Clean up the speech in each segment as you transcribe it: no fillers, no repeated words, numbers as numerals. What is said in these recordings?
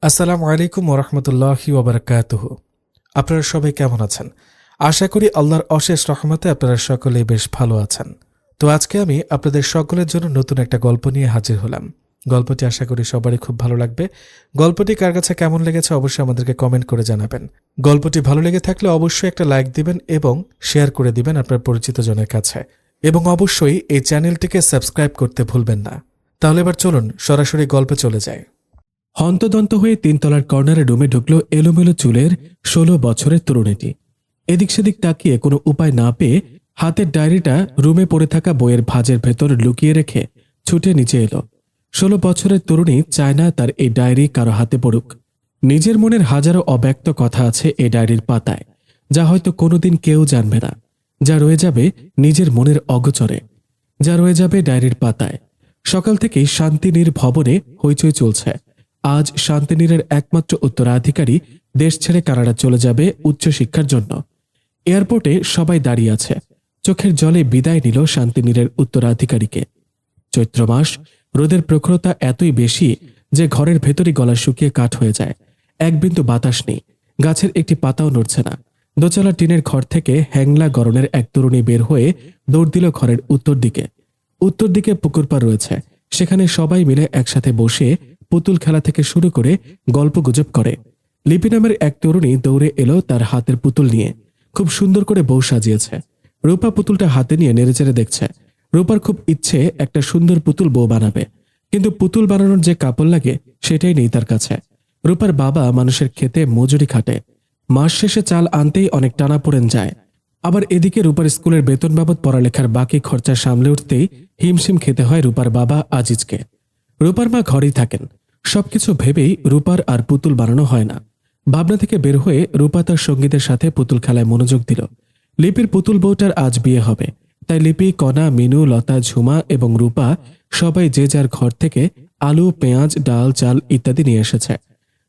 আসসালামু আলাইকুম ওরহমতুল্লাহি ওবরাকাতুহু। আপনারা সবাই কেমন আছেন? আশা করি আল্লাহর অশেষ রহমতে আপনারা সকলেই বেশ ভালো আছেন। তো আজকে আমি আপনাদের সকলের জন্য নতুন একটা গল্প নিয়ে হাজির হলাম। গল্পটি আশা করি সবারই খুব ভালো লাগবে। গল্পটি কার কাছে কেমন লেগেছে অবশ্যই আমাদেরকে কমেন্ট করে জানাবেন। গল্পটি ভালো লেগে থাকলে অবশ্যই একটা লাইক দিবেন এবং শেয়ার করে দিবেন আপনার পরিচিত জনের কাছে, এবং অবশ্যই এই চ্যানেলটিকে সাবস্ক্রাইব করতে ভুলবেন না। তাহলে এবার চলুন সরাসরি গল্পে চলে যায়। হন্তদন্ত হয়ে তিনতলার কর্নারে রুমে ঢুকল এলোমেলো চুলের ১৬ বছরের তরুণীটি। এদিক সেদিক তাকিয়ে কোনো উপায় না পেয়ে হাতের ডায়েরিটা রুমে পড়ে থাকা বইয়ের ভাঁজের ভেতর লুকিয়ে রেখে ছুটে নিচে এলো। ১৬ বছরের তরুণী চায় না তার এই ডায়েরি কারো হাতে পড়ুক। নিজের মনের হাজারো অব্যক্ত কথা আছে এই ডায়েরির পাতায়, যা হয়তো কোনোদিন কেউ জানবে না, যা রয়ে যাবে নিজের মনের অগোচরে, যা রয়ে যাবে ডায়েরির পাতায়। সকাল থেকেই শান্তিনীর ভবনে হইচই চলছে। আজ শান্তিনীরের একমাত্র উত্তরাধিকারী দেশ ছেড়ে কানাডা চলে যাবে উচ্চশিক্ষার জন্য। এয়ারপোর্টে সবাই দাঁড়িয়ে আছে, চোখের জলে বিদায় নিল শান্তিনীরের উত্তরাধিকারীকে। চৈত্র মাস, রোদের প্রখরতা এতই বেশি যে ঘরের ভেতরই গলা শুকিয়ে কাঠ হয়ে যায়। এক বিন্দু বাতাস নেই, গাছের একটি পাতাও নড়ছে না। দোচালা টিনের ঘর থেকে হ্যাংলা গরনের এক তরুণী বের হয়ে দৌড় দিল ঘরের উত্তর দিকে। উত্তর দিকে পুকুর পাড় রয়েছে, সেখানে সবাই মিলে একসাথে বসে পুতুল খেলা থেকে শুরু করে গল্পগুজব করে। লিপি নামের এক তরুণী দৌড়ে এলো তার হাতের পুতুল নিয়ে। খুব সুন্দর করে বউ সাজিয়েছে। রূপা পুতুলটা হাতে নিয়ে নেড়েচেড়ে দেখছে। রূপার খুব ইচ্ছে একটা সুন্দর পুতুল বউ বানাবে, কিন্তু পুতুল বানানোর যে কাপড় লাগে সেটাই নেই তার কাছে। রূপার বাবা মানুষের খেতে মজুরি খাটে, মাস শেষে চাল আনতেই অনেক টানাপোড়েন যায়। আবার এদিকে রূপার স্কুলের বেতন বাবদ পড়ালেখার বাকি খরচা সামলে উঠতেই হিমশিম খেতে হয় রূপার বাবা আজিজকে। রূপার মা ঘরেই থাকেন। সবকিছু ভেবেই রূপার আর পুতুল বানানো হয় না। ভাবনা থেকে বের হয়ে রূপা তার সঙ্গীদের সাথে পুতুল খেলায় মনোযোগ দিল। লিপির পুতুল বউটার আজ বিয়ে হবে, তাই লিপি, কণা, মিনু, লতা, ঝুমা এবং রূপা সবাই যে যার ঘর থেকে আলু, পেঁয়াজ, ডাল, চাল ইত্যাদি নিয়ে এসেছে।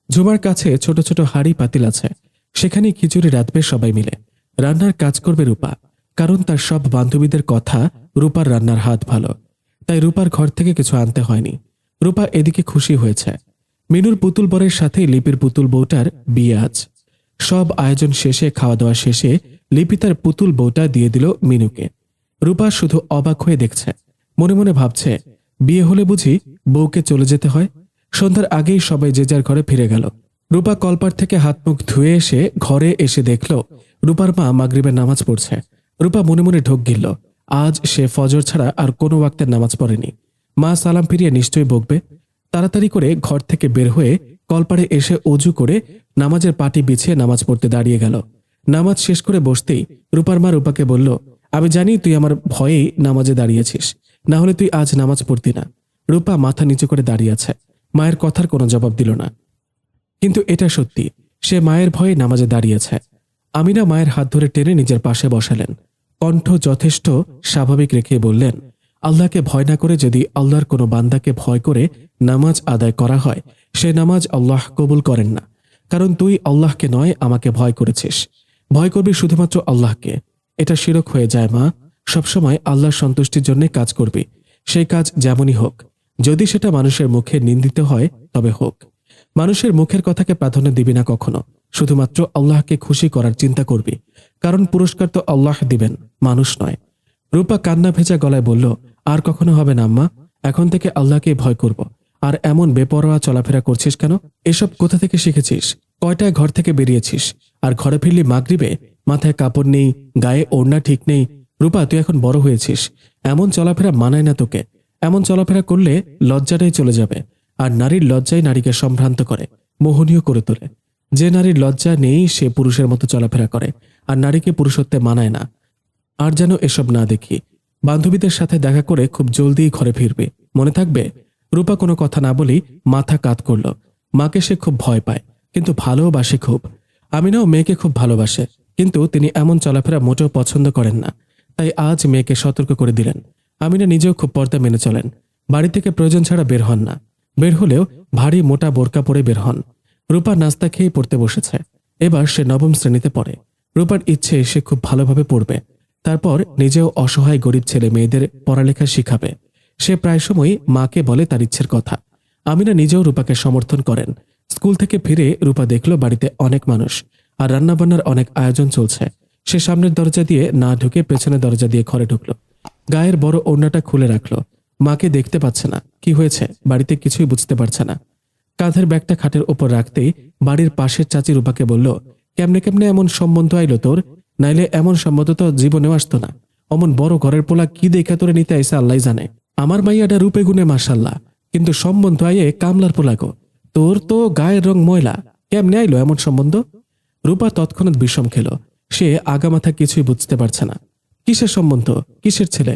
ঝুমার কাছে ছোট ছোট হাঁড়ি পাতিল আছে, সেখানেই খিচুড়ি রাঁধবে সবাই মিলে। রান্নার কাজ করবে রূপা, কারণ তার সব বান্ধবীদের কথা রূপার রান্নার হাত ভালো, তাই রূপার ঘর থেকে কিছু আনতে হয়নি। রূপা এদিকে খুশি হয়েছে। মিনুর পুতুল বরের সাথে লিপির পুতুল বউটার বিয়ে আজ। সব আয়োজন শেষে, খাওয়া দাওয়া শেষে লিপি তার পুতুল বউটা দিয়ে দিল মিনুকে। রূপা শুধু অবাক হয়ে দেখছে, মনে মনে ভাবছে, বিয়ে হলে বুঝি বউকে চলে যেতে হয়। সন্ধ্যার আগেই সবাই যে যার ঘরে ফিরে গেল। রূপা কলপার থেকে হাত মুখ ধুয়ে এসে ঘরে এসে দেখল রূপার মা মাগরিবের নামাজ পড়ছে। রূপা মনে মনে ঢোক গিলল, আজ সে ফজর ছাড়া আর কোনো ওয়াক্তের নামাজ পড়েনি। মা সালাম ফিরিয়ে নিশ্চয়ই বকবে। তাড়াতাড়ি করে ঘর থেকে বের হয়ে কলপাড়ে এসে অজু করে নামাজের পাটি বিছিয়ে নামাজ পড়তে দাঁড়িয়ে গেল। নামাজ শেষ করে বসতেই রূপার মা রূপাকে বলল, আমি জানি তুই আমার ভয়েই নামাজে দাঁড়িয়েছিস, না হলে তুই আজ নামাজ পড়তি না। রূপা মাথা নিচু করে দাঁড়িয়ে আছে, মায়ের কথার কোনো জবাব দিল না। কিন্তু এটা সত্যি, সে মায়ের ভয়ে নামাজে দাঁড়িয়েছে। আমিনা মায়ের হাত ধরে টেনে নিজের পাশে বসালেন। কণ্ঠ যথেষ্ট স্বাভাবিক রেখে বললেন, আল্লাহকে ভয় না করে যদি আল্লাহর কোনো বান্দাকে ভয় করে নামাজ আদায় করা হয়, সে নামাজ আল্লাহ কবুল করেন না। কারণ তুই আল্লাহকে নয় আমাকে ভয় করেছিস। ভয় করবি শুধুমাত্র আল্লাহকে। এটা শিরক হয়ে যায় মা। সবসময় আল্লাহর সন্তুষ্টির জন্য কাজ করবি, সেই কাজ যেমনই হোক। যদি সেটা মানুষের মুখে নিন্দিত হয় তবে হোক। মানুষের মুখের কথাকে প্রাধান্য দিবি না কখনো, শুধুমাত্র আল্লাহকে খুশি করার চিন্তা করবি, কারণ পুরস্কার তো আল্লাহ দিবেন, মানুষ নয়। রূপা কান্না ভেজা গলায় বলল, আর কখনো হবে না আম্মা, এখন থেকে আল্লাহকে ভয় করব। আর এমন বেপরোয়া চলাফেরা করছিস কেন? এসব কোথা থেকে শিখেছিস? কয়টায় ঘর থেকে বেরিয়েছিস? আর ঘরে ফিরলি মাগরিবে, মাথায় কাপড় নেই, গায়ে ওড়না ঠিক নেই। রূপা, তুই এখন বড় হয়েছিস, এমন চলাফেরা মানায় না তোকে। এমন চলাফেরা করলে লজ্জাটাই চলে যাবে। আর নারীর লজ্জাই নারীকে সম্ভ্রান্ত করে, মোহনীয় করে তোলে। যে নারীর লজ্জা নেই সে পুরুষের মতো চলাফেরা করে, আর নারীকে পুরুষত্বে মানায় না। আর যেন এসব না দেখি। বান্ধবীদের সাথে দেখা করে খুব জলদি ঘরে ফিরবে, মনে থাকবে? রূপা কোনো কথা না বলেই মাথা কাত করল। মাকে সে খুব ভয় পায়, কিন্তু ভালোবাসে খুব। আমিনাও মেয়েকে খুব ভালোবাসে, কিন্তু তিনি এমন চলাফেরা মোটেও পছন্দ করেন না। তাই আজ মেয়েকে সতর্ক করে দিলেন। আমিনা নিজেও খুব পর্দা মেনে চলেন। বাড়ি থেকে প্রয়োজন ছাড়া বের হন না। বের হলেও ভারী মোটা বোরকা পরে বের হন। রূপা নাস্তা খেয়ে পড়তে বসেছে। এবার সে নবম শ্রেণীতে পড়ে। রূপার ইচ্ছে সে খুব ভালোভাবে পড়বে, তারপর নিজেও অসহায় গরিব ছেলে মেয়েদের পড়ালেখা শিখাবে। সে প্রায় সময় মাকে বলে তার ইচ্ছের কথা। আমিনা নিজেও রূপাকে সমর্থন করেন। স্কুল থেকে ফিরে রূপা দেখল বাড়িতে অনেক মানুষ আর রান্নাবান্নার অনেক আয়োজন চলছে। সে সামনের দরজা দিয়ে না ঢুকে পেছনের দরজা দিয়ে ঘরে ঢুকল। গায়ের বড় ওড়নাটা খুলে রাখলো। মাকে দেখতে পাচ্ছে না, কি হয়েছে বাড়িতে কিছুই বুঝতে পারছে না। কাঁধের ব্যাগটা খাটের ওপর রাখতেই বাড়ির পাশের চাচি রূপাকে বলল, কেমনে কেমনে এমন সম্বন্ধ আইলো তোর? নাইলে এমন সম্বন্ধ তো জীবনেও আসতো না। অমন বড় ঘরের পোলা কি দেখা তোরে নিতে আইসা আল্লাহ জানে। আমার মাইয়াটা রূপে গুণে মাশাল্লাহ, কিন্তু সম্বন্ধ আইয়ে কামলার পোলা গো। তোর তো গায়ের রং ময়লা, কেমনে আইলো এমন সম্বন্ধ? রূপা তৎক্ষণাৎ বিষম খেল। সে আগামাথা কিছুই বুঝতে পারছে না। কিসের সম্বন্ধ, কিসের ছেলে?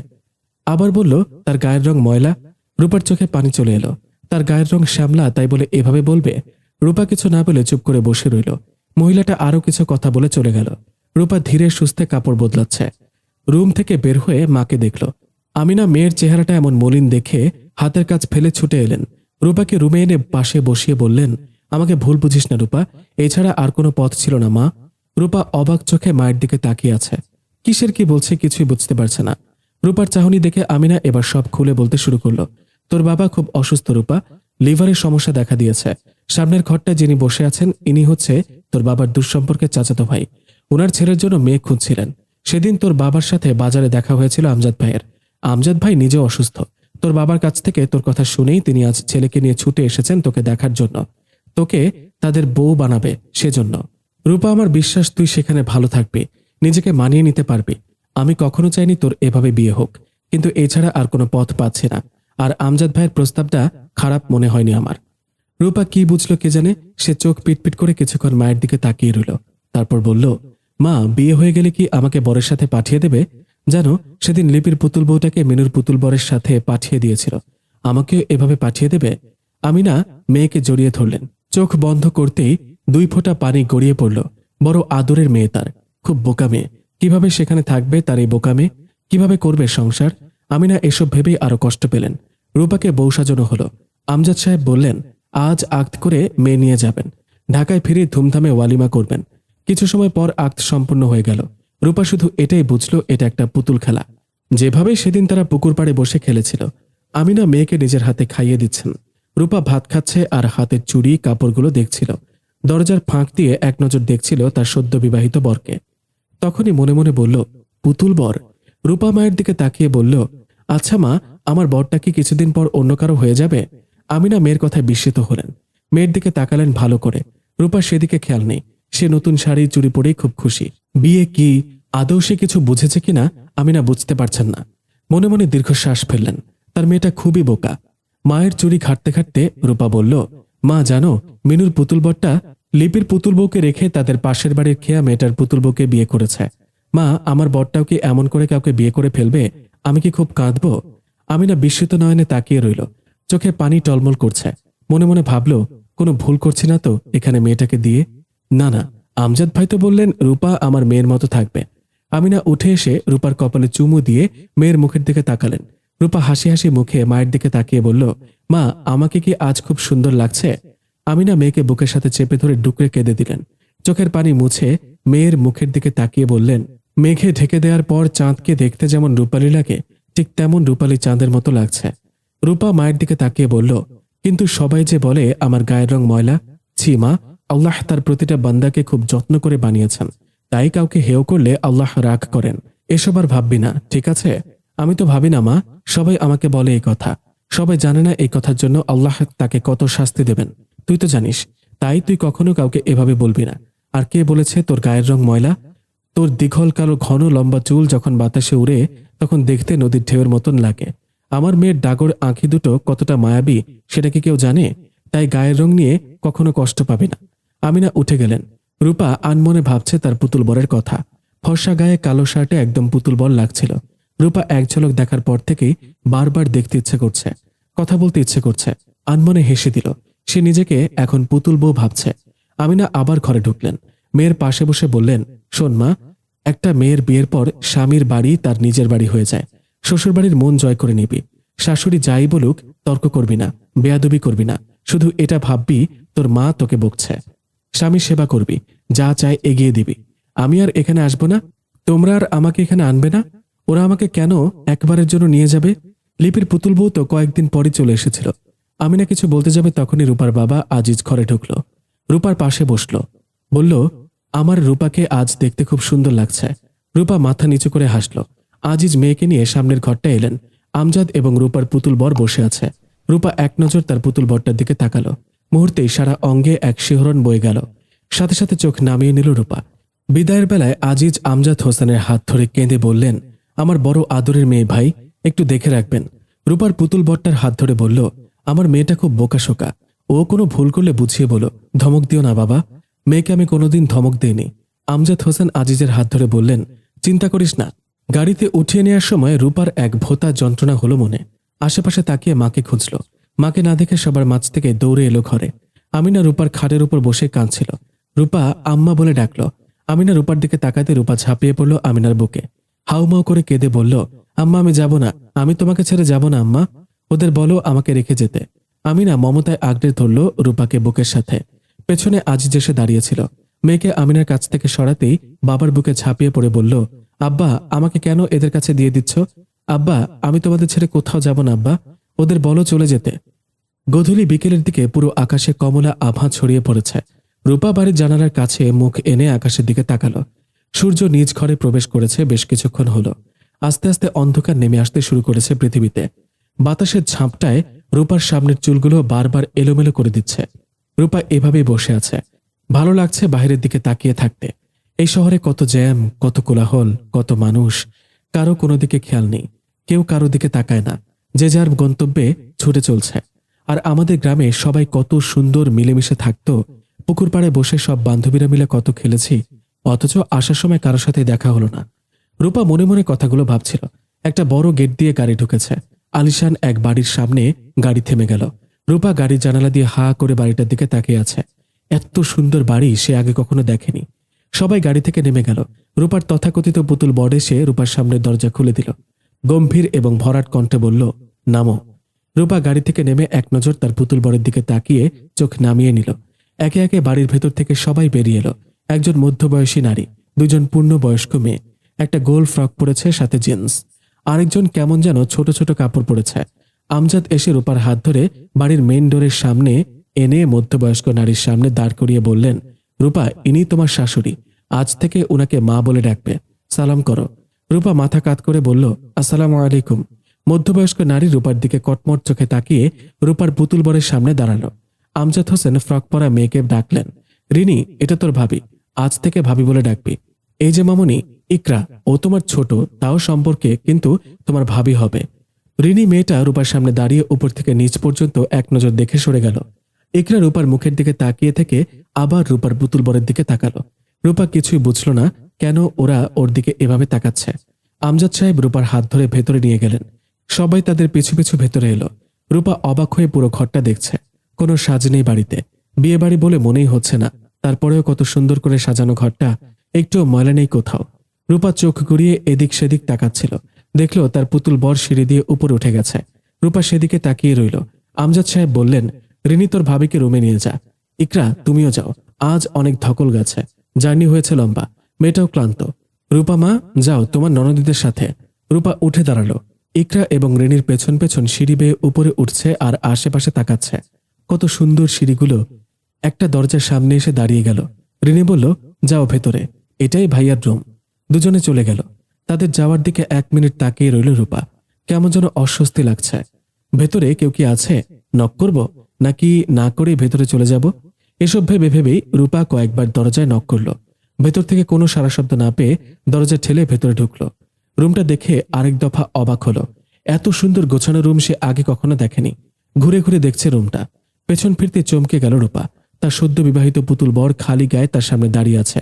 আবার বলল তার গায়ের রং ময়লা। রূপার চোখে পানি চলে এলো। তার গায়ের রং শ্যামলা, তাই বলে এভাবে বলবে? রূপা কিছু না বলে চুপ করে বসে রইল। মহিলাটা আরো কিছু কথা বলে চলে গেল। রূপা ধীরে সুস্থে কাপড় বদলাচ্ছে। রুম থেকে বের হয়ে মাকে দেখল। আমিনা মেয়ের চেহারাটা এমন মলিন দেখে হাতের কাজ ফেলে ছুটে এলেন। রূপাকে রুমে এনে পাশে বসিয়ে বললেন, আমাকে ভুল বুঝিস না রূপা, এছাড়া আর কোনো পথ ছিল না মা। রূপা অবাক চোখে মায়ের দিকে তাকিয়ে আছে। কিসের কি বলছে কিছুই বুঝতে পারছে না। রূপার চাহনি দেখে আমিনা এবার সব খুলে বলতে শুরু করলো, তোর বাবা খুব অসুস্থ রূপা, লিভারের সমস্যা দেখা দিয়েছে। সামনের ঘরটায় যিনি বসে আছেন ইনি হচ্ছে তোর বাবার দুঃসম্পর্কের চাচাতো ভাই। ওনার ছেলের জন্য মেয়ে খুঁজছিলেন। সেদিন তোর বাবার সাথে বাজারে দেখা হয়েছিল আমজাদ ভাইয়ের। আমজাদ ভাই নিজেও অসুস্থ। তোর বাবার কাছ থেকে তোর কথা শুনেই তিনি আজ ছেলেকে নিয়ে ছুটে এসেছেন তোকে দেখার জন্য, তোকে তাদের বউ বানাবে সেজন্য। রূপা, আমার বিশ্বাস তুই সেখানে ভালো থাকবি, নিজেকে মানিয়ে নিতে পারবি। আমি কখনো চাইনি তোর এভাবে বিয়ে হোক, কিন্তু এছাড়া আর কোনো পথ পাচ্ছি না। আর আমজাদ ভাইয়ের প্রস্তাবটা খারাপ মনে হয়নি আমার। রূপা কি বুঝলো কে জানে, সে চোখ পিটপিট করে কিছুক্ষণ মায়ের দিকে তাকিয়ে রইল। তারপর বলল, মা, বিয়ে হয়ে গেলে কি আমাকে বরের সাথে পাঠিয়ে দেবে? জানো, সেদিন লিপির পুতুল বউটাকে মিনুর পুতুল বরের সাথে পাঠিয়ে দিয়েছিল, আমাকে এভাবে পাঠিয়ে দেবে? আমিনা মেয়েকে জড়িয়ে ধরলেন। চোখ বন্ধ করতেই 2 ফোঁটা পানি গড়িয়ে পড়ল। বড় আদরের মেয়ে তার, খুব বোকা মেয়ে। কিভাবে সেখানে থাকবে তার এই বোকা মেয়ে? কিভাবে করবে সংসার? আমিনা এসব ভেবেই আরো কষ্ট পেলেন। রূপাকে বউ সাজানো হলো। আমজাদ সাহেব বললেন, আজ আক্ত করে মেয়ে নিয়ে যাবেন, ঢাকায় ফিরে ধুমধামে ওয়ালিমা করবেন। কিছু সময় পর আক্ত সম্পূর্ণ হয়ে গেল। রূপা শুধু এটাই বুঝলো এটা একটা পুতুল খেলা, যেভাবে সেদিন তারা পুকুর পাড়ে বসে খেলেছিল। আমিনা মেয়েকে নিজের হাতে খাইয়ে দিচ্ছেন। রূপা ভাত খাচ্ছে আর হাতের চুড়ি কাপড়গুলো দেখছিল। দরজার ফাঁক দিয়ে এক নজর দেখছিল তার সদ্য বিবাহিত বরকে। তখনই মনে মনে বলল, পুতুল বর। রূপা মায়ের দিকে তাকিয়ে বলল, আচ্ছা মা, আমার বরটা কি কিছুদিন পর অন্য কারো হয়ে যাবে? আমিনা মেয়ের কথায় বিস্মিত হলেন। মেয়ের দিকে তাকালেন ভালো করে। রূপা সেদিকে খেয়াল নেই। সে নতুন শাড়ি চুড়ি পরেই খুব খুশি। বিয়ে কি আদৌ সে কিছু বুঝেছে কিনা আমিনা বুঝতে পারছেন না। মনে মনে দীর্ঘশ্বাস ফেললেন। তার মেয়েটা খুবই বোকা। মায়ের চুড়ি ঘাটতে ঘাটতে রূপা বলল, মা জানো, মিনুর পুতুল বরটা লিপির পুতুল বউকে রেখে তাদের পাশের বাড়ির খেয়া মেয়েটার পুতুল বউকে বিয়ে করেছে। মা, আমার বরটাও কি এমন করে কাউকে বিয়ে করে ফেলবে? আমি কি খুব কাঁদব? আমিনা বিস্মিত নয়নে তাকিয়ে রইল। চোখে পানি টলমল করছে। মনে মনে ভাবল, কোনো ভুল করছি না তো এখানে মেয়েটাকে দিয়ে? না না, আমজাদ ভাই তো বললেন রূপা আমার মেয়ের মতো থাকবে। আমিনা উঠে এসে রূপার কপালে চুমু দিয়ে মেয়ের মুখের দিকে তাকালেন। রূপা হাসি হাসি মুখে মায়ের দিকে তাকিয়ে বলল, মা, আমাকে কি আজ খুব সুন্দর লাগছে? আমিনা মেয়েকে বুকের সাথে চেপে ধরে ডুকরে কেঁদে দিলেন। চোখের পানি মুছে মেয়ের মুখের দিকে তাকিয়ে বললেন, মেঘে ঢেকে দেওয়ার পর চাঁদকে দেখতে যেমন রূপালী লাগে, ঠিক তেমন রূপালী চাঁদের মতো লাগছে। রূপা মায়ের দিকে তাকিয়ে বলল, কিন্তু সবাই যে বলে আমার গায়ের রং ময়লা। ছি মা, আল্লাহ তার প্রতিটা বান্দাকে খুব যত্ন করে বানিয়েছেন, তাই কাউকে হেয় করলে আল্লাহ রাগ করেন। এসব আর ভাববি না, ঠিক আছে? আমি তো ভাবি না মা, সবাই আমাকে বলে এই কথা। সবাই জানে না এই কথার জন্য আল্লাহ তাকে কত শাস্তি দেবেন, তুই তো জানিস। তাই তুই কখনো কাউকে এভাবে বলবি না। আর কে বলেছে তোর গায়ের রং ময়লা? তোর দীঘল কালো ঘন লম্বা চুল যখন বাতাসে উড়ে তখন দেখতে নদীর ঢেউয়ের মতন লাগে। আমার মেয়ের ডাগর আঁখি দুটো কতটা মায়াবী সেটা কি কেউ জানে? তাই গায়ের রং নিয়ে কখনো কষ্ট পাবে না। আমিনা উঠে গেলেন। রূপা আনমনে ভাবছে তার পুতুল বরের কথা। ফর্সা গায়ে কালো শার্টে একদম পুতুল বর লাগছিল। রূপা এক ঝলক দেখার পর থেকেই বারবার দেখতে ইচ্ছে করছে, কথা বলতে ইচ্ছে করছে। আনমনে হেসে দিল। সে নিজেকে এখন পুতুল বউ ভাবছে। আমিনা আবার ঘরে ঢুকলেন। মেয়ের পাশে বসে বললেন, শোন মা, একটা মেয়ের বিয়ের পর স্বামীর বাড়ি তার নিজের বাড়ি হয়ে যায়। শ্বশুর বাড়ির মন জয় করে নিবি। শাশুড়ি যাই বলুক তর্ক করবি না, বেয়াদবি করবি না। শুধু এটা ভাববি তোর মা তোকে বকছে। স্বামী সেবা করবি, যা চায় এগিয়ে দিবি। আমি আর এখানে আসবো না, তোমরা আর আমাকে এখানে আনবে না। ওরা আমাকে কেন একবারের জন্য নিয়ে যাবে? লিপির পুতুল বউ তো কয়েকদিন পরই চলে এসেছিল। আমিনা কিছু বলতে যাবে তখনই রূপার বাবা আজিজ ঘরে ঢুকলো। রূপার পাশে বসলো। বলল, আমার রূপাকে আজ দেখতে খুব সুন্দর লাগছে। রূপা মাথা নিচু করে হাসল। আজিজ মেয়েকে নিয়ে সামনের ঘরটা এলেন। আমজাদ এবং রূপার পুতুল বর বসে আছে। রূপা এক নজর তার পুতুল বরটার দিকে তাকালো। মুহূর্তেই সারা অঙ্গে এক শিহরণ বয়ে গেল। সাথে সাথে চোখ নামিয়ে নিল রূপা। বিদায়ের বেলায় আজিজ আমজাদ হোসেনের হাত ধরে কেঁদে বললেন, আমার বড় আদরের মেয়ে ভাই, একটু দেখে রাখবেন। রূপার পুতুল বরটার হাত ধরে বলল, আমার মেয়েটা খুব বোকাশোকা, ও কোনো ভুল করলে বুঝিয়ে বলো, ধমক দিও না বাবা। মেয়েকে আমি কোনোদিন ধমক দিইনি। আমজাদ হোসেন আজিজের হাত ধরে বললেন, চিন্তা করিস না। গাড়িতে উঠিয়ে নেওয়ার সময় রূপার এক ভোঁতা যন্ত্রণা হলো মনে। আশেপাশে তাকিয়ে মাকে খুঁজল। মাকে না দেখে সবার মাঝ থেকে দৌড়ে এলো ঘরে। আমিনা রূপার খাটের উপর বসে কাঁদছিল। রূপা আম্মা বলে ডাকলো। আমিনা রূপার দিকে তাকাতে রূপা ঝাঁপিয়ে পড়ল আমিনার বুকে। হাউমাউ করে কেঁদে বলল, আম্মা আমি যাব না, আমি তোমাকে ছেড়ে যাব না আম্মা, ওদের বলো আমাকে রেখে যেতে। আমিনা মমতায় আগড়ে ধরল রূপাকে বুকের সাথে। পেছনে আজিজ এসে দাঁড়িয়েছিল। মেয়েকে আমিনার কাছ থেকে সরাতেই বাবার বুকে ঝাঁপিয়ে পড়ে বলল, আব্বা আমাকে কেন এদের কাছে দিয়ে দিচ্ছ? আব্বা আমি তোমাদের ছেড়ে কোথাও যাব না আব্বা, ওদের বলো চলে যেতে। গধূলি বিকেলের দিকে পুরো আকাশে কমলা আভা ছড়িয়ে পড়েছে। রূপা বাড়ির জানালার কাছে মুখ এনে আকাশের দিকে তাকালো। সূর্য নিজ ঘরে প্রবেশ করেছে বেশ কিছুক্ষণ হলো। আস্তে আস্তে অন্ধকার নেমে আসতে শুরু করেছে পৃথিবীতে। বাতাসের ঝাপটায় রূপার সামনের চুলগুলো বারবার এলোমেলো করে দিচ্ছে। রূপা এভাবেই বসে আছে। ভালো লাগছে বাইরের দিকে তাকিয়ে থাকতে। এই শহরে কত জ্যাম, কত কোলাহল, কত মানুষ, কারো কোনো দিকে খেয়াল নেই। কেউ কারো দিকে তাকায় না, যে যার গন্তব্যে ছুটে চলছে। আর আমাদের গ্রামে সবাই কত সুন্দর মিলেমিশে থাকতো। পুকুর পাড়ে বসে সব বান্ধবীরা মিলে কত খেলেছি, অথচ আসার সময় কারোর সাথে দেখা হলো না। রূপা মনে মনে কথাগুলো ভাবছিল। একটা বড় গেট দিয়ে গাড়ি ঢুকেছে। আলিশান এক বাড়ির সামনে গাড়ি থেমে গেল। রূপা গাড়ির জানালা দিয়ে হা করে বাড়িটার দিকে তাকিয়ে আছে। এত সুন্দর বাড়ি সে আগে কখনো দেখেনি। সবাই গাড়ি থেকে নেমে গেল। রূপার তথাকথিত পুতুল বর এসে রূপার সামনের দরজা খুলে দিল। গম্ভীর এবং ভরাট কণ্ঠে বলল, নামো। রূপা গাড়ি থেকে নেমে এক নজর তার পুতুল বরের দিকে তাকিয়ে চোখ নামিয়ে নিল। একে একে বাড়ির ভেতর থেকে সবাই বেরিয়ে এলো। একজন মধ্যবয়সী নারী, দুজন পূর্ণবয়স্ক মেয়ে। একটা গোল ফ্রক পরেছে, সাথে জিন্স। আরেকজন কেমন যেন ছোট ছোট কাপড় পরেছে। আমজাদ এসে রূপার হাত ধরে বাড়ির মেইন ডোরের সামনে এনে মধ্যবয়স্ক নারীর সামনে দাঁড় করিয়ে বললেন, রূপা ইনি তোমার শাশুড়ি, আজ থেকে উনাকে মা বলে ডাকবে, সালাম করো। রূপা মাথা কাত করে বলল, আসসালামু আলাইকুম। মধ্যবয়স্ক নারী রূপার দিকে কটমট চোখে তাকিয়ে রূপার পুতুল বরের সামনে দাঁড়ালো। আমজাদ হোসেন ফ্রক পরা মেয়েকে ডাকলেন, রিনি এটা তোর ভাবি, আজ থেকে ভাবি বলে ডাকবি। এই যে মামনি ইকরা, ও তোমার ছোট তাও সম্পর্কে, কিন্তু তোমার ভাবি হবে। রিনি মেয়েটা রূপার সামনে দাঁড়িয়ে উপর থেকে নিচ পর্যন্ত এক নজর দেখে সরে গেল। ইকরা রূপার মুখের দিকে তাকিয়ে থেকে আবার রূপার পুতুল বরের দিকে তাকালো। রূপা কিছুই বুঝল না কেন ওরা ওর দিকে এভাবে তাকাচ্ছে। আমজাদ সাহেব রূপার হাত ধরে ভেতরে নিয়ে গেলেন। সবাই তাদের পিছু পিছু ভেতরে এলো। রূপা অবাক হয়ে পুরো ঘরটা দেখছে। কোনো সাজ নেই বাড়িতে, বিয়ে বাড়ি বলে মনেই হচ্ছে না। তারপরেও কত সুন্দর করে সাজানো ঘরটা, একটু ময়লা নেই কোথাও। রূপা চোখ ঘুরিয়ে এদিক সেদিক তাকাচ্ছিল। দেখলো তার পুতুল বর সিঁড়ি দিয়ে উপরে উঠে গেছে। রূপা সেদিকে তাকিয়ে রইল। আমজাদ সাহেব বললেন, রিনি তোর ভাবিকে রুমে নিয়ে যা। ইকরা তুমিও যাও, আজ অনেক ধকল গেছে, জার্নি হয়েছে লম্বা, মেয়েটাও ক্লান্ত। রূপা মা যাও তোমার ননদীদের সাথে। রূপা উঠে দাঁড়ালো। ইকরা এবং রিনির পেছন পেছন সিঁড়ি বেয়ে উপরে উঠছে আর আশেপাশে তাকাচ্ছে। কত সুন্দর সিঁড়িগুলো। একটা দরজার সামনে এসে দাঁড়িয়ে গেল। রিনি বলল, যাও ভেতরে, এটাই ভাইয়ার রুম। দুজনে চলে গেল। তাদের যাওয়ার দিকে 1 মিনিট তাকিয়ে রইল রূপা। কেমন যেন অস্বস্তি লাগছে। ভেতরে কেউ কি আছে? নক করব নাকি না করে ভেতরে চলে যাব? এসব ভেবে ভেবেই রূপা কয়েকবার দরজায় নক করল। ভেতর থেকে কোনো সাড়া শব্দ না পেয়ে দরজা ঠেলে ভেতরে ঢুকলো। রুমটা দেখে আরেক দফা অবাক হলো। এত সুন্দর গোছানো রুম সে আগে কখনো দেখেনি। ঘুরে ঘুরে দেখছে রুমটা। পেছন ফিরতে চমকে গেল রূপা। তার সদ্য বিবাহিত পুতুল বর খালি গায়ে তার সামনে দাঁড়িয়ে আছে।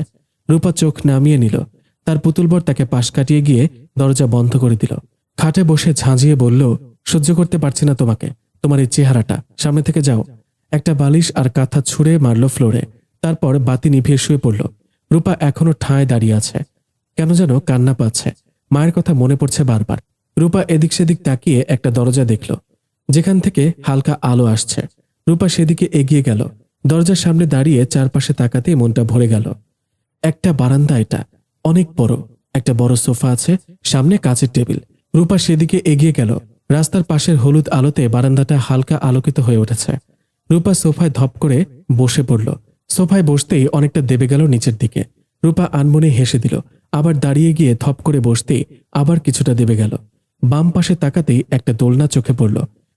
রূপা চোখ নামিয়ে নিল। তার পুতুল বর তাকে পাশ কাটিয়ে গিয়ে দরজা বন্ধ করে দিল। খাটে বসে ঝাঁঝিয়ে বলল, সহ্য করতে পারছি না তোমাকে, তোমার এই চেহারাটা, সামনে থেকে যাও। একটা বালিশ আর কাঁথা ছুঁড়ে মারল ফ্লোরে। তারপর বাতি নিভিয়ে শুয়ে পড়ল। রূপা এখনো ঠায় দাঁড়িয়ে আছে। কেন যেন কান্না পাচ্ছে। মায়ের কথা মনে পড়ছে বারবার। রূপা এদিক সেদিক তাকিয়ে একটা দরজা দেখল, যেখান থেকে হালকা আলো আসছে। রূপা সেদিকে এগিয়ে গেল। দরজার সামনে দাঁড়িয়ে চারপাশে তাকাতে মনটা ভরে গেল। একটা বারান্দা, এটা অনেক বড়। একটা বড় সোফা আছে, সামনে কাঁচের টেবিল। রূপা সেদিকে এগিয়ে গেল। রাস্তার পাশের হলুদ আলোতে বারান্দাটা হালকা আলোকিত হয়ে উঠেছে। রূপা সোফায় ধপ করে বসে পড়ল। সোফায় বসতেই অনেকটা দেবে গেল নিচের দিকে। রূপা আনমনে হেসে দিল। আবার দাঁড়িয়ে গিয়ে ধপ করে বসতেই আবার কিছুটা দেবে গেল। বাম পাশে তাকাতেই একটা দোলনা চোখে পড়ল।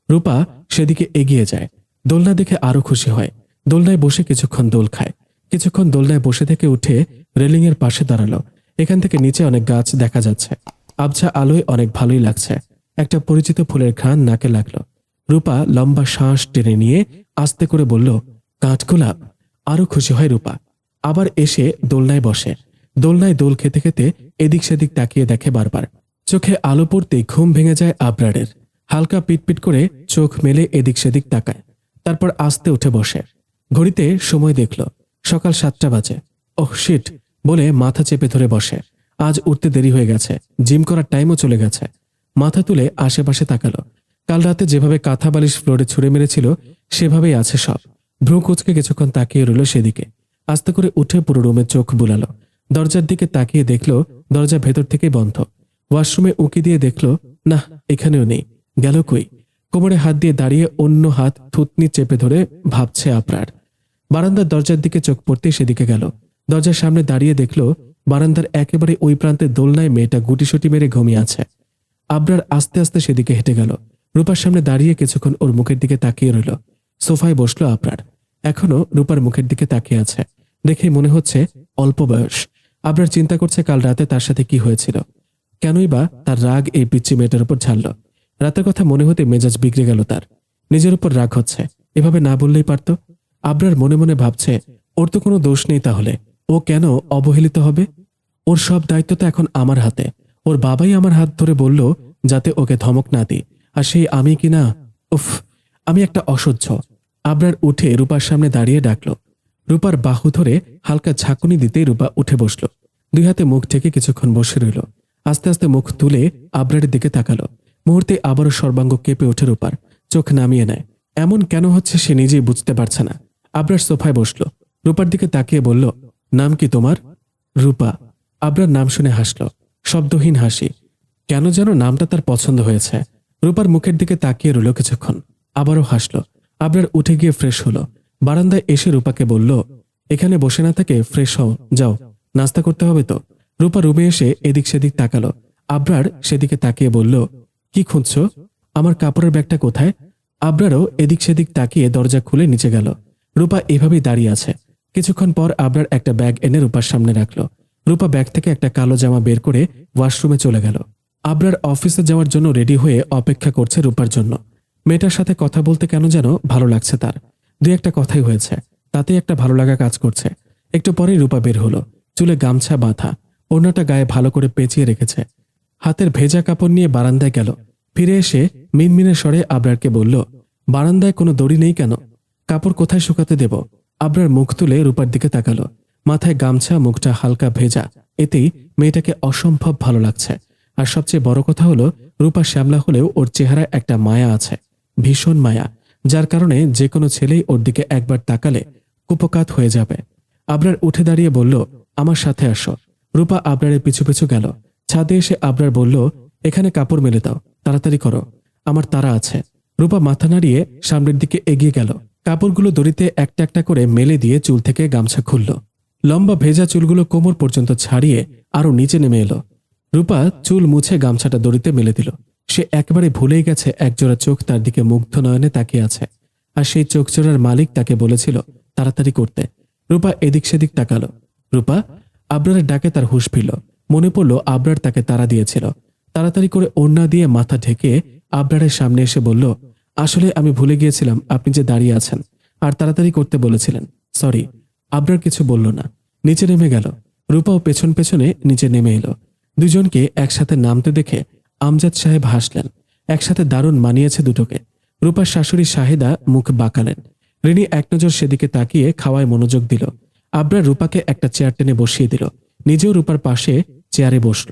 রূপা সেদিকে এগিয়ে যায়। দোলনা দেখে আরো খুশি হয়। দোলনায় বসে কিছুক্ষণ দোল খায়। কিছুক্ষণ দোলনায় বসে থেকে উঠে রেলিংয়ের পাশে দাঁড়ালো। এখান থেকে নিচে অনেক গাছ দেখা যাচ্ছে। আবছা আলোয় অনেক ভালোই লাগছে। একটা পরিচিত ফুলের ঘ্রাণ নাকে লাগলো। রূপা লম্বা শ্বাস টেনে নিয়ে আস্তে করে বলল, কাঠগোলাপ। আরো খুশি হয় রূপা। আবার এসে দোলনায় বসে। দোলনায় দোল খেতে খেতে এদিক সেদিক তাকিয়ে দেখে বারবার। চোখে আলো পড়তেই ঘুম ভেঙে যায় আবরারের। হালকা পিটপিট করে চোখ মেলে এদিক সেদিক তাকায়। তারপর আস্তে উঠে বসে। ঘড়িতে সময় দেখল সকাল 7টা বাজে। ওহ শিট বলে মাথা চেপে ধরে বসে। আজ উঠতে দেরি হয়ে গেছে। জিম করার টাইমও চলে গেছে। মাথা তুলে আশেপাশে তাকালো। কাল রাতে যেভাবে কাঁথা বালিশ ফ্লোরে ছুঁড়ে মেরেছিল সেভাবেই আছে সব। ভ্রু কুচকে কিছুক্ষণ তাকিয়ে রইল সেদিকে। আস্তে করে উঠে পুরো রুমে চোখ বুলালো। দরজার দিকে তাকিয়ে দেখল দরজা ভেতর থেকে বন্ধ। ওয়াশরুমে উঁকি দিয়ে দেখল না, এখানেও নেই। গেল কই? কোমরে হাত দিয়ে দাঁড়িয়ে অন্য হাত থুতনি চেপে ধরে ভাবছে আবরার। বারান্দার দরজার দিকে চোখ পড়তেই সেদিকে গেল। দরজার সামনে দাঁড়িয়ে দেখল বারান্দার একেবারে ওই প্রান্তে দোলনায় মেয়েটা গুটিসুটি মেরে ঘুমিয়ে আছে। আবরার আস্তে আস্তে সেদিকে হেঁটে গেল। রূপার সামনে দাঁড়িয়ে কিছুক্ষণ ওর মুখের দিকে তাকিয়ে রইল। সোফায় বসলো আবরার। এখনো রূপার মুখের দিকে তাকিয়ে আছে। দেখে মনে হচ্ছে অল্প বয়স। আবরার চিন্তা করছে কাল রাতে তার সাথে কি হয়েছিল। কেনই বা তার রাগ এই পিচ্চি মেয়েটার উপর ঝাড়ল। রাতের কথা মনে হতে মেজাজ বিগড়ে গেল তার। নিজের উপর রাগ হচ্ছে। এভাবে না বললেই পারত। আবরার মনে মনে ভাবছে ওর তো কোনো দোষ নেই, তাহলে ও কেন অবহেলিত হবে? ওর সব দায়িত্ব তো এখন আমার হাতে। ওর বাবাই আমার হাত ধরে বলল যাতে ওকে ধমক না দিই, আর সেই আমি কিনা। উফ, আমি একটা অসহ্য। আবরার উঠে রূপার সামনে দাঁড়িয়ে ডাকলো। রূপার বাহু ধরে হালকা ঝাঁকুনি দিতেই রূপা উঠে বসল। দুই হাতে মুখ ঢেকে কিছুক্ষণ বসে রইল। আস্তে আস্তে মুখ তুলে আবরারের দিকে তাকালো। মুহূর্তে আবারও সর্বাঙ্গ কেঁপে ওঠে রূপার। চোখ নামিয়ে নেয়। এমন কেন হচ্ছে সে নিজেই বুঝতে পারছে না। আবরার সোফায় বসল। রূপার দিকে তাকিয়ে বলল, নাম কি তোমার? রূপা। আবরার নাম শুনে হাসল, শব্দহীন হাসি। কেন যেন নামটা তার পছন্দ হয়েছে। রূপার মুখের দিকে তাকিয়ে রইল কিছুক্ষণ, আবারও হাসল। আবরার উঠে গিয়ে ফ্রেশ হলো। বারান্দায় এসে রূপাকে বলল, এখানে বসে না থেকে ফ্রেশ হও, যাও, নাস্তা করতে হবে তো। রূপা রুমে এসে এদিক সেদিক তাকালো। আবরার সেদিকে তাকিয়ে বলল, কি খুঁজছো? আমার কাপড়ের ব্যাগটা কোথায়? আবরারও এদিক সেদিক তাকিয়ে দরজা খুলে নিচে গেল। রূপা এভাবেই দাঁড়িয়ে আছে। কিছুক্ষণ পর আবরার একটা ব্যাগ এনে রূপার সামনে রাখলো। রূপা ব্যাগ থেকে একটা কালো জামা বের করে ওয়াশরুমে চলে গেল। আবরার অফিসে যাওয়ার জন্য রেডি হয়ে অপেক্ষা করছে রূপার জন্য। মেয়েটার সাথে কথা বলতে কেন যেন ভালো লাগছে তার। দুই একটা কথাই হয়েছে, তাতে একটা ভালো লাগা কাজ করছে। একটু পরেই রূপা বের হলো। চুলে গামছা বাঁধা, ওড়নাটা গায়ে ভালো করে পেঁচিয়ে রেখেছে। হাতের ভেজা কাপড় নিয়ে বারান্দায় গেল। ফিরে এসে মিনমিনে স্বরে আবরারকে বলল, বারান্দায় কোনো দড়ি নেই কেন? কাপড় কোথায় শুকাতে দেব? আবরার মুখ তুলে রূপার দিকে তাকালো। মাথায় গামছা, মুখটা হালকা ভেজা। এতেই মেয়েটাকে অসম্ভব ভালো লাগছে। আর সবচেয়ে বড় কথা হলো রূপা শ্যামলা হলেও ওর চেহারায় একটা মায়া আছে, ভীষণ মায়া, যার কারণে যে কোনো ছেলেই ওর দিকে একবার তাকালে কুপকাত হয়ে যাবে। আবরার উঠে দাঁড়িয়ে বলল, আমার সাথে আসো। রূপা আবরারের পিছু পিছু গেল। ছাদে এসে আবরার বলল, এখানে কাপড় মেলে দাও, তাড়াতাড়ি করো, আমার তাড়া আছে। রূপা মাথা নাড়িয়ে সামনের দিকে এগিয়ে গেল। কাপড়গুলো দড়িতে একটা একটা করে মেলে দিয়ে চুল থেকে গামছা খুলল। লম্বা ভেজা চুলগুলো কোমর পর্যন্ত ছাড়িয়ে আরো নিচে নেমে এলো। রূপা চুল মুছে গামছাটা দড়িতে মেলে দিল। সে একেবারে ভুলেই গেছে একজোড়া চোখ তার দিকে মুগ্ধ নয়নে তাকিয়ে আছে। আর সেই চোখ জোড়ার মালিক তাকে বলেছিল তাড়াতাড়ি করতে। রূপা এদিক সেদিক তাকালো। রূপা, আবরারের ডাকে তার হুঁশ ফিরল। মনে পড়ল আবরার তাকে তাড়া দিয়েছিল। তাড়াতাড়ি করে ওড়না দিয়ে মাথা ঢেকে আবরারের সামনে এসে বলল, আসলে আমি ভুলে গিয়েছিলাম আপনি যে দাঁড়িয়ে আছেন আর তাড়াতাড়ি করতে বলেছিলেন, সরি। আবরার কিছু বলল না, নিচে নেমে গেল। রূপাও পেছন পেছনে নিচে নেমে এলো। দুজনকে একসাথে নামতে দেখে আমজাদ সাহেব হাসলেন। একসাথে দারুণ মানিয়েছে দুটোকে। রূপার শাশুড়ি শাহেদা মুখ বাঁকালেন। রিনি এক নজর সেদিকে তাকিয়ে খাওয়ায় মনোযোগ দিল। আবরার রূপাকে একটা চেয়ার টেনে বসিয়ে দিল। নিজেও রূপার পাশে চেয়ারে বসল।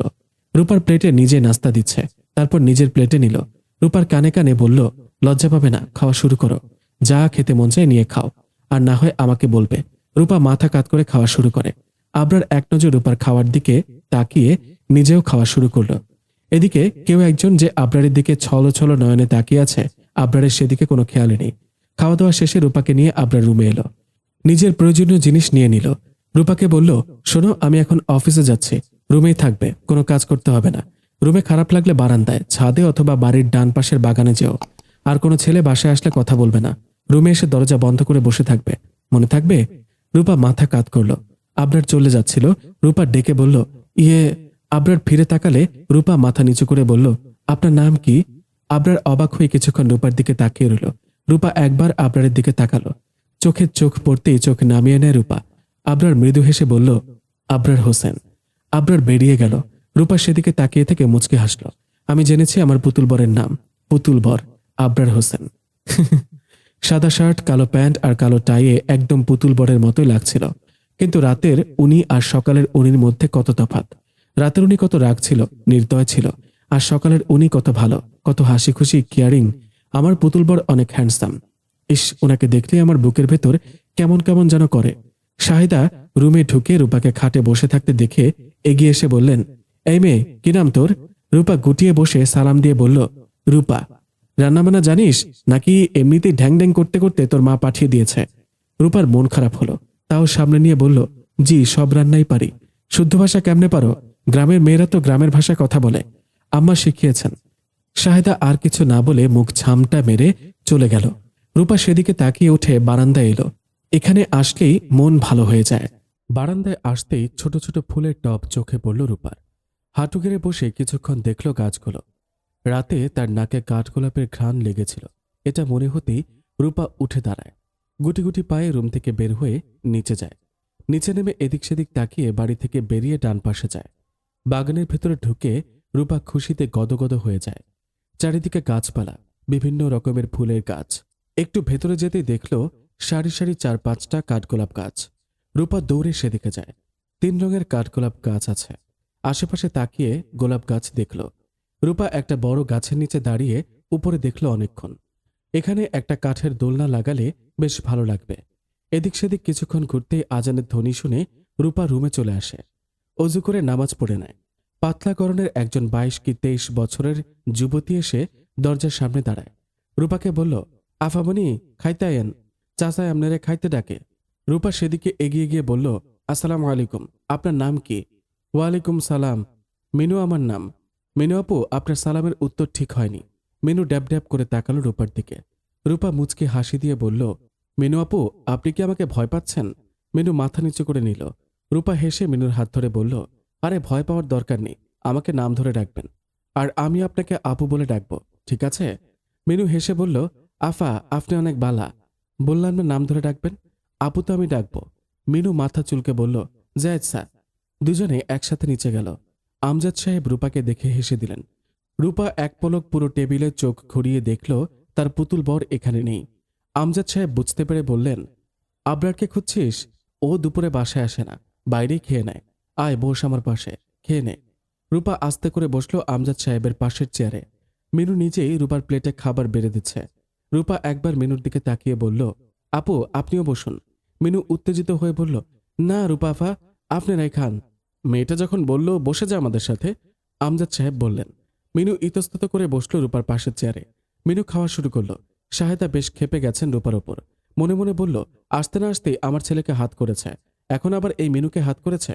রূপার প্লেটে নিজে নাস্তা দিচ্ছে, তারপর নিজের প্লেটে নিল। রূপার কানে কানে বলল, লজ্জা পাবে না, খাওয়া শুরু করো। যা খেতে মন চায় নিয়ে খাও, আর না হয় আমাকে বলবে। রূপা মাথা কাত করে খাওয়া শুরু করে। আবরার এক নজর রূপার খাওয়ার দিকে তাকিয়ে নিজেও খাওয়া শুরু করল। এদিকে কেউ একজন যে আবরারের দিকে ছলো ছলো নয়নে তাকিয়ে আছে, আবরারের সেদিকে কোনো খেয়ালই নেই। খাওয়া দাওয়া শেষে রূপাকে নিয়ে আবরার রুমে এলো। নিজের প্রয়োজনীয় জিনিস নিয়ে নিল। রূপাকে বলল, শোনো, আমি এখন অফিসে যাচ্ছি, রুমেই থাকবে, কোনো কাজ করতে হবে না। রুমে খারাপ লাগলে বারান্দায়, ছাদে অথবা বাড়ির ডান পাশের বাগানে যেও। আর কোনো ছেলে বাসায় আসলে কথা বলবে না, রুমে এসে দরজা বন্ধ করে বসে থাকবে, মনে থাকবে? রূপা মাথা কাত করল। আবরার চলে যাচ্ছিল। রূপা ডেকে বলল, ইয়ে। আবরার ফিরে তাকালে রূপা মাথা নিচু করে বলল, আপনার নাম কি? আবরার অবাক হয়ে কিছুক্ষণ রূপার দিকে তাকিয়ে রইল। রূপা একবার আবরারের দিকে তাকালো। চোখের চোখ পড়তেই চোখ নামিয়ে নেয় রূপা। আবরার মৃদু হেসে বলল, আবরার হোসেন। আবরার বেরিয়ে গেল। রূপা সেদিকে তাকিয়ে থেকে মুচকে হাসল। আমি জেনেছি আমার পুতুল বরের নাম, পুতুল বর আবরার হোসেন। সাদা শার্ট, কালো প্যান্ট আর কালো টাইয়ে একদম পুতুল বরের মতোই লাগছিল। কিন্তু রাতের উনি আর সকালের উনির মধ্যে কত তফাৎ। রাতের উনি কত রাগ ছিল, নির্দয় ছিল, আর সকালের উনি কত ভালো, কত হাসি খুশি, কেয়ারিং। আমার পুতুল বর অনেক হ্যান্ডসাম। ইস, ওনাকে দেখলেই আমার বুকের ভেতর কেমন কেমন যেন করে। শাহিদা রুমে ঢুকে রূপাকে খাটে বসে থাকতে দেখে এগিয়ে এসে বললেন, এই মেয়ে, কি নাম তোর? রূপা গুটিয়ে বসে সালাম দিয়ে বলল, রূপা। রান্নাবান্না জানিস নাকি এমনিতেই ঢ্যাং ড্যাং করতে করতে তোর মা পাঠিয়ে দিয়েছে? রূপার মন খারাপ হলো, তাও সামনে নিয়ে বলল, জি, সব রান্নাই পারি। শুদ্ধ ভাষা কেমনে পারো? গ্রামের মেয়েরা তো গ্রামের ভাষায় কথা বলে, আম্মা শিখিয়েছেন। শাহেদা আর কিছু না বলে মুখ ঝামটা মেরে চলে গেল। রূপা সেদিকে তাকিয়ে উঠে বারান্দায় এলো। এখানে আসলেই মন ভালো হয়ে যায়। বারান্দায় আসতেই ছোট ছোট ফুলের টব চোখে পড়ল রূপার। হাঁটু গেড়ে বসে কিছুক্ষণ দেখল গাছগুলো। রাতে তার নাকে কাঠগোলাপের ঘ্রাণ লেগেছিল। এটা মনে হতেই রূপা উঠে দাঁড়ায়। গুটি গুটি পায়ে রুম থেকে বের হয়ে নিচে যায়। নিচে নেমে এদিক সেদিক তাকিয়ে বাড়ি থেকে বেরিয়ে ডান পাশে যায়। বাগানের ভেতরে ঢুকে রূপা খুশিতে গদগদ হয়ে যায়। চারিদিকে গাছপালা, বিভিন্ন রকমের ফুলের গাছ। একটু ভেতরে যেতেই দেখল সারি সারি 4-5টা কাঠগোলাপ গাছ। রূপা দৌড়ে সেদিকে যায়। 3 রঙের কাঠগোলাপ গাছ আছে। আশেপাশে তাকিয়ে গোলাপ গাছ দেখল। রূপা একটা বড় গাছের নিচে দাঁড়িয়ে উপরে দেখল অনেকক্ষণ। এখানে একটা কাঠের দোলনা লাগালে বেশ ভালো লাগবে। এদিক সেদিক কিছুক্ষণ ঘুরতেই আজানের ধ্বনি শুনে রূপা রুমে চলে আসে। অজু করে নামাজ পড়ে নেয়। পাতলাকরণের একজন 22 কি 23 বছরের যুবতী এসে দরজার সামনে দাঁড়ায়। রূপাকে বলল, আফামনি, খাইতে আয়েন, চাচায় আপনারে খাইতে ডাকে। রূপা সেদিকে এগিয়ে গিয়ে বলল, আসসালামু আলাইকুম, আপনার নাম কি? ওয়ালাইকুম সালাম, মিনু আমার নাম। মিনু আপু, আপনার সালামের উত্তর ঠিক হয়নি। মিনু ড্যাব ড্যাব করে তাকালো রূপার দিকে। রূপা মুচকে হাসি দিয়ে বলল, মিনু আপু, আপনি কি আমাকে ভয় পাচ্ছেন? মিনু মাথা নিচু করে নিল। রূপা হেসে মিনুর হাত ধরে বলল, আরে ভয় পাওয়ার দরকার নেই, আমাকে নাম ধরে ডাকবেন, আর আমি আপনাকে আপু বলে ডাকব, ঠিক আছে? মিনু হেসে বলল, আফা, আপনি অনেক বালা, বললাম না নাম ধরে ডাকবেন, আপু তো আমি ডাকবো। মিনু মাথা চুলকে বলল, জায়েদ স্যার। দুজনে একসাথে নিচে গেল। আমজাদ সাহেব রূপাকে দেখে হেসে দিলেন। রূপা এক পলক পুরো টেবিলে চোখ ঘুরিয়ে দেখল তার পুতুল বর এখানে নেই। আমজাদ সাহেব বুঝতে পেরে বললেন, আবরারকে খুঁজছিস? ও দুপুরে বাসায় আসে না, বাইরেই খেয়ে নেয়। আয় বস আমার পাশে, খেয়ে নে। রূপা আস্তে করে বসলো আমজাদ সাহেবের পাশের চেয়ারে। মিনু নিজেই রূপার প্লেটে খাবার বেড়ে দিচ্ছে। রূপা একবার মিনুর দিকে তাকিয়ে বলল, আপু, আপনিও বসুন। মিনু উত্তেজিত হয়ে বলল, না রূপাফা, আপনারাই খান। মেয়েটা যখন বলল বসে যা আমাদের সাথে, আমজাদ সাহেব বললেন। মিনু ইতস্তত করে বসল রূপার পাশের চেয়ারে। মিনু খাওয়া শুরু করলো। শাহেদা বেশ ক্ষেপে গেছেন রূপার ওপর। মনে মনে বলল, আসতে না আসতেই আমার ছেলেকে হাত করেছে, এখন আবার এই মিনুকে হাত করেছে।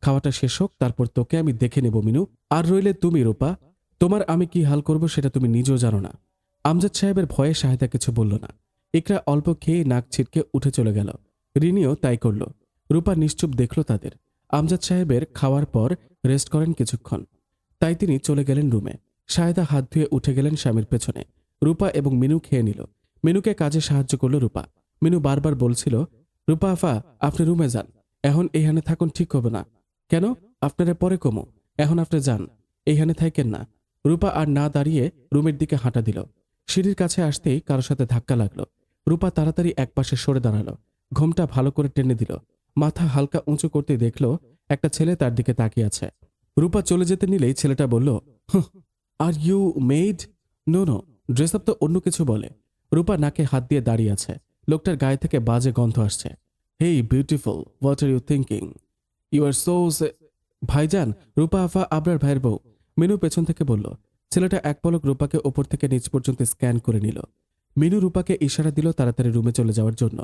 খাওয়াটা শেষ হোক, তারপর তোকে আমি দেখে নেব মিনু। আর রইলে তুমি রূপা, তোমার আমি কি হাল করব সেটা তুমি নিজেও জানো না। আমজাদ সাহেবের ভয়ে শাহেদা কিছু বলল না। ইকরা অল্প খেয়ে নাক ছিটকে উঠে চলে গেল। রিনিও তাই করল। রূপা নিশ্চুপ দেখল তাদের। আমজাদ সাহেবের খাওয়ার পর রেস্ট করেন কিছুক্ষণ, তাই তিনি চলে গেলেন রুমে। শাহেদা হাত ধুয়ে উঠে গেলেন স্বামীর পেছনে। রূপা এবং মিনু খেয়ে নিল। মিনুকে কাজে সাহায্য করল রূপা। মিনু বারবার বলছিল, রূপা আফা, আপনি রুমে যান, এখন এইখানে থাকুন ঠিক হবে না। কেন? আপনারা পরে কমো, এখন আপনি যান, এইখানে থাকেন না। রূপা আর না দাঁড়িয়ে রুমের দিকে হাঁটা দিল। সিঁড়ির কাছে আসতেই কারো সাথে ধাক্কা লাগলো। রূপা তাড়াতাড়ি একপাশে সরে দাঁড়ালো। ঘোমটা ভালো করে টেনে দিল। মাথা হালকা উঁচু করতে দেখল একটা ছেলে তার দিকে তাকিয়ে আছে। রূপা চলে যেতে নিলেই ছেলেটা বলল, are you mad? No no, dress up তো অন্য কিছু বলে। রূপা নাকে হাত দিয়ে দাঁড়িয়ে আছে। লোকটার গায়ে থেকে বাজে গন্ধ আসছে। Hey beautiful, what are you thinking? You are so. ভাইজান, রূপা আফা আবরার ভাইয়ের বউ। মিনু পেছন থেকে বলল। ছেলেটা এক পলক রূপাকে ওপর থেকে নিচ পর্যন্ত স্ক্যান করে নিল। মিনু রূপাকে ইশারা দিল তাড়াতাড়ি রুমে চলে যাওয়ার জন্য।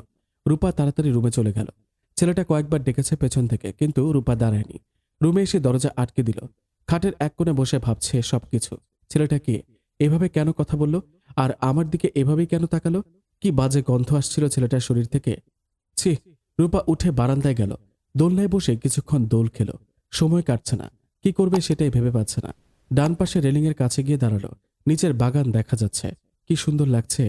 রূপা তাড়াতাড়ি রুমে চলে গেল। ছেলেটা কয়েকবার ডেকেছে পেছন থেকে, কিন্তু রূপা দাঁড়ায়নি। রুমে এসে দরজা আটকে দিল। খাটের এক কোণে বসে ভাবছে সবকিছু। ছেলেটা কি এভাবে কেন কথা বলল, আর আমার দিকে এভাবেই কেন তাকালো? কি বাজে গন্ধ আসছিল ছেলেটার শরীর থেকে। ছি। রূপা উঠে বারান্দায় গেল। দোলনায় বসে কিছুক্ষণ দোল খেল। সময় কাটছে না, কি করবে সেটাই ভেবে পাচ্ছে না। ডান পাশে রেলিংয়ের কাছে গিয়ে দাঁড়ালো। নিচের বাগান দেখা যাচ্ছে, কি সুন্দর লাগছে।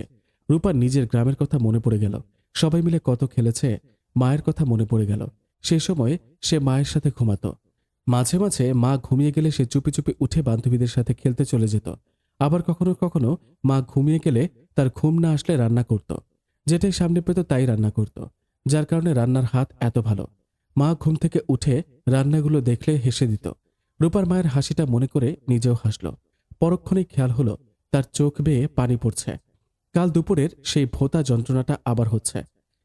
রূপার নিজের গ্রামের কথা মনে পড়ে গেল। সবাই মিলে কত খেলেছে। মায়ের কথা মনে পড়ে গেল। সেই সময় সে মায়ের সাথে ঘুমাতো। মাঝে মাঝে মা ঘুমিয়ে গেলে সে চুপি চুপি উঠে বান্ধবীদের সাথে খেলতে চলে যেত। আবার কখনো কখনো মা ঘুমিয়ে গেলে তার ঘুম না আসলে রান্না করত। যেটাই সামনে পেত তাই রান্না করত, যার কারণে রান্নার হাত এত ভালো। মা ঘুম থেকে উঠে রান্নাগুলো দেখলে হেসে দিত। রূপার মায়ের হাসিটা মনে করে নিজেও হাসল। পরক্ষণেই খেয়াল হলো তার চোখ বেয়ে পানি পড়ছে। কাল দুপুরের সেই ভোঁতা যন্ত্রণাটা আবার হচ্ছে।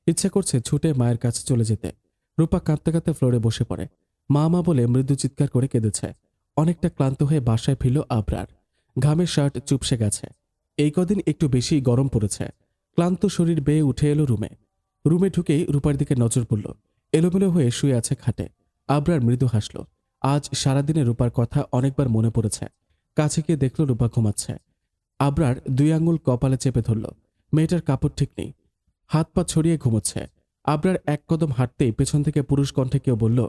ইচ্ছা করছে ছুটে মায়ের কাছে চলে যেতে। রূপা কাঁদতে কাঁদতে ফ্লোরে বসে পড়ে। মা মা বলে মৃদু চিৎকার করে কেঁদেছে। অনেকটা ক্লান্ত হয়ে বাসায় ফিরল আবরার। ঘামের শার্ট চুপসে গেছে। এই কদিন একটু বেশি গরম পড়েছে। ক্লান্ত শরীর বেয়ে উঠে এলো রুমে। রুমে ঢুকেই রূপার দিকে নজর পড়ল। এলোমেলো হয়ে শুয়ে আছে খাটে। আবরার মৃদু হাসল। আজ সারাদিনে রূপার কথা অনেকবার মনে পড়েছে। কাছে গিয়ে দেখল রূপা ঘুমাচ্ছে। আবরার 2 আঙুল কপালে চেপে ধরল। মেয়েটার কাপড় ঠিক নেই, হাত পা ছড়িয়ে ঘুমোচ্ছে। আবরার এক কদম হাঁটতেই পেছন থেকে পুরুষ কণ্ঠে কেউ বলল,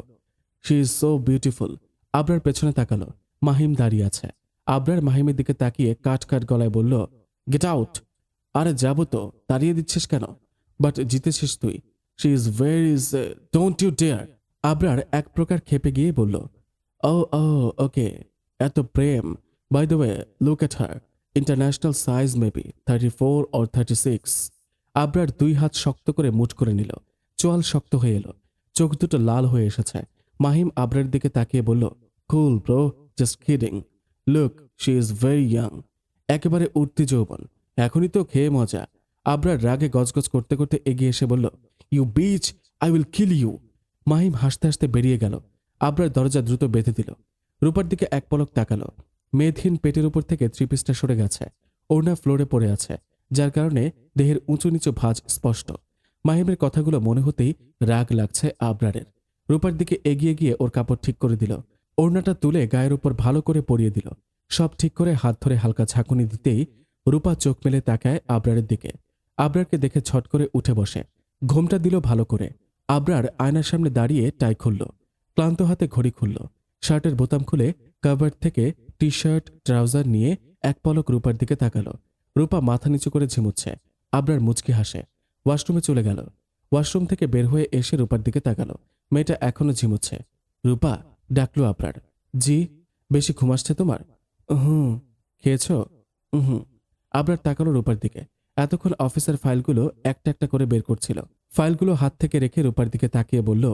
she is so beautiful. Abrar পেছনে তাকালো। মাহিম দাঁড়িয়ে আছে। আবরার মাহিমের দিকে তাকিয়ে কাট কাট গলায় বলল, গেট আউট। আরে যাবো তো, তাড়িয়ে দিচ্ছিস কেন? বাট জিতেছিস তুই। She is very don't you dare. Abrar এক প্রকার খেপে গিয়ে বলল, ও ও ওকে, এত প্রেম। By the way, look at her. International size maybe 34 or 36। Abrar 2 হাত শক্ত করে মুঠ করে নিল। চোয়াল শক্ত হয়ে এলো। চোখ দুটো লাল হয়ে এসেছে। মাহিম আবরার দিকে তাকিয়ে বলল, cool bro, just kidding. Look, she is very young. একেবারে উঠতি যৌবন, এখনই তো খেয়ে মজা। আবরার রাগে গজগজ করতে করতে এগিয়ে এসে বলল, you bitch, I will kill you. Mahim হাসতে হাসতে বেরিয়ে গেল। আবরার দরজা দ্রুত বেঁধে দিল। রূপার দিকে এক পলক তাকালো। মেদহীন পেটের উপর থেকে 3 পিসটা সরে গেছে। ওড়না ফ্লোরে পড়ে আছে, যার কারণে দেহের উঁচু নিচু ভাঁজ স্পষ্ট। মাহিমের কথাগুলো মনে হতেই রাগ লাগছে আবরারের। রূপার দিকে এগিয়ে গিয়ে ওর কাপড় ঠিক করে দিল। ওড়নাটা তুলে গায়ের উপর ভালো করে পরিয়ে দিল। সব ঠিক করে হাত ধরে হালকা ঝাঁকুনি দিতেই রূপা চোখ মেলে তাকায় আবরারের দিকে। আবরারকে দেখে ছট করে উঠে বসে। ঘোমটা দিল ভালো করে। আবরার আয়নার সামনে দাঁড়িয়ে টাই খুলল। ক্লান্ত হাতে ঘড়ি খুলল। শার্টের বোতাম খুলে কাভার থেকে টি শার্ট ট্রাউজার নিয়ে এক পলক রূপার দিকে তাকালো। রূপা মাথা নিচু করে ঝিমুচ্ছে। আবরার মুচকি হাসে। ওয়াশরুমে চলে গেল। ওয়াশরুম থেকে বের হয়ে এসে রূপার দিকে তাকালো। মেয়েটা এখনো ঝিমুচ্ছে। রূপা, ডাকলো আবরার। জি। বেশি ঘুম আসছে তোমার? হুম। খেয়েছ? হুম। আবরার তাকালো রূপার দিকে। এতক্ষণ অফিসের ফাইলগুলো একটা একটা করে বের করছিল। ফাইলগুলো হাত থেকে রেখে রূপার দিকে তাকিয়ে বলল,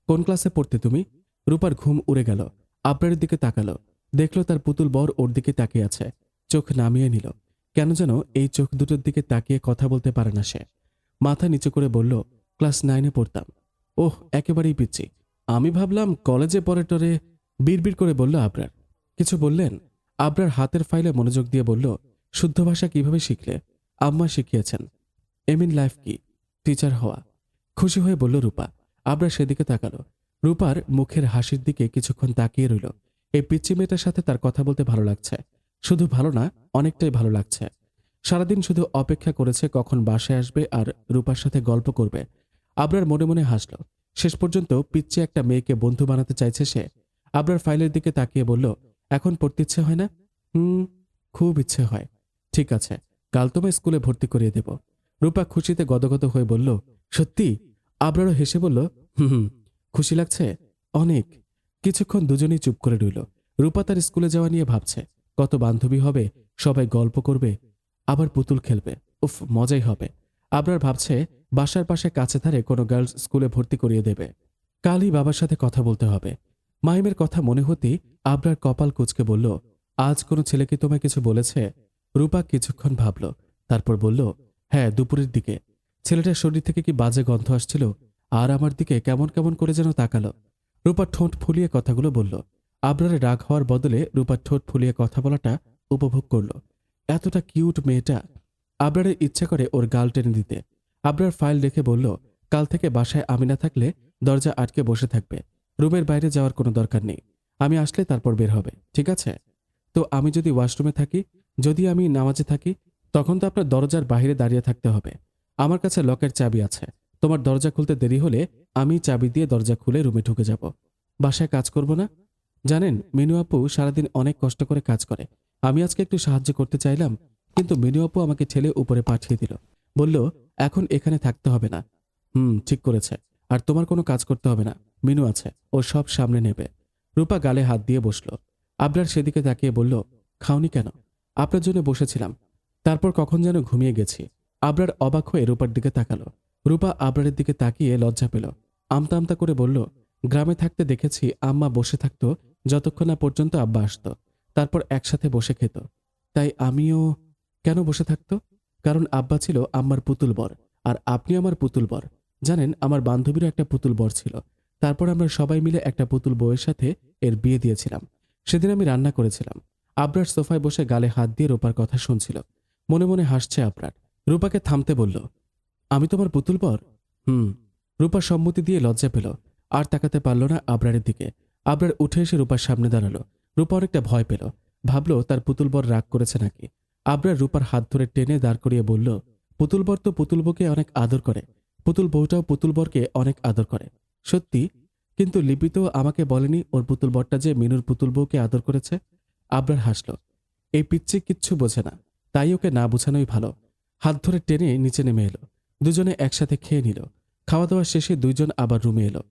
কোন ক্লাসে পড়তে তুমি? রূপার ঘুম উড়ে গেল। আবরারের দিকে তাকালো। দেখলো তার পুতুল বর ওর দিকে তাকিয়ে আছে। চোখ নামিয়ে নিল। কেন যেন এই চোখ দুটোর দিকে তাকিয়ে কথা বলতে পারে না সে। মাথা নিচু করে বলল, ক্লাস 9-এ পড়তাম। ওহ, একেবারেই পিচ্ছি। আমি ভাবলাম কলেজে পড়ে টরে। বিড়বিড় করে বলল আবরার। কিছু বললেন? আবরার হাতের ফাইলে মনোযোগ দিয়ে বলল, শুদ্ধ ভাষা কিভাবে শিখলে? আম্মা শিখিয়েছেন। এম ইন লাইফ কি? টিচার হওয়া। খুশি হয়ে বলল রূপা। আবরার সেদিকে তাকালো। রূপার মুখের হাসির দিকে কিছুক্ষণ তাকিয়ে রইল। এই পিচ্চি মেয়েটার সাথে তার কথা বলতে ভালো লাগছে। শুধু ভালো না, অনেকটাই ভালো লাগছে। সারাদিন শুধু অপেক্ষা করেছে কখন বাসায় আসবে আর রূপার সাথে গল্প করবে। আবরার মনে মনে হাসল। শেষ পর্যন্ত পিচ্চি একটা মেয়েকে বন্ধু বানাতে চাইছে সে। আবরার ফাইলের দিকে তাকিয়ে বলল, এখন পড়তে ইচ্ছে হয় না? খুব ইচ্ছে হয়। ঠিক আছে, কাল তোমায় স্কুলে ভর্তি করিয়ে দেব। রূপা খুশিতে গদগদ হয়ে বলল, সত্যি? আবরারও হেসে বলল, হুম। খুশি লাগছে? অনেক। কিছুক্ষণ দুজনেই চুপ করে রইল। রূপা তার স্কুলে যাওয়া নিয়ে ভাবছে। কত বান্ধবী হবে, সবাই গল্প করবে, আবার পুতুল খেলবে। উফ, মজাই হবে। আবরার ভাবছে বাসার পাশে কাছে ধারে কোনো গার্লস স্কুলে ভর্তি করিয়ে দেবে। কালই বাবার সাথে কথা বলতে হবে। মাহিমের কথা মনে হতেই আবরার কপাল কুঁচকে বলল, আজ কোনো ছেলে কি তোমায় কিছু বলেছে? রূপা কিছুক্ষণ ভাবল, তারপর বলল, হ্যাঁ, দুপুরের দিকে। ছেলেটার শরীর থেকে কি বাজে গন্ধ আসছিল, আর আমার দিকে কেমন কেমন করে যেন তাকালো। রূপা ঠোঁট ফুলিয়ে কথাগুলো বলল, আবরারের রাগ হওয়ার বদলে রূপার ঠোঁট ফুলিয়ে কথা বলাটা উপভোগ করল। এতটা কিউট মেয়েটা। আবরারের ইচ্ছা করে ওর গাল টেনে দিতে। আবরার ফাইল রেখে বলল, কাল থেকে বাসায় আমি না থাকলে দরজা আটকে বসে থাকবে। রুমের বাইরে যাওয়ার কোনো দরকার নেই। আমি আসলে তারপর বের হবে, ঠিক আছে? তো আমি যদি ওয়াশরুমে থাকি, যদি আমি নামাজে থাকি, তখন তো আপনার দরজার বাইরে দাঁড়িয়ে থাকতে হবে। আমার কাছে লকের চাবি আছে। তোমার দরজা খুলতে দেরি হলে আমি চাবি দিয়ে দরজা খুলে রুমে ঢুকে যাব। বাসায় কাজ করব না? জানেন, মিনু আপু সারাদিন অনেক কষ্ট করে কাজ করে। আমি আজকে একটু সাহায্য করতে চাইলাম, কিন্তু মিনু আপু আমাকে ঠেলে উপরে পাঠিয়ে দিল। বলল, এখন এখানে থাকতে হবে না। ঠিক করেছে। আর তোমার কোনো কাজ করতে হবে না, মিনু আছে, ও সব সামনে নেবে। রূপা গালে হাত দিয়ে বসল। আবরার সেদিকে তাকিয়ে বলল, খাওনি কেন? আপনার জন্য বসেছিলাম, তারপর কখন যেন ঘুমিয়ে গেছি। আবরার অবাক হয়ে রূপার দিকে তাকালো। রূপা আবরারের দিকে তাকিয়ে লজ্জা পেল। আমতা আমতা করে বলল, গ্রামে থাকতে দেখেছি আম্মা বসে থাকতো যতক্ষণ না পর্যন্ত আব্বা আসতো, তারপর একসাথে বসে খেত। তাই আমিও। কেন বসে থাকতো? কারণ আব্বা ছিল আম্মার পুতুল বর, আর আপনি আমার পুতুল বর। জানেন, আমার বান্ধবীরও একটা পুতুল বর ছিল। তারপর আমরা সবাই মিলে একটা পুতুল বউয়ের সাথে এর বিয়ে দিয়েছিলাম। সেদিন আমি রান্না করেছিলাম। আবরার সোফায় বসে গালে হাত দিয়ে রূপার কথা শুনছিল। মনে মনে হাসছে আবরার। রূপাকে থামতে বলল, আমি তোমার পুতুল বর? রূপা সম্মতি দিয়ে লজ্জা পেল। আর তাকাতে পারল না আবরারের দিকে। আবরার উঠে এসে রূপার সামনে দাঁড়ালো। রূপা অনেকটা ভয় পেল। ভাবল তার পুতুল বর রাগ করেছে নাকি। আবরার রূপার হাত ধরে টেনে দাঁড় করিয়ে বলল, পুতুল বর তো পুতুল বউকে অনেক আদর করে, পুতুল বউটাও পুতুল বরকে অনেক আদর করে। সত্যি? কিন্তু লিপি তো আমাকে বলেনি ওর পুতুল বরটা যে মিনুর পুতুল বউকে আদর করেছে। আবরার হাসল। এই পিচ্চি কিচ্ছু বোঝে না, তাই ওকে না বোঝানোই ভালো। হাত ধরে টেনে নিচে নেমে এলো। দুজনে একসাথে খেয়ে নিল। খাওয়া দাওয়া শেষে দুইজন আবার রুমে এলো।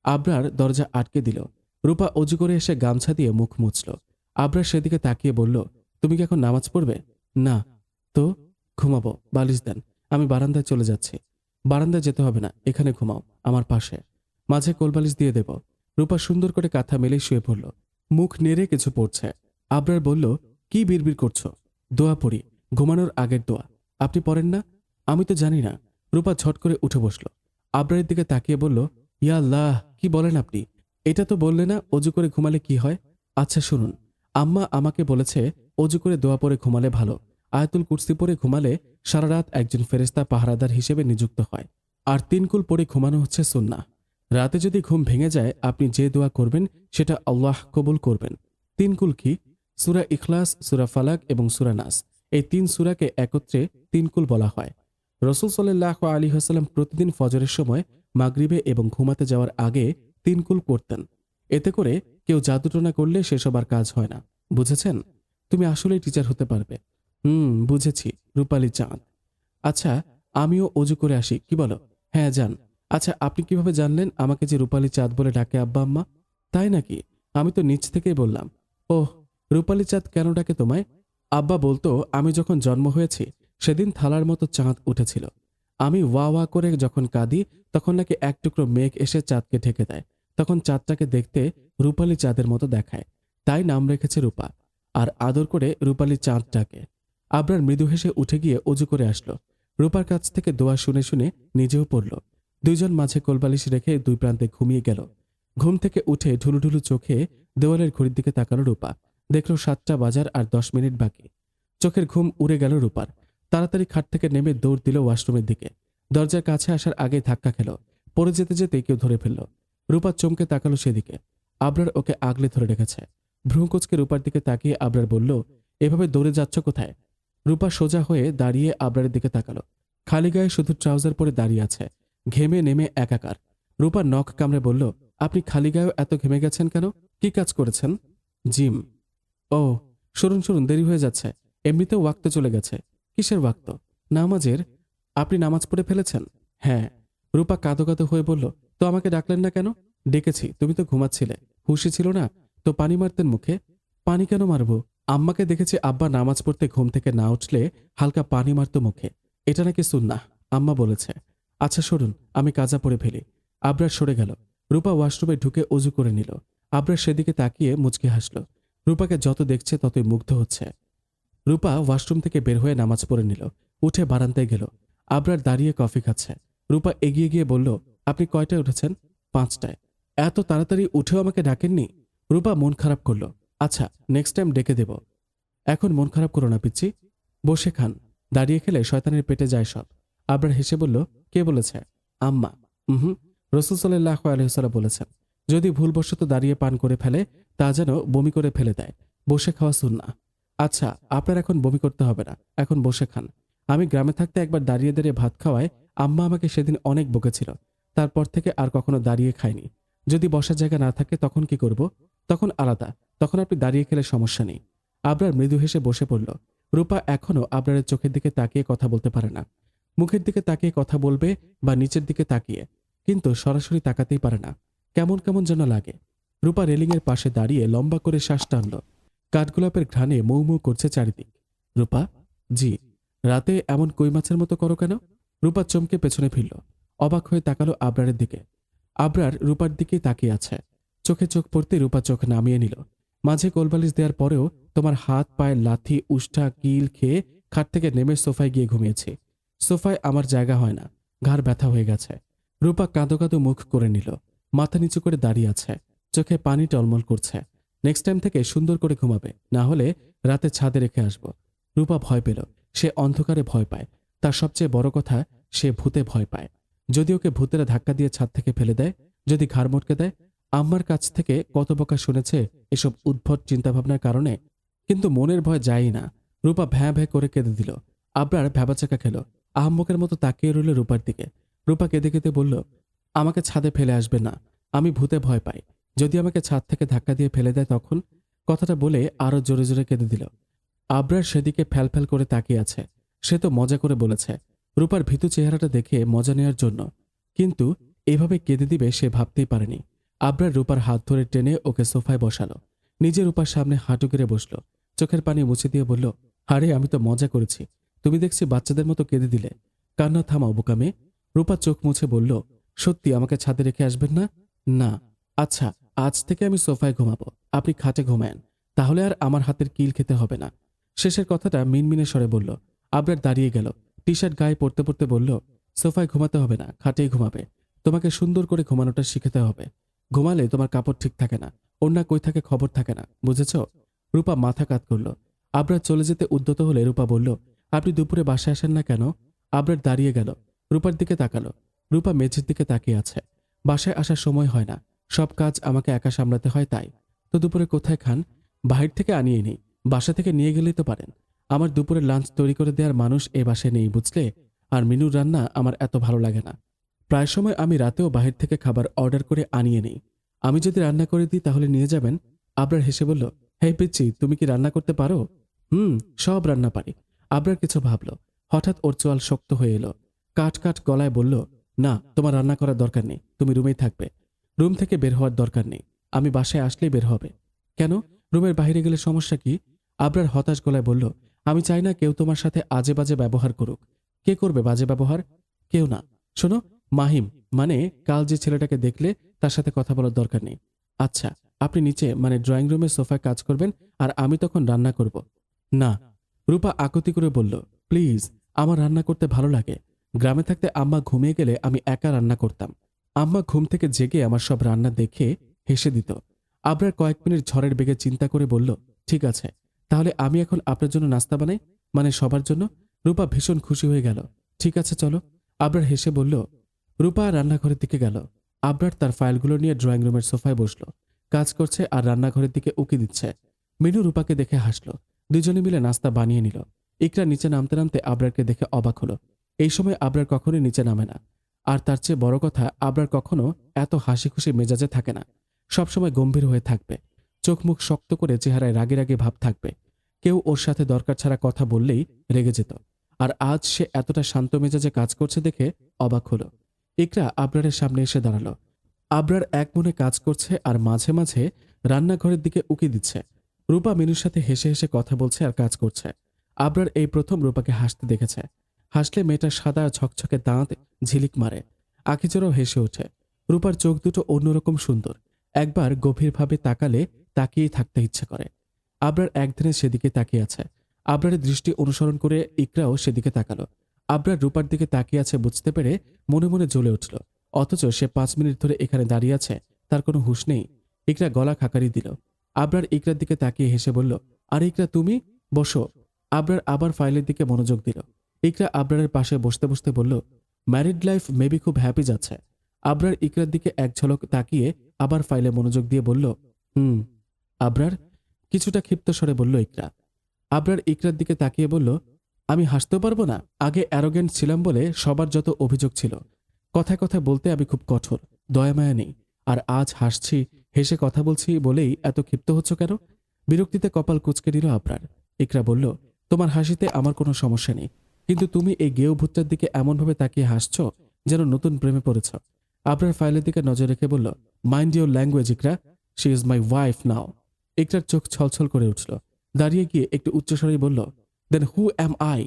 আবরার দরজা আটকে দিল। রূপা অজু করে এসে গামছা দিয়ে মুখ মুছল। আবরার সেদিকে তাকিয়ে বলল, তুমি কি এখন নামাজ পড়বে? না। তো? ঘুমাবো, বালিশ দেন। আমি বারান্দায় চলে যাচ্ছি। বারান্দায় যেতে হবে না, এখানে ঘুমাও, আমার পাশে। মাঝে কোলবালিশ দিয়ে দেব। রূপা সুন্দর করে কাঁথা মেলে শুয়ে পড়ল। মুখ নেড়ে কিছু পড়ছে। আবরার বলল, কি বিড়বিড় করছো? দোয়া পড়ি, ঘুমানোর আগের দোয়া। আপনি পড়েন না? আমি তো জানি না। রূপা ঝট করে উঠে বসল। আবরারের দিকে তাকিয়ে বলল, ইয়া আল্লাহ, কি বলেন আপনি? এটা তো বললে না অজু করে ঘুমালে কি হয়। আচ্ছা শুনুন, আম্মা আমাকে বলেছে অজু করে দোয়া পড়ে ঘুমালে ভালো। আয়াতুল কুরসি পড়ে ঘুমালে সারা রাত একজন ফেরেশতা পাহারাদার হিসেবে নিযুক্ত হয়। আর 3 কুল পড়ে ঘুমানো হচ্ছে সুন্নাহ। রাতে যদি ঘুম ভেঙে যায়, আপনি যে দোয়া করবেন সেটা আল্লাহ কবুল করবেন। 3 কুল কি? সূরা ইখলাস, সূরা ফালাক এবং সূরা নাস, এই 3 সূরাকে একত্রে 3 কুল বলা হয়। রাসূল সাল্লাল্লাহু আলাইহি ওয়াসাল্লাম প্রতিদিন ফজরের সময়, মাগরিবে এবং ঘুমাতে যাওয়ার আগে 3 কুল করতেন। এতে করে কেউ জাদুটোনা করলে সেসব আর কাজ হয় না। বুঝেছেন? তুমি আসলেই টিচার হতে পারবে। বুঝেছি, রূপালী চাঁদ। আচ্ছা, আমিও অজু করে আসি, কি বলো? হ্যাঁ, যান। আচ্ছা, আপনি কিভাবে জানলেন আমাকে যে রূপালী চাঁদ বলে ডাকে আব্বা আম্মা? তাই নাকি? আমি তো নিচ থেকেই বললাম। ওহ, রূপালী চাঁদ কেন ডাকে তোমায়? আব্বা বলতো আমি যখন জন্ম হয়েছি সেদিন থালার মতো চাঁদ উঠেছিল। আমি ওয়া ওয়া করে যখন কাঁদি তখন নাকি এক টুকরো মেঘ এসে চাঁদকে ঢেকে দেয়। তখন চাঁদটাকে দেখতে রূপালী চাঁদের মতো দেখায়। তাই নাম রেখেছে রূপা। আর আদর করে রূপালী চাঁদ ডাকে। আবরার মৃদু হেসে উঠে গিয়ে অজু করে আসলো। রূপার কাছ থেকে দোয়া শুনে শুনে নিজেও পড়ল। দুইজন মাঝে কোলবালিশ রেখে দুই প্রান্তে ঘুমিয়ে গেল। ঘুম থেকে উঠে ঢুলুঢুলু চোখে দেওয়ালের ঘড়ির দিকে তাকালো রূপা। দেখল 7টা বাজার আর 10 মিনিট বাকি। চোখের ঘুম উড়ে গেল রূপার। তাড়াতাড়ি খাট থেকে নেমে দৌড় দিল ওয়াশরুমের দিকে। দরজার কাছে আসার আগে ধাক্কা খেল। পড়ে যেতে যেতে কেউ ধরে ফেলল। রূপা চমকে তাকালো সেদিকে। আবরার ওকে আগলে ধরে রেখেছে। ভ্রুকুঁচকে রূপার দিকে তাকিয়ে আবরার বলল, এভাবে দৌড়ে যাচ্ছ কোথায়? রূপা সোজা হয়ে দাঁড়িয়ে আবরারের দিকে তাকালো। খালি গায়ে শুধু ট্রাউজার পরে দাঁড়িয়ে আছে, ঘেমে নেমে একাকার। রূপা নখ কামড়ে বলল, আপনি খালি গায়েও এত ঘেমে গেছেন কেন? কি কাজ করেছেন? জিম। ও, শুনুন শুনুন, দেরি হয়ে যাচ্ছে। এমনিতেও ওয়াক্ত চলে গেছে। কিসের ওয়াক্ত? নামাজের। আপনি নামাজ পড়ে ফেলেছেন? হ্যাঁ। রূপা কাঁদো কাঁদো হয়ে বলল, তো আমাকে ডাকলেন না কেন? ডেকেছি, তুমি তো ঘুমাচ্ছিলে, হুঁশি ছিল না, তো পানি মারতেন মুখে। পানি কেন মারবো? আম্মাকে দেখেছি আব্বা নামাজ পড়তে ঘুম থেকে না উঠলে হালকা পানি মারতো মুখে। এটা নাকি সুন্নাহ, আম্মা বলেছে। আচ্ছা শুনুন, আমি কাজা পড়ে ফেলি। আবরার সরে গেল। রূপা ওয়াশরুমে ঢুকে অজু করে নিল। আবরার সেদিকে তাকিয়ে মুচকি হাসল। রূপাকে যত দেখছে ততই মুগ্ধ হচ্ছে। রূপা ওয়াশরুম থেকে বের হয়ে নামাজ পড়ে নিল। উঠে বারান্দায় গেল। আবরার দাঁড়িয়ে কফি খাচ্ছে। রূপা এগিয়ে গিয়ে বলল, আপনি কয়টায় উঠেছেন? 5টায়। এত তাড়াতাড়ি উঠেও আমাকে ডাকেননি? রূপা মন খারাপ করলো। আচ্ছা, নেক্সট টাইম ডেকে দেব। এখন মন খারাপ করো না পিচ্ছি, বসে খান। দাঁড়িয়ে খেলে শয়তানের পেটে যায় সব। আবরার হেসে বলল, কে বলেছে? আম্মা। হুম, রসুল সাল্লাল্লাহু আলাইহি ওয়াসাল্লাম বলেছেন, যদি ভুলবশত দাঁড়িয়ে পান করে ফেলে তা যেন বমি করে ফেলে দেয়। বসে খাওয়া সুন্নাহ। আচ্ছা, আপনার এখন বমি করতে হবে না, এখন বসে খান। আমি গ্রামে থাকতে একবার দাঁড়িয়ে দাঁড়িয়ে ভাত খাওয়ায় আম্মা আমাকে সেদিন অনেক বকেছিল। তারপর থেকে আর কখনো দাঁড়িয়ে খাইনি। যদি বসার জায়গা না থাকে তখন কি করব? তখন আলাদা, তখন আপনি দাঁড়িয়ে খেলে সমস্যা নেই। আবরার মৃদু হেসে বসে পড়ল। রূপা এখনও আবরারের চোখের দিকে তাকিয়ে কথা বলতে পারে না। মুখের দিকে তাকিয়ে কথা বলবে বা নিচের দিকে তাকিয়ে, কিন্তু সরাসরি তাকাতেই পারে না। কেমন কেমন যেন লাগে। রূপা রেলিংয়ের পাশে দাঁড়িয়ে লম্বা করে শ্বাস টানল। কাঠগোলাপের ঘ্রাণে মৌ মৌ করছে চারিদিক। রূপা, জি। রাতে এমন কই মাছের মতো করো কেন? রূপা চমকে পেছনে ফিরল। অবাক হয়ে তাকালো আবরারের দিকে। আবরার রূপার দিকেই তাকিয়ে আছে। চোখে চোখ পড়তে রূপা চোখ নামিয়ে নিল। মাঝে কোলবালিশ দেওয়ার পরেও তোমার হাত পায়ে লাথি উষ্ঠা কিল খেয়ে খাট থেকে নেমে সোফায় গিয়ে ঘুমিয়েছি। সোফায় আমার জায়গা হয় না, ঘাড় ব্যথা হয়ে গেছে। রূপা কাঁদো কাঁদো মুখ করে নিল। মাথা নিচু করে দাঁড়িয়ে আছে, চোখে পানি টলমল করছে। নেক্সট টাইম থেকে সুন্দর করে ঘুমাবে, না হলে রাতে ছাদে রেখে আসব। রূপা ভয় পেল। সে অন্ধকারে ভয় পায়। তার সবচেয়ে বড় কথা, সে ভূতে ভয় পায়। যদি ওকে ভূতেরা ধাক্কা দিয়ে ছাদ থেকে ফেলে দেয়, যদি ঘাড় মটকে দেয়। আম্মার কাছ থেকে কত বকা শুনেছে এসব উদ্ভট চিন্তাভাবনার কারণে, কিন্তু মনের ভয় যায়ই না। রূপা ভ্যাঁ ভ্যাঁ করে কেঁদে দিল। আবরার ভ্যাবাচাকা খেল। আহাম্মকের মতো তাকিয়ে রইল রূপার দিকে। রূপা কেঁদে কেঁদে বলল, আমাকে ছাদে ফেলে আসবে না, আমি ভূতে ভয় পাই। যদি আমাকে ছাদ থেকে ধাক্কা দিয়ে ফেলে দেয় তখন? কথাটা বলে আরো জোরে জোরে কেঁদে দিল। আবরার সেদিকে ফ্যালফ্যাল করে তাকিয়ে আছে। সে তো মজা করে বলেছে, রূপার ভীতু চেহারাটা দেখে মজা নেওয়ার জন্য, কিন্তু এভাবে কেঁদে দিবে সে ভাবতেই পারেনি। আবরার রূপার হাত ধরে টেনে ওকে সোফায় বসালো। নিজে রূপার সামনে হাঁটু গেড়ে বসলো। চোখের পানি মুছে দিয়ে বলল, আরে আমি তো মজা করেছি, তুমি দেখছি বাচ্চাদের মতো কেঁদে দিলে। কান্না থামাও বোকামে। রূপা চোখ মুছে বলল, সত্যি আমাকে ছাদে রেখে আসবেন না? না। আচ্ছা, আজ থেকে আমি সোফায় ঘুমাবো, আপনি খাটে ঘুমায়েন, তাহলে আর আমার হাতের কিল খেতে হবে না। শেষের কথাটা মিনমিনে স্বরে বলল। আবরার দাঁড়িয়ে গেল। টি শার্ট গায়ে পড়তে পড়তে বলল, সোফায় ঘুমাতে হবে না, খাটেই ঘুমাবে। তোমাকে সুন্দর করে ঘুমানোটা শিখাতে হবে। ঘুমালে তোমার কাপড় ঠিক থাকে না, ওড়না কই থাকে খবর থাকে না, বুঝেছ? রূপা মাথা কাত করল। আবরার চলে যেতে উদ্যত হলে রূপা বলল, আপনি দুপুরে বাসায় আসেন না কেন? আবরার দাঁড়িয়ে গেল। রূপার দিকে তাকালো। রূপা মেঝের দিকে তাকিয়ে আছে। বাসায় আসার সময় হয় না, সব কাজ আমাকে একা সামলাতে হয়, তাই তো দুপুরে কোথায় খান? বাহির থেকে আনিয়ে নেই, বাসা থেকে নিয়ে গেলেই তো পারেন। আমার দুপুরে লাঞ্চ তৈরি করে দেওয়ার মানুষ এ বাসায় নেই, বুঝলে? আর মিনুর রান্না আমার এত ভালো লাগে না। প্রায় সময় আমি রাতেও বাহির থেকে খাবার অর্ডার করে আনিয়ে নেই। আমি যদি রান্না করে দিই তাহলে নিয়ে যাবেন? আবরার হেসে বলল, হে পিচ্ছি, তুমি কি রান্না করতে পারো? সব রান্না পারি। আবরার কিছু ভাবল। হঠাৎ ওর চোয়াল শক্ত হয়ে এলো। কাট কাট গলায় বলল, না, তোমার রান্না করার দরকার নেই, তুমি রুমেই থাকবে। রুম থেকে বের হওয়ার দরকার নেই, আমি বাসায় আসলেই বের হবে। কেন? রুমের বাইরে গেলে সমস্যা কি? আবরার হতাশ গলায় বলল, আমি চাই না কেউ তোমার সাথে আজে বাজে ব্যবহার করুক। কে করবে বাজে ব্যবহার? কেউ না। শোনো, মাহিম, মানে কাল যে ছেলেটাকে দেখলে, তার সাথে কথা বলার দরকার নেই। আচ্ছা, আপনি নিচে মানে ড্রয়িং রুমের সোফায় কাজ করবেন, আর আমি তখন রান্না করব। না। রূপা আকুতি করে বলল, প্লিজ, আমার রান্না করতে ভালো লাগে। গ্রামে থাকতে আম্মা ঘুমিয়ে গেলে আমি একা রান্না করতাম। আম্মা ঘুম থেকে জেগে আমার সব রান্না দেখে হেসে দিত। আবরার কয়েক মিনিট ঝড়ের বেগে চিন্তা করে বলল, ঠিক আছে, তাহলে আমি এখন আপনার জন্য নাস্তা বানাই, মানে সবার জন্য। রূপা ভীষণ খুশি হয়ে গেল। ঠিক আছে, চলো। আবরার হেসে বলল। রূপা রান্নাঘরের দিকে গেল। আবরার তার ফাইলগুলো নিয়ে ড্রয়িং রুমের সোফায় বসলো। কাজ করছে আর রান্নাঘরের দিকে উকি দিচ্ছে। মিনু রূপাকে দেখে হাসলো। দুজনে মিলে নাস্তা বানিয়ে নিল। ইকরা নিচে নামতে নামতে আবরারকে দেখে অবাক হলো। এই সময় আবরার কখনোই নিচে নামে না। আর তার চেয়ে বড় কথা, আবরার কখনো এত হাসি খুশি মেজাজে থাকে না। সবসময় গম্ভীর হয়ে থাকবে। চোখ মুখ শক্ত করে চেহারায় রাগে রাগে ভাব থাকবে। কেউ ওর সাথে দরকার ছাড়া কথা বললেই রেগে যেত। আর আজ সে এতটা শান্ত মেজাজে কাজ করছে দেখে অবাক হলো। ইকরা আবরারের সামনে এসে দাঁড়ালো। আবরার এক মনে কাজ করছে আর মাঝে মাঝে রান্নাঘরের দিকে উকি দিচ্ছে। রূপা মিনুর সাথে হেসে হেসে কথা বলছে আর কাজ করছে। আবরার এই প্রথম রূপাকে হাসতে দেখেছে। হাসলে মেয়েটার সাদা ঝকঝকে দাঁত ঝিলিক মারে। আখিজোড়াও হেসে ওঠে। রূপার চোখ দুটো অন্যরকম সুন্দর। একবার গভীরভাবে তাকালে তাকিয়েই থাকতে ইচ্ছে করে। আবরার একদিনে সেদিকে তাকিয়ে আছে। আবরারের দৃষ্টি অনুসরণ করে ইকরাও সেদিকে তাকালো। আবরার রূপার দিকে তাকিয়ে আছে বুঝতে পেরে মনে মনে জ্বলে উঠল। অথচ সে 5 মিনিট ধরে এখানে দাঁড়িয়ে আছে, তার কোনো হুঁশ নেই। ইকরা গলা খাকারি দিল। আবরার ইকরার দিকে তাকিয়ে হেসে বলল, আরে ইকরা তুমি বসো। আবরার আবার ফাইলের দিকে মনোযোগ দিল। ইকরা আবরারের পাশে বসতে বসতে বলল, ম্যারিড লাইফ মেবি খুব হ্যাপি যাচ্ছে। আবরার ইকরার দিকে এক ঝলক তাকিয়ে আবার ফাইলে মনোযোগ দিয়ে বলল, হুম। আবরার কিছুটা ক্ষিপ্ত স্বরে বলল ইকরা। আবরার ইকরার দিকে তাকিয়ে বলল, আমি হাসতেও পারবো না? আগে অ্যারোগেন্ট ছিলাম বলে সবার যত অভিযোগ ছিল। কথায় কথায় বলতে আমি খুব কঠোর, দয়ামায়া নেই। আর আজ হাসছি, হেসে কথা বলছি বলেই এত ক্ষিপ্ত হচ্ছ কেন? বিরক্তিতে কপাল কুঁচকে দিল আবরার। ইকরা বলল, তোমার হাসিতে আমার কোনো সমস্যা নেই, কিন্তু তুমি এই গেও ভূতটার দিকে এমনভাবে তাকিয়ে হাসছ যেন নতুন প্রেমে পড়েছ। আবরার ফাইলের দিকে নজর রেখে বলল, mind your language Iqra, she is my wife now. ইকরার চোখ ছলছল করে উঠল। দাঁড়িয়ে গিয়ে একটু উচ্চস্বরেই বলল, then who am I?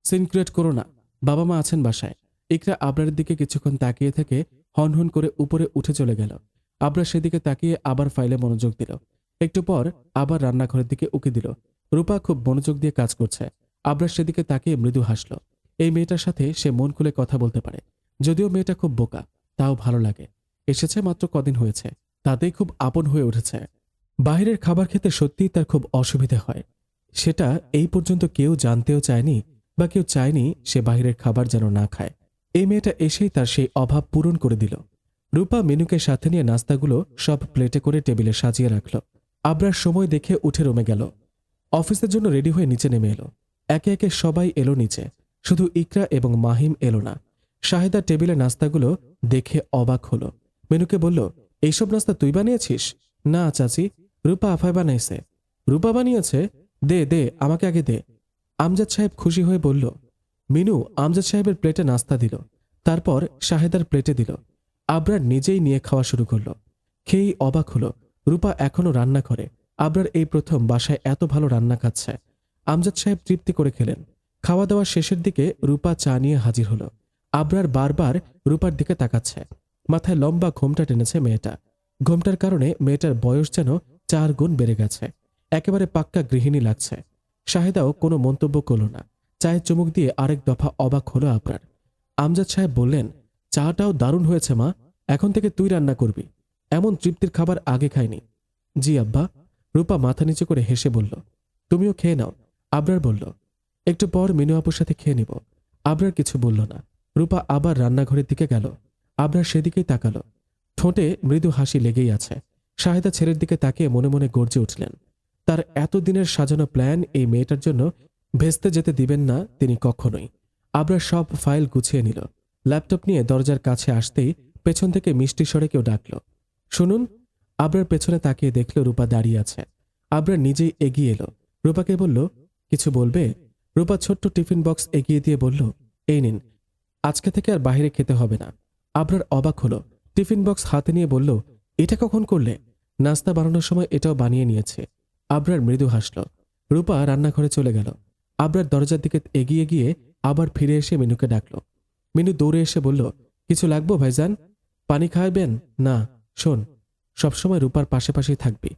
Scene create করো না, বাবা মা আছেন বাসায়। ইকরা আবরারের দিকে কিছুক্ষণ তাকিয়ে থেকে হনহন করে উপরে উঠে চলে গেল। আবরার সেদিকে তাকিয়ে আবার ফাইলে মনোযোগ দিল। একটু পর আবার রান্নাঘরের দিকে উকি দিল। রূপা খুব মনোযোগ দিয়ে কাজ করছে। আবরার সেদিকে তাকিয়ে মৃদু হাসল। এই মেয়েটার সাথে সে মন খুলে কথা বলতে পারে। যদিও মেয়েটা খুব বোকা, তাও ভালো লাগে। এসেছে মাত্র কদিন হয়েছে, তাতেই খুব আপন হয়ে উঠেছে। বাইরের খাবার খেতে সত্যিই তার খুব অসুবিধে হয়। সেটা এই পর্যন্ত কেউ জানতেও চায়নি বা কেউ চায়নি সে বাইরের খাবার যেন না খায়। এই মেয়েটা এসেই তার সেই অভাব পূরণ করে দিল। রূপা মেনুকে সাথে নিয়ে নাস্তাগুলো সব প্লেটে করে টেবিলে সাজিয়ে রাখল। আবরার সময় দেখে উঠে রুমে গেল। অফিসের জন্য রেডি হয়ে নিচে নেমে এলো। একে একে সবাই এলো নিচে, শুধু ইকরা এবং মাহিম এলো না। শাহেদা টেবিলে নাস্তাগুলো দেখে অবাক হলো। মেনুকে বলল, এইসব নাস্তা তুই বানিয়েছিস? না চাচি, রূপা আফায় বানাইছে। রূপা বানিয়েছে? দে দে, আমাকে আগে দে। আমজাদ সাহেব খুশি হয়ে বলল। মিনু আমজাদ সাহেবের প্লেটে নাস্তা দিল, তারপর শাহেদার প্লেটে দিল। আবরার নিজেই নিয়ে খাওয়া শুরু করলো। খেয়েই অবাক হলো, রূপা এখনো রান্না করে। আবরার এই প্রথম বাসায় এত ভালো রান্না খাচ্ছে। আমজাদ সাহেব তৃপ্তি করে খেলেন। খাওয়া দাওয়ার শেষের দিকে রূপা চা নিয়ে হাজির হলো। আবরার বারবার রূপার দিকে তাকাচ্ছে। মাথায় লম্বা ঘোমটা টেনেছে মেয়েটা। ঘোমটার কারণে মেয়েটার বয়স যেন 4 গুণ বেড়ে গেছে। একেবারে পাক্কা গৃহিণী লাগছে। শাহেদাও কোনো মন্তব্য করল না। চায়ের চুমুক দিয়ে আরেক দফা অবাক হলো আবরার। আমজাদ সাহেব বললেন, চাটাও দারুণ হয়েছে মা, এখন থেকে তুই রান্না করবি। এমন তৃপ্তির খাবার আগে খাইনি। জি আব্বা। রূপা মাথা নিচু করে হেসে বলল, তুমিও খেয়ে নাও। আবরার বলল, একটু পর মিনু আপুর সাথে খেয়ে নিব। আবরার কিছু বলল না। রূপা আবার রান্নাঘরের দিকে গেল। আবরার সেদিকেই তাকালো। ঠোঁটে মৃদু হাসি লেগেই আছে। শাহেদা ছেলের দিকে তাকিয়ে মনে মনে গর্জে উঠলেন। তার এতদিনের সাজানো প্ল্যান এই মেয়েটার জন্য ভেস্তে যেতে দিবেন না তিনি কখনোই। আবরার সব ফাইল গুছিয়ে নিল। ল্যাপটপ নিয়ে দরজার কাছে আসতেই পেছন থেকে মিষ্টি স্বরে কেউ ডাকল, শুনুন। আবরার পেছনে তাকিয়ে দেখল রূপা দাঁড়িয়ে আছে। আবরার নিজেই এগিয়ে এলো। রূপাকে বলল, কিছু বলবে? রূপা ছোট্ট টিফিন বক্স এগিয়ে দিয়ে বলল, এই নিন, আজকে থেকে আর বাইরে খেতে হবে না। আবরার অবাক হলো। টিফিন বক্স হাতে নিয়ে বলল, এটা কখন করলে? নাস্তা বানানোর সময় এটাও বানিয়ে নিয়েছে। আবরার মৃদু হাসল। রূপা রান্নাঘরে চলে গেল। আবরার দরজার দিকে এগিয়ে গিয়ে আবার ফিরে এসে মিনুকে ডাকল। মিনু দৌড়ে এসে বলল, কিছু লাগবো ভাইজান? পানি খাইবেন? না। শোন, সবসময় রূপার পাশে পাশেই থাকবি।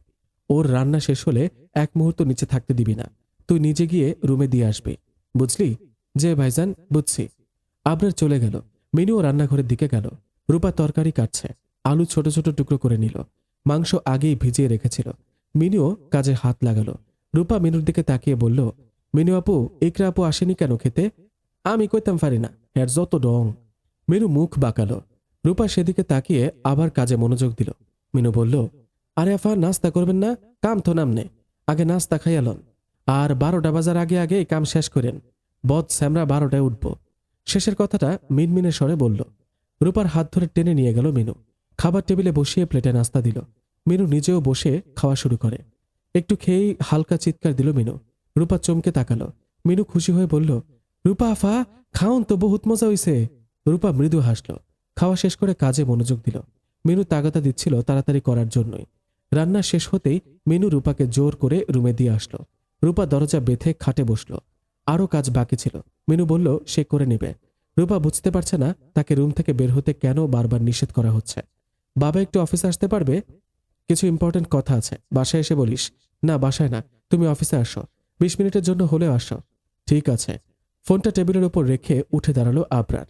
ওর রান্না শেষ হলে এক মুহূর্ত নিচে থাকতে দিবি না। তুই নিজে গিয়ে রুমে দিয়ে আসবি, বুঝলি? যে ভাইজান, বুঝছি। আবরার চলে গেল। মিনুও রান্নাঘরের দিকে গেল। রূপা তরকারি কাটছে। আলু ছোট ছোট টুকরো করে নিল। মাংস আগেই ভিজিয়ে রেখেছিল। মিনুও কাজে হাত লাগালো। রূপা মিনুর দিকে তাকিয়ে বলল, মিনু আপু, ইকরা আপু আসেনি কেন খেতে? আমি কইতাম পারি না, এর যত ডং। মিনু মুখ বাঁকালো। রূপা সেদিকে তাকিয়ে আবার কাজে মনোযোগ দিল। মিনু বলল, আরে আফা, নাস্তা করবেন না? কাম তো নামনে, আগে নাস্তা খাইয়ালন। আর 12টা বাজার আগে আগে কাম শেষ করেন। বদ স্যামরা 12টায় উঠব। শেষের কথাটা মিনমিনে স্বরে বলল। রূপার হাত ধরে টেনে নিয়ে গেল মিনু। খাবার টেবিলে বসিয়ে প্লেটে নাস্তা দিল। মিনু নিজেও বসে খাওয়া শুরু করে। একটু খেয়েই হালকা চিৎকার দিল মিনু। রূপা চমকে তাকালো। মিনু খুশি হয়ে বলল, রূপা আফা, খাওন তো, বহুত মজা হইছে। রূপা মৃদু হাসল। খাওয়া শেষ করে কাজে মনোযোগ দিল। মিনু তাগাদা দিচ্ছিল তাড়াতাড়ি করার জন্যই। রান্না শেষ হতেই মিনু রূপাকে জোর করে রুমে দিয়ে আসলো। রূপা দরজা বেঁধে খাটে বসল। আরও কাজ বাকি ছিল। মিনু বলল সে করে নেবে। রূপা বুঝতে পারছে না তাকে রুম থেকে বের হতে কেন বারবার নিষেধ করা হচ্ছে। বাবা একটু অফিসে আসতে পারবে? কিছু ইম্পর্টেন্ট কথা আছে, বাসায় এসে বলিস। না, বাসায় না, তুমি অফিসে আসো। 20 মিনিটের জন্য হলেও আসো। ঠিক আছে। ফোনটা টেবিলের ওপর রেখে উঠে দাঁড়ালো আবরার।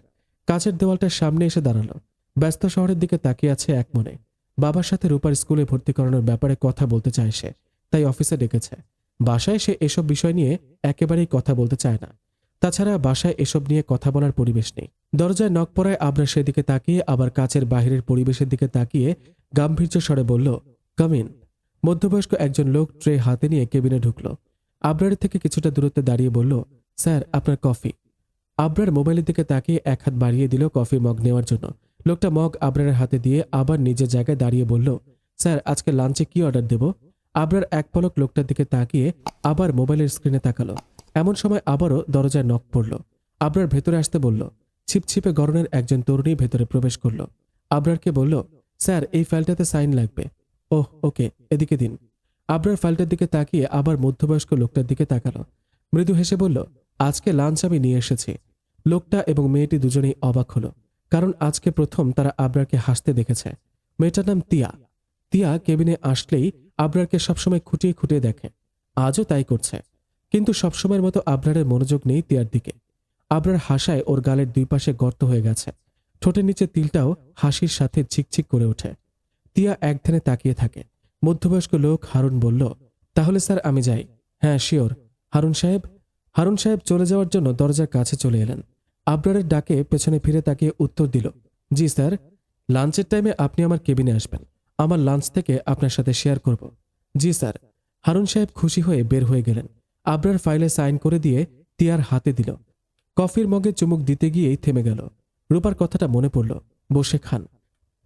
কাচের দেওয়ালটার সামনে এসে দাঁড়ালো। ব্যস্ত শহরের দিকে তাকিয়ে আছে এক মনে। বাবার সাথে রূপার স্কুলে ভর্তি করানোর ব্যাপারে কথা বলতে চায় সে, তাই অফিসে ডেকেছে। বাসায় সে এসব বিষয় নিয়ে একেবারেই কথা বলতে চায় না। তাছাড়া বাসায় এসব নিয়ে কথা বলার পরিবেশ নেই। দরজায় নক পড়ায় আবরার সেদিকে তাকিয়ে আবার কাচের বাহিরের পরিবেশের দিকে তাকিয়ে গাম্ভীর্য স্বরে বলল, কাম ইন। মধ্যবয়স্ক একজন লোক ট্রে হাতে নিয়ে কেবিনে ঢুকল। আবরারের থেকে কিছুটা দূরত্বে দাঁড়িয়ে বলল, স্যার আপনার কফি। আবরার মোবাইলের দিকে তাকিয়ে এক হাত বাড়িয়ে দিল কফির মগ নেওয়ার জন্য। লোকটা মগ আবরারের হাতে দিয়ে আবার নিজের জায়গায় দাঁড়িয়ে বলল, স্যার আজকে লাঞ্চে কি অর্ডার দেব? আবরার এক পলক লোকটার দিকে তাকিয়ে আবার মোবাইলের স্ক্রিনে তাকালো। এমন সময় আবারও দরজায় নক পড়ল। আবরার ভেতরে আসতে বলল। ছিপছিপে গরনের একজন তরুণী ভেতরে প্রবেশ করল। আবরারকে বলল, স্যার এই ফাইলটাতে সাইন লাগবে। ওহ ওকে, এদিকে দিন। আবরার ফাইলটার দিকে তাকিয়ে আবার মধ্যবয়স্ক লোকটার দিকে তাকালো। মৃদু হেসে বলল, আজকে লাঞ্চ আমি নিয়ে এসেছি। লোকটা এবং মেয়েটি দুজনেই অবাক হলো, কারণ আজকে প্রথম তারা আবরারকে হাসতে দেখেছে। মেয়েটার নাম তিয়া। তিয়া কেবিনে আসলেই আবরারকে সবসময় খুঁটিয়ে খুঁটিয়ে দেখে, আজও তাই করছে। কিন্তু সবসময়ের মতো আবরারের মনোযোগ নেই তিয়ার দিকে। আবরার হাসায় ওর গালের দুই পাশে গর্ত হয়ে গেছে। ঠোঁটের নিচে তিলটাও হাসির সাথে ছিকছিক করে ওঠে। তিয়া একধানে তাকিয়ে থাকে। মধ্যবয়স্ক লোক হারুন বলল, তাহলে স্যার আমি যাই। হ্যাঁ শিওর। হারুন সাহেব চলে যাওয়ার জন্য দরজার কাছে চলে এলেন। আবরারের ডাকে পেছনে ফিরে তাকিয়ে উত্তর দিল, জি স্যার। লাঞ্চের টাইমে আপনি আমার কেবিনে আসবেন। আমার লাঞ্চ থেকে আপনার সাথে শেয়ার করব। জি স্যার। হারুন সাহেব খুশি হয়ে বের হয়ে গেলেন। আবরার ফাইলে সাইন করে দিয়ে তিয়ার হাতে দিল। কফির মগে চুমুক দিতে গিয়েই থেমে গেল। রূপার কথাটা মনে পড়ল, বসে খান,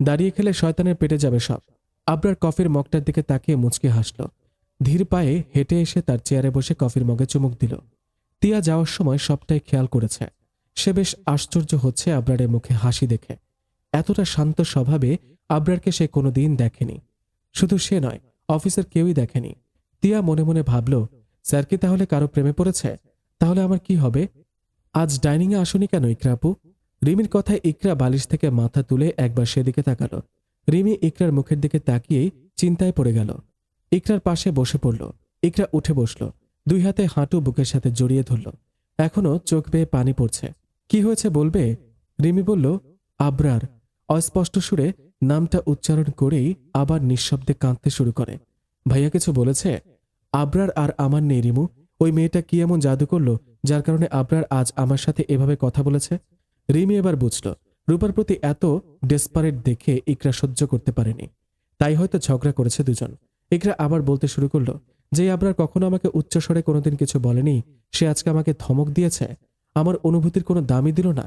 দাঁড়িয়ে খেলে শয়তানের পেটে যাবে সব। আবরার কফির মগটার দিকে তাকিয়ে মুচকি হাসল। ধীর পায়ে হেঁটে এসে তার চেয়ারে বসে কফির মগে চুমুক দিল। তিয়া যাওয়ার সময় সবটাই খেয়াল করেছে। সে বেশ আশ্চর্য হচ্ছে আবরারের মুখে হাসি দেখে। এতটা শান্ত স্বভাবে আবরারকে সে কোনোদিন দেখেনি। শুধু সে নয়, অফিসের কেউই দেখেনি। তিয়া মনে মনে ভাবল, স্যার কি তাহলে কারো প্রেমে পড়েছে? তাহলে আমার কি হবে? আজ ডাইনিংয়ে আসনি কেন ইকরা আপু? রিমির কথায় ইকরা বালিশ থেকে মাথা তুলে একবার সেদিকে তাকালো। রিমি ইকরার মুখের দিকে তাকিয়েই চিন্তায় পড়ে গেল। ইকরার পাশে বসে পড়ল। ইকরা উঠে বসল, দুই হাতে হাঁটু বুকের সাথে জড়িয়ে ধরল। এখনো চোখ বেয়ে পানি পড়ছে। কি হয়েছে বলবে? রিমি বলল, আবরার। অস্পষ্ট সুরে নামটা উচ্চারণ করেই আবার নিঃশব্দে কাঁদতে শুরু করে। ভাইয়া কিছু বলেছে? আবরার আর আমার নেই রিমু। ওই মেয়েটা কি এমন জাদু করলো যার কারণে আবরার আজ আমার সাথে এভাবে কথা বলেছে? রিমি এবার বুঝল রূপার প্রতি এত ডেসপারেট দেখে ইকরা সহ্য করতে পারেনি। তাই হয়তো ঝগড়া করেছে দুজন। ইকরা আবার বলতে শুরু করলো, যে আবরার কখনো আমাকে উচ্চস্বরে কোনোদিন কিছু বলেনি, সে আজকে আমাকে ধমক দিয়েছে। আমার অনুভূতির কোনো দামই দিল না।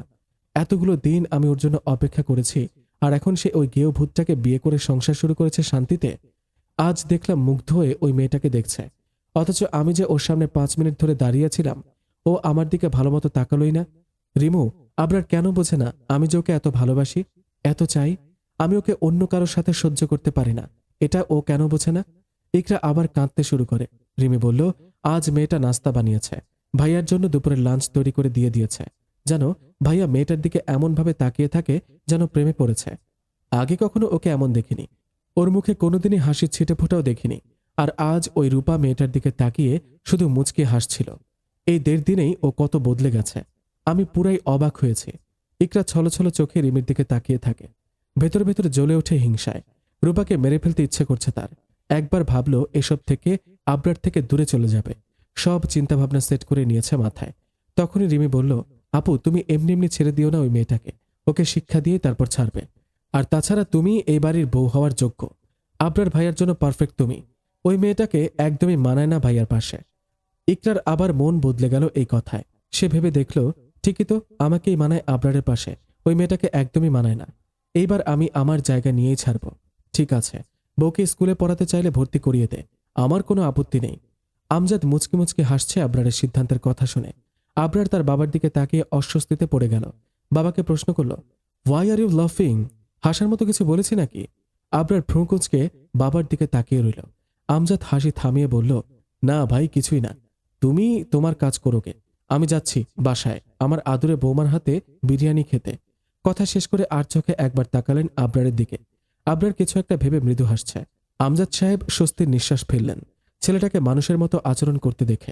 এতগুলো দিন আমি ওর জন্য অপেক্ষা করেছি, আর এখন সে ওই গেয় ভূতটাকে বিয়ে করে সংসার শুরু করেছে শান্তিতে। আজ দেখলাম মুগ্ধ হয়ে ওই মেয়েটাকে দেখছে, অথচ আমি যে ওর সামনে 5 মিনিট ধরে দাঁড়িয়েছিলাম, ও আমার দিকে ভালো মতো তাকালোই না। রিমু, আবরার কেন বোঝে না আমি যে ওকে এত ভালোবাসি, এত চাই? আমি ওকে অন্য কারোর সাথে সহ্য করতে পারি না, এটা ও কেন বোঝে না? ইকরা আবার কাঁদতে শুরু করে। রিমি বলল, আজ মেয়েটা নাস্তা বানিয়েছে, ভাইয়ার জন্য দুপুরের লাঞ্চ তৈরি করে দিয়ে দিয়েছে। জানো, ভাইয়া মেয়েটার দিকে এমনভাবে তাকিয়ে থাকে যেন প্রেমে পড়েছে। আগে কখনো ওকে এমন দেখিনি। ওর মুখে কোনোদিনই হাসির ছিটে ফোঁটাও দেখিনি। আর আজ ওই রূপা মেয়েটার দিকে তাকিয়ে শুধু মুচকি হাসছিল। এই 1.5 দিনেই ও কত বদলে গেছে। আমি পুরাই অবাক হয়েছি। ইকরা ছলছল চোখে রিমির দিকে তাকিয়ে থাকে। ভেতরে ভেতরে জ্বলে ওঠে হিংসায়। রূপাকে মেরে ফেলতে ইচ্ছে করছে তার। একবার ভাবল এসব থেকে আবরার থেকে দূরে চলে যাবে। সব চিন্তাভাবনা সেট করে নিয়েছে মাথায়। তখনই রিমি বলল, আপু তুমি এমনি এমনি ছেড়ে দিও না ওই মেয়েটাকে। ওকে শিক্ষা দিয়ে তারপর ছাড়বে। আর তাছাড়া তুমি এই বাড়ির বউ হওয়ার যোগ্য। আবরার ভাইয়ার জন্য পারফেক্ট তুমি। ওই মেয়েটাকে একদমই মানায় না ভাইয়ার পাশে। ইকরার আবার মন বদলে গেল এই কথায়। সে ভেবে দেখল, ঠিকই তো, আমাকেই মানায় আবরারের পাশে, ওই মেয়েটাকে একদমই মানায় না। এইবার আমি আমার জায়গা নিয়েই ছাড়ব। ঠিক আছে, বউকে স্কুলে পড়াতে চাইলে ভর্তি করিয়ে দে, আমার কোনো আপত্তি নেই। আমজাদ মুচকি মুচকি হাসছে আবরারের সিদ্ধান্তের কথা শুনে। আবরার তার বাবার দিকে তাকিয়ে অস্বস্তিতে পড়ে গেল। বাবাকে প্রশ্ন করল, হোয়াই আর ইউ লাফিং? হাসার মতো কিছু বলেছি নাকি? আবরার ভ্রু কুঁচকে বাবার দিকে তাকিয়ে রইল। আমজাদ হাসি থামিয়ে বলল, না ভাই, কিছুই না, তুমি তোমার কাজ করোগে। আমি যাচ্ছি বাসায় আমার আদুরে বৌমার হাতে বিরিয়ানি খেতে। কথা শেষ করে আর চোখে একবার তাকালেন আবরারের দিকে। আবরার কিছু একটা ভেবে মৃদু হাসছে। আমজাদ সাহেব স্বস্তির নিঃশ্বাস ফেললেন। ছেলেটাকে মানুষের মতো আচরণ করতে দেখে,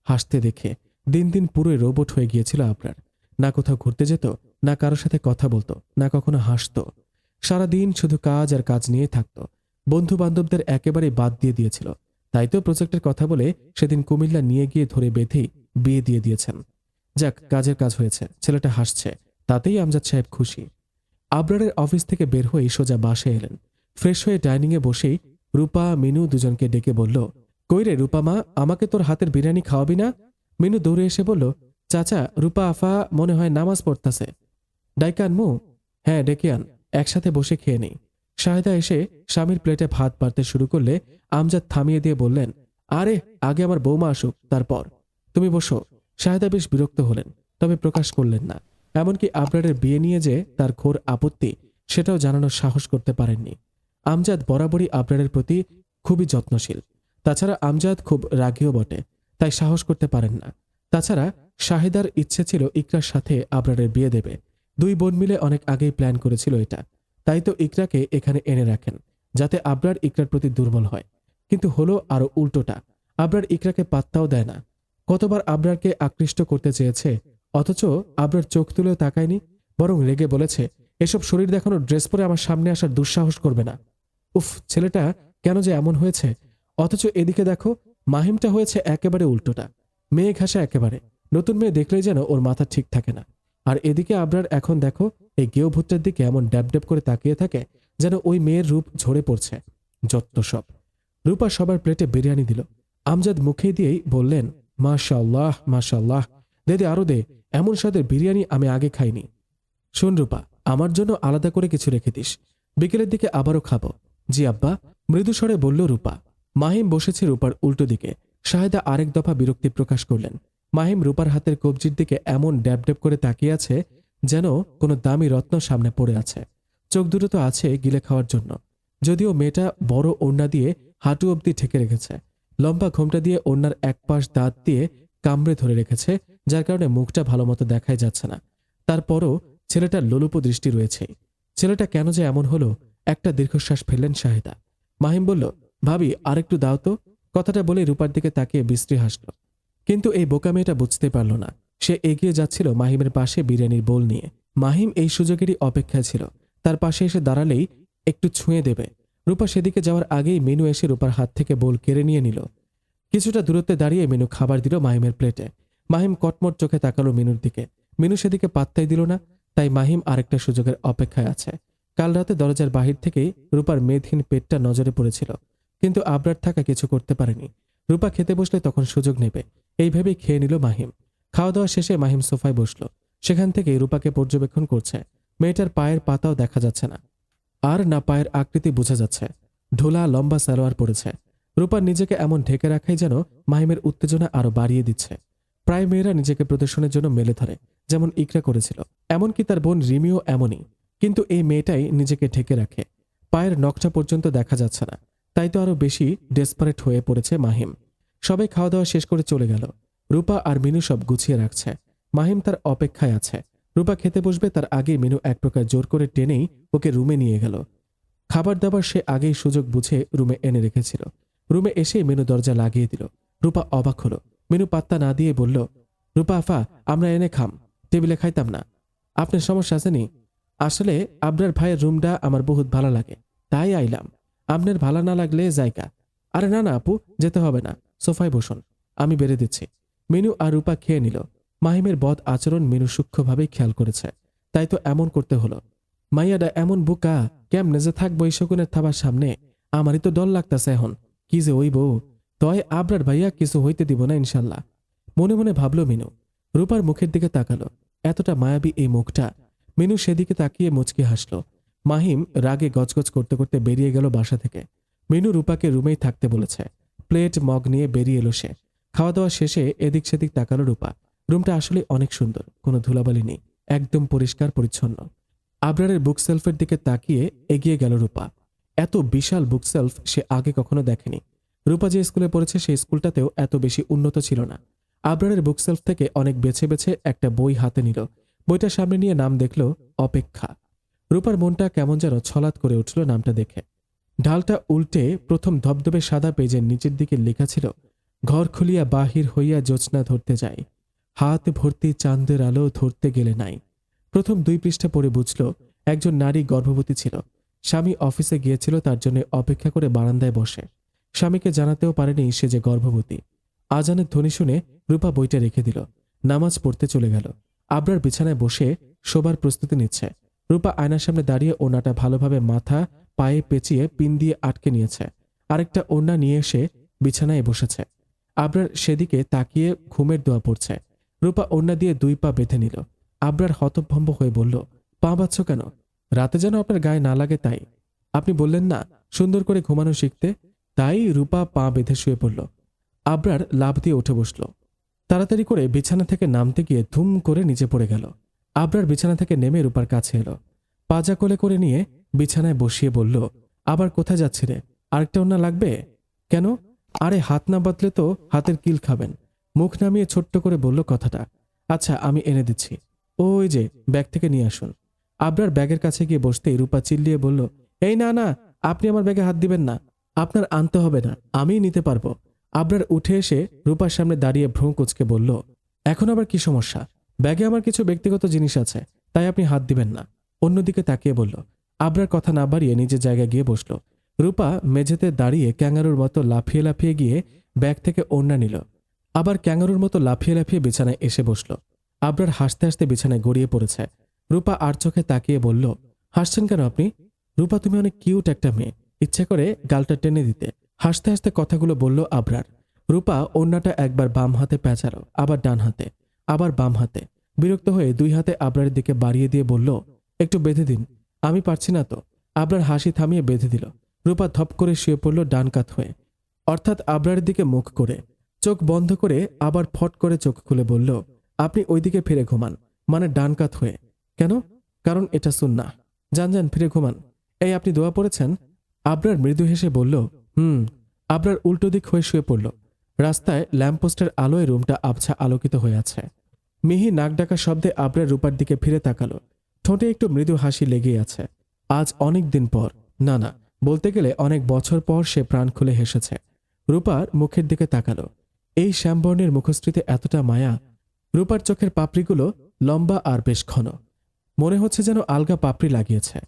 হাসতে দেখে দিন দিন পুরোই রোবট হয়ে গিয়েছিল আবরার। না কোথাও ঘুরতে যেত, না কারোর সাথে কথা বলতো, না কখনো হাসতো। সারাদিন শুধু কাজ আর কাজ নিয়ে থাকত। বন্ধু বান্ধবদের একেবারে বাদ দিয়ে দিয়েছিল। তাই তো প্রজেক্টের কথা বলে সেদিন কুমিল্লা নিয়ে গিয়ে ধরে বেঁধেই বিয়ে দিয়ে দিয়েছেন। যাক, কাজের কাজ হয়েছে, ছেলেটা হাসছে, তাতেই আমজাদ সাহেব খুশি। আবরারের অফিস থেকে বের হয়ে সোজা বাসায় এলেন। ফ্রেশ হয়ে ডাইনিংয়ে বসেই রূপা মিনু দুজনকে ডেকে বলল, কই রে রূপা মা, আমাকে তোর হাতের বিরিয়ানি খাওয়াবি না? মিনু দৌড়ে এসে বলল, চাচা, রূপা আফা মনে হয় নামাজ পড়তাছে। ডাইকে আনমু? হ্যাঁ, ডেকে আন, একসাথে বসে খেয়ে নেই। শাহেদা এসে স্বামীর প্লেটে ভাত বাড়তে শুরু করলে আমজাদ থামিয়ে দিয়ে বললেন, আরে আগে আমার বৌমা আসুক, তারপর তুমি বসো। শাহেদা বেশ বিরক্ত হলেন, তবে প্রকাশ করলেন না। এমনকি আবরারের বিয়ে নিয়ে যে তার ঘোর আপত্তি, সেটাও জানানোর সাহস করতে পারেননি। আমজাদ বরাবরই আবরারের প্রতি খুবই যত্নশীল। তাছাড়া আমজাদ খুব রাগীও বটে, তাই সাহস করতে পারেন না। তাছাড়া শাহেদার ইচ্ছে ছিল ইকরার সাথে আবরারের বিয়ে দেবে। দুই বোন মিলে অনেক আগেই প্ল্যান করেছিল এটা। তাই তো ইকরাকে এখানে এনে রাখেন, যাতে আবরার ইকরার প্রতি দুর্বল হয়। কিন্তু হলো আরো উল্টোটা। আবরার ইকরাকে পাত্তাও দেয় না। কতবার আবরারকে আকৃষ্ট করতে চেয়েছে, অথচ আবরার চোখ তুলেও তাকায়নি, বরং রেগে বলেছে, এসব শরীর দেখানো ড্রেস পরে আমার সামনে আসার দুঃসাহস করবে না। উফ, ছেলেটা কেন যে এমন হয়েছে। অথচ এদিকে দেখো, মাহিমটা হয়েছে একেবারে উল্টোটা। মেয়ে ঘাসা একেবারে। নতুন মেয়ে দেখলেই যেন ওর মাথা ঠিক থাকে না। আর এদিকে আবরার এখন দেখো, এই গেও ভুট্টার দিকে এমন ড্যাব ড্যাব করে তাকিয়ে থাকে, যেন ওই মেয়ের রূপ ঝরে পড়ছে। যত সব। রূপা সবার প্লেটে বিরিয়ানি দিল। আমজাদ মুখে দিয়েই বললেন, মাশাআল্লাহ মাশাআল্লাহ, দে দে, আরো দে, এমন স্বাদের বিরিয়ানি আমি আগে খাইনি। শোন রূপা, আমার জন্য আলাদা করে কিছু রেখে দিস, বিকেলের দিকে আবারও খাবো। জি আব্বা, মৃদু স্বরে বলল রূপা। মাহিম বসেছে রূপার উল্টো দিকে। শাহেদা আরেক দফা বিরক্তি প্রকাশ করলেন। মাহিম রূপার হাতের কবজির দিকে এমন ড্যাব ড্যাব করে তাকিয়ে আছে, যেন কোনো দামি রত্ন সামনে পড়ে আছে। চোখ দুটো তো আছে গিলে খাওয়ার জন্য। যদিও মেয়েটা বড় ওড়না দিয়ে হাঁটু অবধি ঢেকে রেখেছে। লম্বা ঘোমটা দিয়ে ওড়নার এক পাশ দাঁত দিয়ে কামড়ে ধরে রেখেছে, যার কারণে মুখটা ভালো মতো দেখাই যাচ্ছে না। তারপরও ছেলেটার লোলুপ দৃষ্টি রয়েছে। ছেলেটা কেন যে এমন হলো, একটা দীর্ঘশ্বাস ফেললেন শাহেদা। মাহিম বলল, ভাবি আরেকটু দাও তো। কথাটা বলে রূপার দিকে তাকিয়ে বিশ্রী হাসল। কিন্তু এই বোকা মেয়েটা বুঝতে পারল না। সে এগিয়ে যাচ্ছিল মাহিমের পাশে বিরিয়ানির বোল নিয়ে। মাহিম এই সুযোগেরই অপেক্ষায় ছিল। তার পাশে এসে দাঁড়ালেই একটু ছুঁয়ে দেবে। রূপা সেদিকে যাওয়ার আগেই মিনু এসে রূপার হাত থেকে বোল কেড়ে নিয়ে নিল। কিছুটা দূরত্বে দাঁড়িয়ে মিনু খাবার দিল মাহিমের প্লেটে। মাহিম কটমট চোখে তাকালো মিনুর দিকে। মিনু সেদিকে পাত্তাই দিল না। তাই মাহিম আরেকটা সুযোগের অপেক্ষায় আছে। কাল রাতে দরজার বাহির থেকেই রূপার মেদহীন পেটটা নজরে পড়েছিল, কিন্তু আবরার থাকা কিছু করতে পারেনি। রূপা খেতে বসলে তখন সুযোগ নেবে, এই ভেবেই খেয়ে নিল মাহিম। খাওয়া দাওয়া শেষে মাহিম সোফায় বসল। সেখান থেকে রূপাকে পর্যবেক্ষণ করছে। মেয়েটার পায়ের পাতাও দেখা যাচ্ছে না, আর না পায়ের আকৃতি বোঝা যাচ্ছে। ঢোলা লম্বা সালোয়ার পড়েছে। রূপার নিজেকে এমন ঢেকে রাখাই যেন মাহিমের উত্তেজনা আরো বাড়িয়ে দিচ্ছে। প্রায় মেয়েরা নিজেকে প্রদর্শনের জন্য মেলে ধরে, যেমন ইকরা করেছিল। এমনকি তার বোন রিমিও এমনই। কিন্তু এই মেয়েটাই নিজেকে ঢেকে রাখে। পায়ের নখটা পর্যন্ত দেখা যাচ্ছে না। তাই তো আরো বেশি ডেসপারেট হয়ে পড়েছে মাহিম। সবাই খাওয়া দাওয়া শেষ করে চলে গেল। রূপা আর মিনু সব গুছিয়ে রাখছে। মাহিম তার অপেক্ষায় আছে। রূপা খেতে বসবে তার আগেই মিনু এক প্রকার জোর করে টেনেই ওকে রুমে নিয়ে গেল। খাবার দাবার সে আগেই সুযোগ বুঝে রুমে এনে রেখেছিল। রুমে এসে মিনু দরজা লাগিয়ে দিল। রূপা অবাক হলো। মিনু পাত্তা না দিয়ে বলল, রূপা আফা, আমরা এনে খাম, টেবিলে খাইতাম না। আপনার সমস্যা আছে নি? আসলে আপনার ভাইয়ের রুমটা আমার বহুত ভালো লাগে, তাই আইলাম। আপনার ভালো না লাগলে জায়গা। আরে না না আপু, যেতে হবে না, সোফায় বসুন, আমি বেড়ে দিচ্ছি। মিনু আর রূপা খেয়ে নিল। মাহিমের বদ আচরণ মিনু সূক্ষ্মভাবেই খেয়াল করেছে, তাই তো এমন করতে হলো। মাইয়াডা এমন বোকা, কেমনে যে থাকবো এই শকুনের থাবার সামনে। আমারই তো ডর লাগতাছে এখন, কি যে ওই বউ। তয় আবরার ভাইয়া কিছু হইতে দিব না ইনশাল্লাহ, মনে মনে ভাবল মিনু। রূপার মুখের দিকে তাকালো। এতটা মায়াবী এই মুখটা। মিনু সেদিকে তাকিয়ে মুচকি হাসল। মাহিম রাগে গজগজ করতে করতে বেরিয়ে গেল বাসা থেকে। মিনু রূপাকে রুমেই থাকতে বলেছে। প্লেট মগ নিয়ে বেরিয়ে এলো সে। খাওয়া দাওয়া শেষে এদিক সেদিক তাকালো রূপা। রুমটা আসলে অনেক সুন্দর, কোনো ধুলাবালি নেই, একদম পরিষ্কার পরিচ্ছন্ন। আবরারের বুকসেলফের দিকে তাকিয়ে এগিয়ে গেল রূপা। এত বিশাল বুকসেলফ সে আগে কখনো দেখেনি। রূপা যে স্কুলে পড়েছে সেই স্কুলটাতেও এত বেশি উন্নত ছিল না। আবরারের বুকসেলফ থেকে অনেক বেছে বেছে একটা বই হাতে নিল। বইটার সামনে নিয়ে নাম দেখল অপেক্ষা। রূপার মনটা কেমন যেন ছলাৎ করে উঠল নামটা দেখে। ঢালটা উল্টে প্রথম ধবধবে সাদা পেজের নিচের দিকে লেখা ছিল, ঘর খুলিয়া বাহির হইয়া জ্যোৎস্না ধরতে যাই, হাত ভর্তি চাঁদের আলো ধরতে গেলে নাই। প্রথম 2 পৃষ্ঠা পড়ে বুঝল একজন নারী গর্ভবতী ছিল। স্বামী অফিসে গিয়েছিল, তার জন্য অপেক্ষা করে বারান্দায় বসে। স্বামীকে জানাতেও পারেনি সে যে গর্ভবতী। আজানের ধ্বনি শুনে রূপা বইটা রেখে দিল, নামাজ পড়তে চলে গেল। আবরার বিছানায় বসে শোবার প্রস্তুতি নিচ্ছে। রূপা আয়নার সামনে দাঁড়িয়ে ওড়নাটা ভালোভাবে মাথা পায়ে পেঁচিয়ে পিন দিয়ে আটকে নিয়েছে। আরেকটা ওড়না নিয়ে এসে বিছানায় বসেছে। আবরার সেদিকে তাকিয়ে ঘুমের দোয়া পড়ছে। রূপা ওড়না দিয়ে 2 পা বেঁধে নিল। আবরার হতভম্ব হয়ে বলল, পা বাঁধছ কেন? রাতে যেন আপনার গায়ে না লাগে তাই। আপনি বললেন না সুন্দর করে ঘুমানো শিখতে? তাই রূপা পা বেঁধে শুয়ে পড়ল। আবরার লাফ দিয়ে উঠে বসল। তাড়াতাড়ি করে বিছানা থেকে নামতে গিয়ে ধুম করে নিচে পড়ে গেল। আবরার বিছানা থেকে নেমে রূপার কাছে এলো, পাজা কোলে করে নিয়ে বিছানায় বসিয়ে বলল, আবার কোথায় যাচ্ছি রে? আরেকটা ওড়না লাগবে? কেন? আরে হাত না বাতলে তো হাতের কিল খাবেন। মুখ নামিয়ে ছোট্ট করে বলল কথাটা। আচ্ছা আমি এনে দিচ্ছি, ওই যে ব্যাগ থেকে নিয়ে আসুন। আবরার ব্যাগের কাছে গিয়ে বসতেই রূপা চিল্লিয়ে বলল, এই না না, আপনি আমার ব্যাগে হাত দিবেন না, আপনার আনতে হবে না, আমিই নিতে পারবো। আবরার উঠে এসে রূপার সামনে দাঁড়িয়ে ভ্রু কুঁচকে বলল, এখন আবার কি সমস্যা? ব্যাগে আমার কিছু ব্যক্তিগত জিনিস আছে, তাই আপনি হাত দিবেন না। অন্যদিকে তাকিয়ে বলল। আবরার কথা না বাড়িয়ে নিজের জায়গায় গিয়ে বসল। রূপা মেঝেতে দাঁড়িয়ে ক্যাঙ্গারুর মতো লাফিয়ে লাফিয়ে গিয়ে ব্যাগ থেকে ওড়না নিল। আবার ক্যাঙ্গারুর মতো লাফিয়ে লাফিয়ে বিছানায় এসে বসল। আবরার হাসতে হাসতে বিছানায় গড়িয়ে পড়েছে। রূপা আর চোখে তাকিয়ে বলল, হাসছেন কেন আপনি? রূপা তুমি অনেক কিউট একটা মেয়ে, ইচ্ছে করে গালটা টেনে দিতে। হাসতে হাসতে কথাগুলো বলল আবরার। রূপা ওড়নাটা একবার বাম হাতে পেঁচালো, আবার ডান হাতে, আবার বাম হাতে। বিরক্ত হয়ে 2 হাতে আবরারের দিকে বাড়িয়ে দিয়ে বলল, একটু বেঁধে দিন। আমি পারছি না তো। আবরার হাসি থামিয়ে বেঁধে দিল। রূপা ধপ করে শুয়ে পড়ল ডান কাত হয়ে, অর্থাৎ আবরারের দিকে মুখ করে। চোখ বন্ধ করে আবার ফট করে চোখ খুলে বলল, আপনি ওইদিকে ফিরে ঘুমান, মানে ডান কাত হয়ে। কেন? কারণ এটা সুন্নাহ। যান যান ফিরে ঘুমান। এই আপনি দোয়া পড়েছেন? আবরার মৃদু হেসে বলল, আবরার উল্টো দিক হয়ে শুয়ে পড়ল। রাস্তায় ল্যাম্পপোস্টের আলোয় রুমটা আবছা আলোকিত হয়ে আছে। মিহি নাক ডাকা শব্দে আবরার রূপার দিকে ফিরে তাকালো। ঠোঁটে একটু মৃদু হাসি লেগেই আছে। আজ অনেক দিন পর, না না বলতে গেলে অনেক বছর পর সে প্রাণ খুলে হেসেছে। রূপার মুখের দিকে তাকালো। এই শ্যামবর্ণের মুখশ্রীতে এতটা মায়া। রূপার চোখের পাপড়িগুলো লম্বা আর বেশ ঘন, মনে হচ্ছে যেন আলগা পাপড়ি লাগিয়েছে।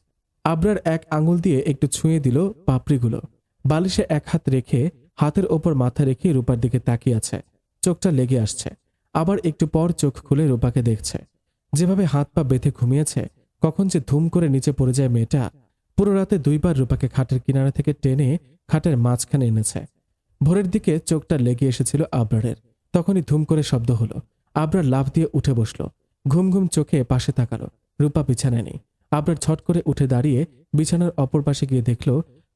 আবরার এক আঙুল দিয়ে একটু ছুঁয়ে দিল পাপড়িগুলো। বালিশে এক হাত রেখে হাতের ওপর মাথা রেখে রূপার দিকে তাকিয়ে আছে। চোখটা লেগে আসছে। আবার একটু পর চোখ খুলে রূপাকে দেখছে। যেভাবে হাত পা বেঁধে ঘুমিয়েছে, কখন যে ধুম করে নিচে পড়ে যায় মেয়েটা। পুরো রাতে 2 বার রূপাকে খাটের কিনারা থেকে টেনে খাটের মাঝখানে এনেছে। ভোরের দিকে চোখটা লেগে এসেছিল আবরারের। তখনই ধুম করে শব্দ হলো। আবরার লাফ দিয়ে উঠে বসল। ঘুম ঘুম চোখে পাশে তাকালো। রূপা বিছানায় নেই। আবরার ছট করে উঠে দাঁড়িয়ে বিছানার অপর পাশে গিয়ে দেখল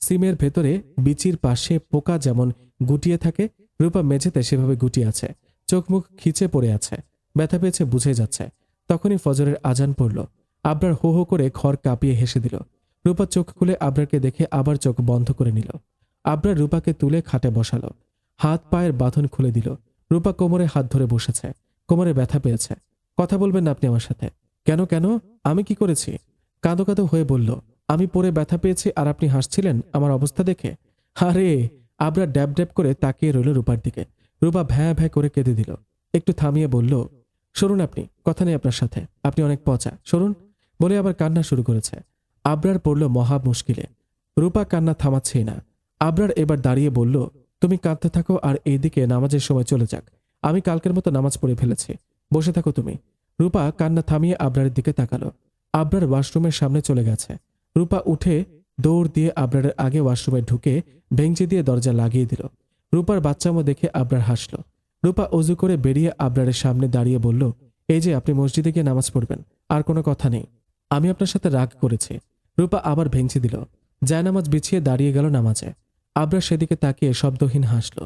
সিমের ভেতরে বিচির পাশে পোকা যেমন গুটিয়ে থাকে, রূপা মেঝেতে সেভাবে গুটিয়ে আছে। চোখ মুখ খিচে পড়ে আছে, ব্যথা পেয়েছে বুঝে যাচ্ছে। তখনই ফজরের আজান পড়ল। আবরার হো হো করে ঘর কাঁপিয়ে হেসে দিল। রূপা চোখ খুলে আবরারকে দেখে আবার চোখ বন্ধ করে নিল। আবরার রূপাকে তুলে খাটে বসালো। হাত পায়ের বাঁধন খুলে দিল। রূপা কোমরে হাত ধরে বসেছে। কোমরে ব্যথা পেয়েছে। কথা বলবেন না আপনি আমার সাথে? কেন কেন, আমি কি করেছি? কাঁদো কাঁদো হয়ে বলল, আমি পরে ব্যথা পেয়েছি আর আপনি হাসছিলেন আমার অবস্থা দেখে। আরে! আবরার ড্যাব ড্যাব করে তাকিয়ে রইল রূপার দিকে। রূপা ভ্যাঁ ভ্যাঁ করে কেঁদে দিল। একটু থামিয়ে বলল, সরুন আপনি, কথা নেই আপনার সাথে, আপনি অনেক পচা, সরুন। বলে আবার কান্না শুরু করেছে। আবরার পড়ল মহা মুশকিলে। রূপা কান্না থামাচ্ছেই না। আবরার এবার দাঁড়িয়ে বলল, তুমি কাঁদতে থাকো আর এইদিকে নামাজের সময় চলে যাক। আমি কালকের মতো নামাজ পড়ে ফেলেছি, বসে থাকো তুমি। রূপা কান্না থামিয়ে আবরারের দিকে তাকালো। আবরার ওয়াশরুমের সামনে চলে গেছে। রূপা উঠে দৌড় দিয়ে আবরারের আগে ওয়াশরুমে ঢুকে ভেঙচি দিয়ে দরজা লাগিয়ে দিল। রূপার বাচ্চামো দেখে আবরার হাসল। রূপা অজু করে বেরিয়ে আবরারের সামনে দাঁড়িয়ে বলল, এই যে আপনি মসজিদে গিয়ে নামাজ পড়বেন, আর কোনো কথা নেই। আমি আপনার সাথে রাগ করেছি। রূপা আবার ভেঙচি দিল। জায়নামাজ বিছিয়ে দাঁড়িয়ে গেল নামাজে। আবরার সেদিকে তাকিয়ে শব্দহীন হাসল।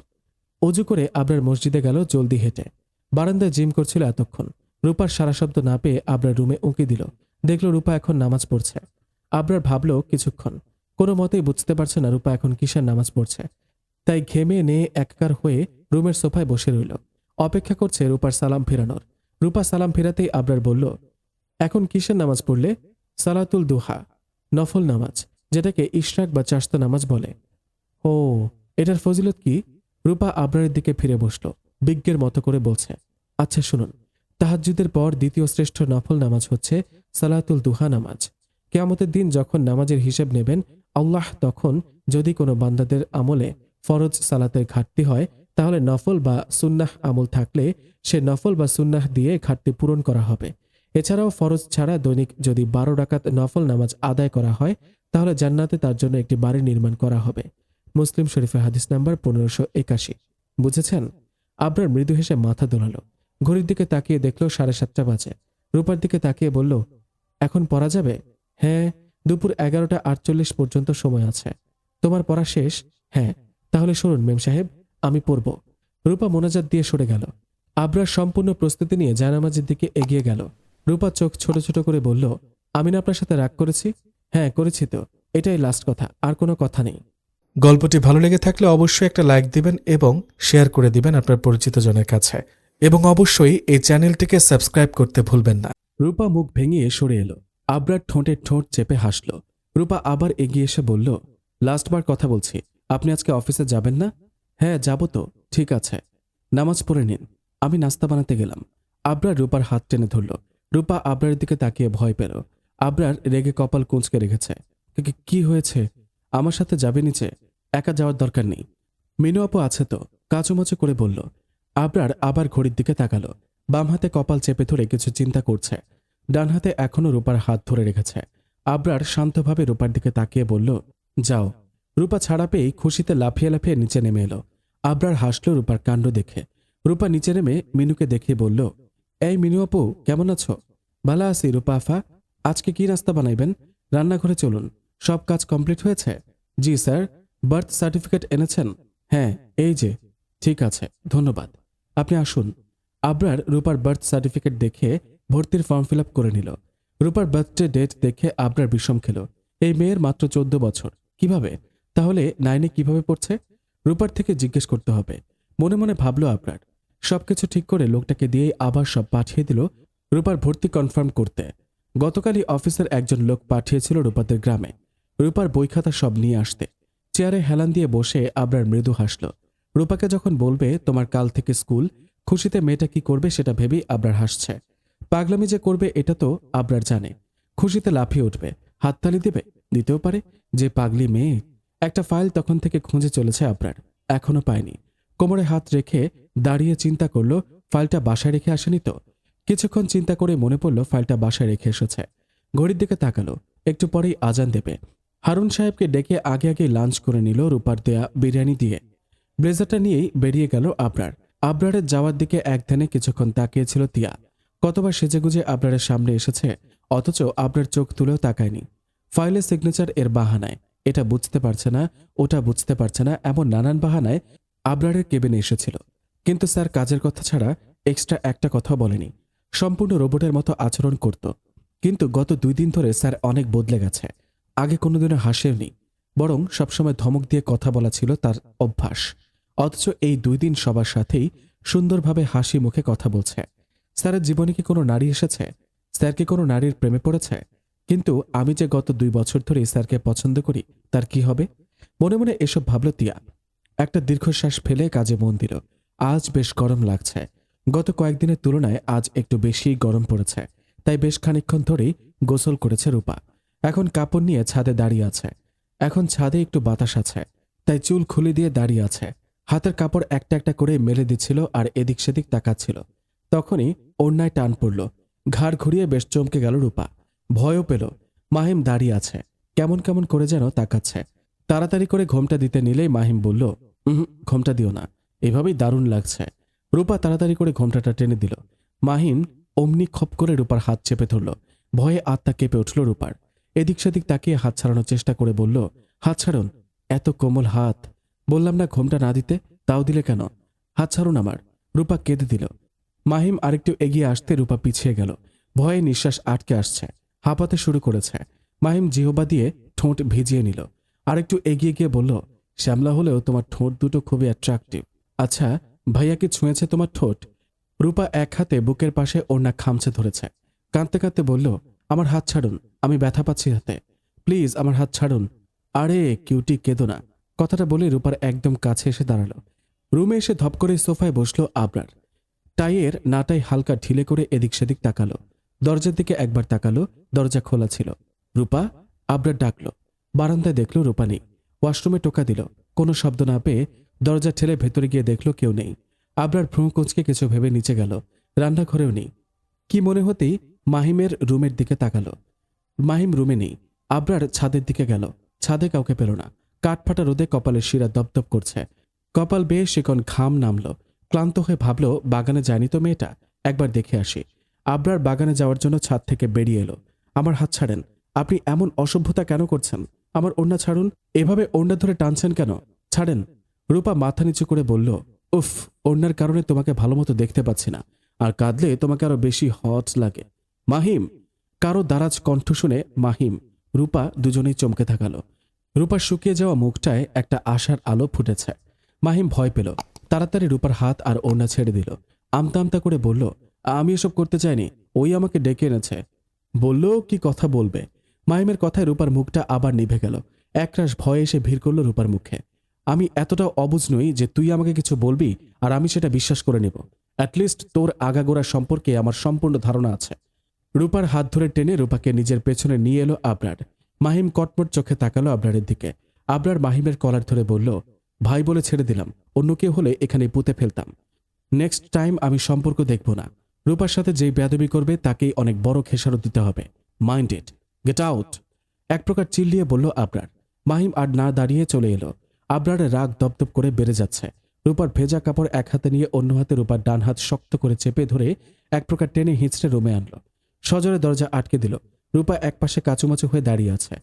অজু করে আবরার মসজিদে গেল জলদি হেঁটে। বারান্দায় জিম করছিল এতক্ষণ। রূপার সারা শব্দ না পেয়ে আবরার রুমে উঁকি দিল। দেখল রূপা এখন নামাজ পড়ছে। আবরার ভাবল কিছুক্ষণ, কোনো মতেই বুঝতে পারছে না রূপা এখন কিসের নামাজ পড়ছে। তাই ঘেমে নিয়ে একাকার হয়ে রুমের সোফায় বসে রইল। অপেক্ষা করছে রূপার সালাম ফেরানোর। রূপা সালাম ফেরাতেই আবরার বলল, এখন কিসের নামাজ পড়লে? সালাতুল দুহা, নফল নামাজ, যেটাকে ইশরাক বা চাশতা নামাজ বলে। ও, এটার ফজিলত কি? রূপা আবরারের দিকে ফিরে বসল। বিজ্ঞের মতো করে বলছে, আচ্ছা শুনুন, তাহাজ্জুদের পর দ্বিতীয় শ্রেষ্ঠ নফল নামাজ হচ্ছে সালাতুল দুহা নামাজ। কিয়ামতের দিন যখন নামাজের হিসেব নেবেন, আল্লাহ তখন যদি কোনো বান্দাদের আমলে ফরজ সালাতের ঘাটতি হয়, তাহলে নফল বা সুন্নাহ আমল থাকলে সে নফল বা সুন্নাহ দিয়ে ঘাটতি পূরণ করা হবে। এছাড়াও ফরজ ছাড়া দৈনিক যদি 12 রাকাত নফল নামাজ আদায় করা হয়, তাহলে জান্নাতে তার জন্য একটি বাড়ি নির্মাণ করা হবে। মুসলিম শরীফে হাদিস নাম্বার 1581। বুঝেছেন? আবরার মৃদু হেসে মাথা দোলালো। ঘড়ির দিকে তাকিয়ে দেখল 7:30 বাজে। রূপার দিকে তাকিয়ে বলল, এখন পড়া যাবে? হ্যাঁ, দুপুর 11:48 পর্যন্ত সময় আছে। তোমার পড়া শেষ? হ্যাঁ। তাহলে শুনুন মেম সাহেব, আমি পড়ব। রূপা মোনাজাত দিয়ে সরে গেল। আবরার সম্পূর্ণ প্রস্তুতি নিয়ে জায়নামাজের দিকে এগিয়ে গেল। রূপা চোখ ছোট ছোট করে বলল, আমি না আপনার সাথে রাগ করেছি? হ্যাঁ করেছি তো, এটাই লাস্ট কথা, আর কোনো কথা নেই। গল্পটি ভালো লেগে থাকলে অবশ্যই একটা লাইক দিবেন এবং শেয়ার করে দিবেন আপনার পরিচিত জনের কাছে, এবং অবশ্যই এই চ্যানেলটিকে সাবস্ক্রাইব করতে ভুলবেন না। রূপা মুখ ভেঙিয়ে সরে এলো। আবরার ঠোঁটে ঠোঁট চেপে হাসল। রূপা আবার এগিয়ে এসে বলল, লাস্টবার কথা বলছি, আপনি আজকে অফিসে যাবেন না? হ্যাঁ যাব তো। ঠিক আছে, নামাজ পড়ে নিন, আমি নাস্তা বানাতে গেলাম। আবরার রূপার হাত টেনে ধরল। রূপা আবরারের দিকে তাকিয়ে ভয় পেল। আবরার রেগে কপাল কুঁচকে রেখেছে। কি হয়েছে? আমার সাথে যাবে নিচে? একা যাওয়ার দরকার নেই। মিনু আপু আছে তো, কাচুমাচু করে বলল। আবরার আবার ঘড়ির দিকে তাকালো। বাম হাতে কপাল চেপে ধরে কিছু চিন্তা করছে। ডান হাতে এখনো রূপার হাত ধরে রেখেছে। আবরার শান্তভাবে রূপার দিকে তাকিয়ে বলল, যাও। রূপা ছাড়া পেয়েই খুশিতে লাফিয়ে লাফিয়ে নিচে নেমে এলো। আবরার হাসল রূপার কাণ্ড দেখে। রূপা নিচে নেমে মিনুকে দেখিয়ে বলল, এই মিনু আপু, কেমন আছো? ভালো আছি রূপা আফা। আজকে কি নাস্তা বানাইবেন? রান্নাঘরে চলুন। সব কাজ কমপ্লিট হয়েছে? জি স্যার। বার্থ সার্টিফিকেট এনেছেন? হ্যাঁ, এই যে। ঠিক আছে, ধন্যবাদ। আপনি আসুন। আবরার রূপার বার্থ সার্টিফিকেট দেখে ভর্তির ফর্ম ফিল আপ করে নিল। রূপার বার্থডে ডেট দেখে আবরার বিষম খেল। এই মেয়ের মাত্র 14 বছর। কিভাবে? তাহলে 9-এ কিভাবে পড়ছে? রূপার থেকে জিজ্ঞেস করতে হবে। মনে মনে ভাবল আবরার। সবকিছু ঠিক করে লোকটাকে দিয়েই আবার সব পাঠিয়ে দিল রূপার ভর্তি কনফার্ম করতে। গতকালই অফিসের একজন লোক পাঠিয়েছিল রূপাদের গ্রামে রূপার বই খাতা সব নিয়ে আসতে। চেয়ারে হেলান দিয়ে বসে আবরার মৃদু হাসল। রূপাকে যখন বলবে তোমার কাল থেকে স্কুল, খুশিতে মেয়েটা কি করবে সেটা ভেবেই আবরার হাসছে। পাগলামি যে করবে এটা তো আবরার জানে। খুশিতে লাফিয়ে উঠবে, হাততালি দেবে, দিতেও পারে। যে পাগলি মেয়ে। একটা ফাইল তখন থেকে খুঁজে চলেছে আবরার, এখনো পায়নি। কোমরে হাত রেখে দাঁড়িয়ে চিন্তা করলো, ফাইলটা বাসায় রেখে আসেনি তো। কিছুক্ষণ চিন্তা করে মনে পড়ল ফাইলটা বাসায় রেখে এসেছে। ঘড়ির দিকে তাকালো, একটু পরেই আজান দেবে। হারুন সাহেবকে ডেকে আগে আগে লাঞ্চ করে নিল রূপার দেয়া বিরিয়ানি দিয়ে। ব্লেজারটা নিয়েই বেরিয়ে গেল আবরার। আবরারের যাওয়ার দিকে একধানে কিছুক্ষণ তাকিয়েছিল তিয়া। কতবার সেজেগুজে আবরারের সামনে এসেছে, অথচ আবরার চোখ তুলেও তাকায়নি। ফাইলে সিগনেচার এর বাহানায়, এটা বুঝতে পারছে না, ওটা বুঝতে পারছে না, এমন নানান বাহানায় আবরারের কেবিনে এসেছিল। কিন্তু স্যার কাজের কথা ছাড়া এক্সট্রা একটা কথাও বলেনি। সম্পূর্ণ রোবটের মতো আচরণ করত। কিন্তু গত 2 দিন ধরে স্যার অনেক বদলে গেছে। আগে কোনোদিনও হাসেওনি, বরং সবসময় ধমক দিয়ে কথা বলা ছিল তার অভ্যাস। অথচ এই 2 দিন সবার সাথেই সুন্দরভাবে হাসি মুখে কথা বলছে। স্যারের জীবনে কি কোনো নারী এসেছে? স্যার কি কোনো নারীর প্রেমে পড়েছে? কিন্তু আমি যে গত 2 বছর ধরে স্যারকে পছন্দ করি, তার কি হবে? মনে মনে এসব ভাবল তিয়া। একটা দীর্ঘশ্বাস ফেলে কাজে মন দিল। আজ বেশ গরম লাগছে। গত কয়েকদিনের তুলনায় আজ একটু বেশি গরম পড়েছে। তাই বেশ খানিকক্ষণ ধরেই গোসল করেছে রূপা। এখন কাপড় নিয়ে ছাদে দাঁড়িয়ে আছে। এখন ছাদে একটু বাতাস আছে, তাই চুল খুলে দিয়ে দাঁড়িয়ে আছে। হাতের কাপড় একটা একটা করে মেলে দিচ্ছিল আর এদিক সেদিক তাকাচ্ছিল। তখনই ওড়নায় টান পড়ল। ঘাড় ঘুরিয়ে বেশ চমকে গেল রূপা। ভয়ও পেল। মাহিম দাঁড়িয়ে আছে, কেমন কেমন করে যেন তাকাচ্ছে। তাড়াতাড়ি করে ঘোমটা দিতে নিলেই মাহিম বলল, ঘোমটা দিও না, এভাবেই দারুণ লাগছে। রূপা তাড়াতাড়ি করে ঘোমটাটা টেনে দিল। মাহিম অমনি খপ করে রূপার হাত চেপে ধরল। ভয়ে আত্মা কেঁপে উঠল রূপার। এদিক সেদিক তাকিয়ে হাত ছাড়ানোর চেষ্টা করে বলল, হাত ছাড়ুন। এত কোমল হাত। বললাম না ঘোমটা না দিতে, তাও দিলে কেন? হাত ছাড়ুন আমার। রূপা কেঁদে দিল। মাহিম আরেকটু এগিয়ে আসতে রূপা পিছিয়ে গেল। ভয়ে নিঃশ্বাস আটকে আসছে, হাঁপাতে শুরু করেছে। মাহিম জিহবা দিয়ে ঠোঁট ভিজিয়ে নিল। আরেকটু এগিয়ে গিয়ে বলল, শ্যামলা হলেও তোমার ঠোঁট দুটো খুবই অ্যাট্রাকটিভ। আচ্ছা, ভাইয়া কি ছুঁয়েছে তোমার ঠোঁট? রূপা এক হাতে বুকের পাশে ওড়না খামচে ধরেছে। কাঁদতে কাঁদতে বলল, আমার হাত ছাড়ুন, আমি ব্যথা পাচ্ছি হাতে। প্লিজ আমার হাত ছাড়ুন। আরে কিউটি, কেঁদো না। কথাটা বলে রূপার একদম কাছে এসে দাঁড়ালো। রুমে এসে ধপ করে সোফায় বসল আবরার। টাইয়ের নাটাই হালকা ঢিলে করে এদিক সেদিক তাকালো। দরজার দিকে একবার তাকালো, দরজা খোলা ছিল। রূপা? আবরার ডাকলো। বারান্দায় দেখলো রূপা নেই। ওয়াশরুমে টোকা দিল। কোনো শব্দ না পেয়ে দরজা ঠেলে ভেতরে গিয়ে দেখলো কেউ নেই। আবরার ভ্রু কুঁচকে কিছু ভেবে নিচে গেল। রান্নাঘরেও নেই। কি মনে হতেই মাহিমের রুমের দিকে তাকালো। মাহিম রুমে নেই। আবরার ছাদের দিকে গেল। ছাদে কাউকে পেল না। কাঠফাটা রোদে কপালের শিরা দপদপ করছে। কপাল বেয়ে শিকন ঘাম নামলো। ক্লান্ত হয়ে ভাবল, বাগানে যায়নি তো মেয়েটা, একবার দেখে আসি। আবরার বাগানে যাওয়ার জন্য ছাদ থেকে বেরিয়ে এলো। আমার হাত ছাড়েন। আপনি এমন অসভ্যতা কেন করছেন? আমার ওড়না ছাড়ুন। এভাবে ওড়না ধরে টানছেন কেন? ছাড়েন। রূপা মাথা নিচু করে বলল, উফ, ওড়নার কারণে তোমাকে ভালোমতো দেখতে পাচ্ছি না, আর কাঁদলে তোমাকে আরো বেশি হট লাগে। মাহিম! কারো দারাজ কণ্ঠ শুনে মাহিম, রূপা দুজনেই চমকে থাকালো। রূপার শুকিয়ে যাওয়া মুখটায় একটা আশার আলো ফুটেছে। মাহিম ভয় পেল। তাড়াতাড়ি রূপার হাত আর ওড়না ছেড়ে দিল। আমতা আমতা করে বলল, আমি এসব করতে চাইনি, ওই আমাকে ডেকে এনেছে। বলল কি কথা বলবে। মাহিমের কথায় রূপার মুখটা আবার নিভে গেল। একরাশ ভয়ে এসে ভিড় করল রূপার মুখে। আমি এতটাও অবুঝ নই যে তুই আমাকে কিছু বলবি আর আমি সেটা বিশ্বাস করে নেব। অ্যাটলিস্ট তোর আগাগোড়া সম্পর্কে আমার সম্পূর্ণ ধারণা আছে। রূপার হাত ধরে টেনে রূপাকে নিজের পেছনে নিয়ে এলো আবরার। মাহিম কটমট চোখে তাকালো আবরারের দিকে। আবরার মাহিমের কলার ধরে বলল, ভাই বলে ছেড়ে দিলাম, অন্য কেউ হলে এখানে পুঁতে ফেলতাম। নেক্সট টাইম আমি সম্পর্ক দেখব না। রূপার সাথে যেই বেয়াদবি করবে তাকেই অনেক বড় খেসারত দিতে হবে। Mind it, get out! এক প্রকার চিল্লিয়ে বলল আবরার। মাহিম আর না দাঁড়িয়ে চলে এলো। আবরারের রাগ দপদপ করে বেড়ে যাচ্ছে। রূপার ভেজা কাপড় এক হাতে নিয়ে অন্য হাতে রূপার ডান হাত শক্ত করে চেপে ধরে এক প্রকার টেনে হিঁচড়ে রুমে আনলো। সজোরে দরজা আটকে দিল। রূপা একপাশে কাচুমাচু হয়ে দাঁড়িয়ে আছে।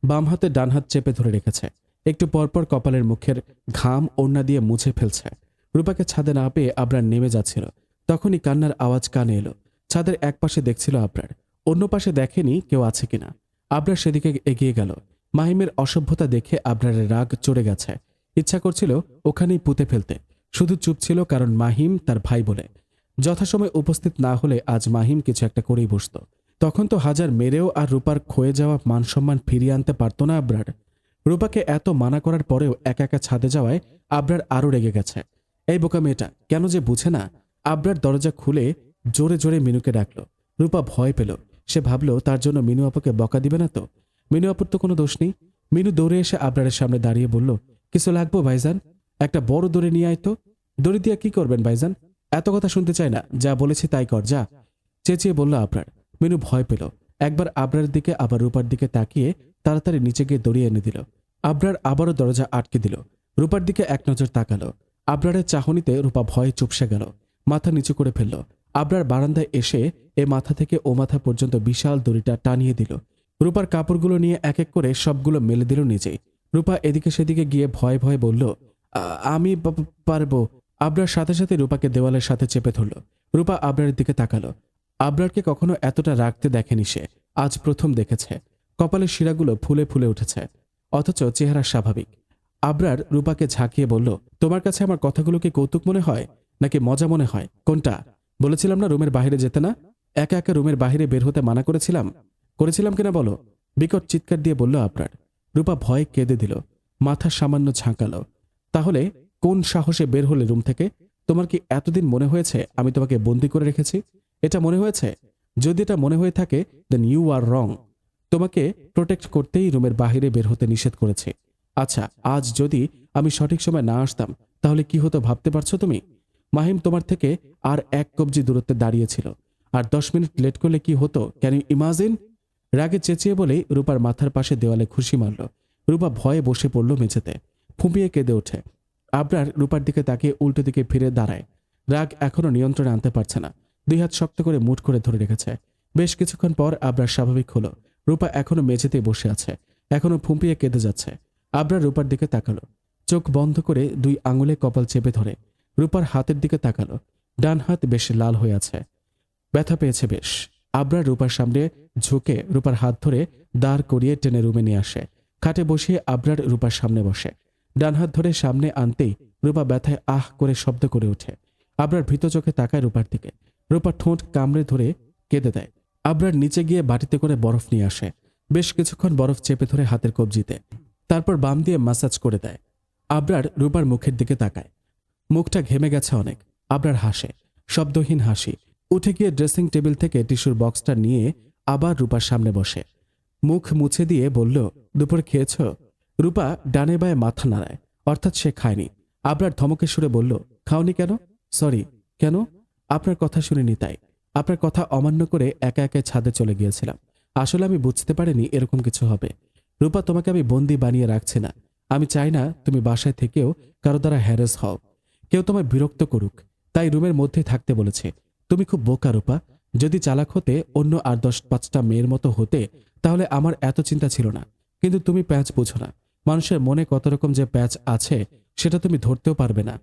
বাম হাতে ডান হাত চেপে ধরে রেখেছে। একটু পরপর কপালের মুখের ঘাম ওড়না দিয়ে মুছে ফেলছে। রূপাকে ছাদে না পেয়ে আবরার নেমে যাচ্ছিল। তখনই কান্নার আওয়াজ কানে এলো। ছাদের এক পাশে দেখছিল আবরার, অন্য পাশে দেখেনি কেউ আছে কিনা। আবরার সেদিকে এগিয়ে গেল। মাহিমের অসভ্যতা দেখে আবরারের রাগ চড়ে গেছে। ইচ্ছা করছিল ওখানেই পুঁতে ফেলতে। শুধু চুপ ছিল কারণ মাহিম তার ভাই বলে। যথাসময়ে উপস্থিত না হলে আজ মাহিম কিছু একটা করেই বসত। তখন তো হাজার মেরেও আর রূপার ক্ষয়ে যাওয়া মানসম্মান ফিরিয়ে আনতে পারত না আবরার। রূপাকে এত মানা করার পরেও একা একা ছাদে যাওয়ায় আবরার আরও রেগে গেছে। এই বোকা মেয়েটা কেন যে বুঝে না। আবরার দরজা খুলে জোরে জোরে মিনুকে ডাকল। রূপা ভয় পেল। সে ভাবল তার জন্য মিনু আপুকে বকা দিবে না তো। মিনু আপুর তো কোনো দোষ নেই। মিনু দৌড়ে এসে আবরারের সামনে দাঁড়িয়ে বলল, কিছু লাগবো ভাইজান? একটা বড় দড়ি নিয়ে আয় তো। দড়ি দিয়া কি করবেন ভাইজান? এত কথা শুনতে চাই না, যা বলেছি তাই কর, যা! চেঁচিয়ে বলল আবরার। মিনু ভয় পেল। একবার আবরারের দিকে আবার রূপার দিকে তাকিয়ে তাড়াতাড়ি নিচে গিয়ে দড়ি এনে দিল। আবরার আবারও দরজা আটকে দিল। রূপার দিকে এক নজর তাকালো। আবরারের চাহনিতে রূপা ভয়ে চুপসে গেল। মাথা নিচু করে ফেলল। আবরার বারান্দায় এসে এ মাথা থেকে ও মাথা পর্যন্ত বিশাল দড়িটা টানিয়ে দিল। রূপার কাপড়গুলো নিয়ে এক এক করে সবগুলো মেলে দিল নিজেই। রূপা এদিকে সেদিকে গিয়ে ভয়ে ভয়ে বলল, আমি পারবো। আবরার সাথে সাথে রূপাকে দেওয়ালের সাথে চেপে ধরল। রূপা আবরারের দিকে তাকালো। আবরারকে কখনো এতটা রাগতে দেখেনি সে, আজ প্রথম দেখেছে। কপালের শিরাগুলো ফুলে ফুলে উঠেছে, অথচ চেহারা স্বাভাবিক। আবরার রূপাকে ঝাঁকিয়ে বলল, তোমার কাছে আমার কথাগুলো কি কৌতুক মনে হয় নাকি মজা মনে হয়? কোনটা? বলেছিলাম না রুমের বাইরে যেতে না? একা একা রুমের বাইরে বের হতে মানা করেছিলাম কিনা বলো? বিকট চিৎকার দিয়ে বলল আবরার। রূপা ভয়ে কেঁদে দিল। মাথা সামান্য ঝাঁকালো। তাহলে কোন সাহসে বের হলে রুম থেকে? তোমার কি এতদিন মনে হয়েছে আমি তোমাকে বন্দি করে রেখেছি? এটা মনে হয়েছে? যদি এটা মনে হয়ে থাকে দেন ইউ আর রং। তোমাকে প্রোটেক্ট করতেই রুমের বাইরে বের হতে নিষেধ করেছি। আচ্ছা, আজ যদি আমি সঠিক সময় না আসতাম তাহলে কি হতো ভাবতে পারছো তুমি? মাহিম তোমার থেকে আর এক কবজি দূরত্বে দাঁড়িয়েছিল, আর 10 মিনিট লেট করলে কি হতো ক্যান ইউ ইমাজিন? রাগে চেঁচিয়ে বলেই রূপার মাথার পাশে দেওয়ালে ঘুষি মারল। রূপা ভয়ে বসে পড়ল মেঝেতে, ফুঁপিয়ে কেঁদে ওঠে। আবরার রূপার দিকে তাকিয়ে উল্টো দিকে ফিরে দাঁড়ায়। রাগ এখনো নিয়ন্ত্রণে আনতে পারছে না। দুই হাত শক্ত করে মুঠ করে ধরে রেখেছে। বেশ কিছুক্ষণ পর আবরার স্বাভাবিক হলো। রূপা এখনো মেঝেতে বসে আছে, এখনো ফুঁপিয়ে কেঁদে যাচ্ছে। আবরার রূপার দিকে তাকালো। চোখ বন্ধ করে 2 আঙুলে কপাল চেপে ধরে রূপার হাতের দিকে তাকালো। ডান হাত বেশ লাল হয়ে আছে, ব্যথা পেয়েছে বেশ। আবরার রূপার সামনে ঝুঁকে রূপার হাত ধরে দাঁড় করিয়ে টেনে রুমে নিয়ে আসে। খাটে বসিয়ে আবরার রূপার সামনে বসে। ডান হাত ধরে সামনে আনতেই রূপা ব্যথায় আহ করে শব্দ করে ওঠে। আবরার ভীত চোখে তাকায় রূপার দিকে। রূপা ঠোঁট কামড়ে ধরে কেঁদে দেয়। আবরার নিচে গিয়ে বাটিতে করে বরফ নিয়ে আসে। বেশ কিছুক্ষণ বরফ চেপে ধরে হাতের কবজিতে, তারপর বাম দিয়ে ম্যাসাজ করে দেয়। আবরার রূপার মুখের দিকে তাকায়। মুখটা ঘেমে গেছে অনেক। আবরার হাসে, শব্দহীন হাসি। উঠে গিয়ে ড্রেসিং টেবিল থেকে টিস্যুর বক্সটা নিয়ে আবার রূপার সামনে বসে। মুখ মুছে দিয়ে বলল, দুপুরে খেয়েছ? রূপা ডানে বায়ে মাথা নাড়ায়, অর্থাৎ সে খায়নি। আবরার ধমকের সুরে বলল, খাওনি কেন? সরি। কেন? আপনার কথা শুনিনি তাই। আপনার কথা অমান্য করে একা একা ছাদে চলে গিয়েছিলাম। আসলে আমি বুঝতে পারিনি এরকম কিছু হবে। রূপা, তোমাকে আমি বন্দি বানিয়ে রাখছি না। আমি চাই না তুমি বাসায় থেকেও কারো দ্বারা হ্যারাস হও, কেউ তোমায় বিরক্ত করুক, তাই রুমের মধ্যেই থাকতে বলেছে। তুমি খুব বোকা রূপা। যদি চালাক হতে, অন্য আর 10-5টা মেয়ের মতো হতে, তাহলে আমার এত চিন্তা ছিল না। কিন্তু তুমি প্যাঁচ বুঝো না। মানুষের মনে কত রকম যে প্যাঁচ আছে সেটা তুমি ধরতেও পারবে না।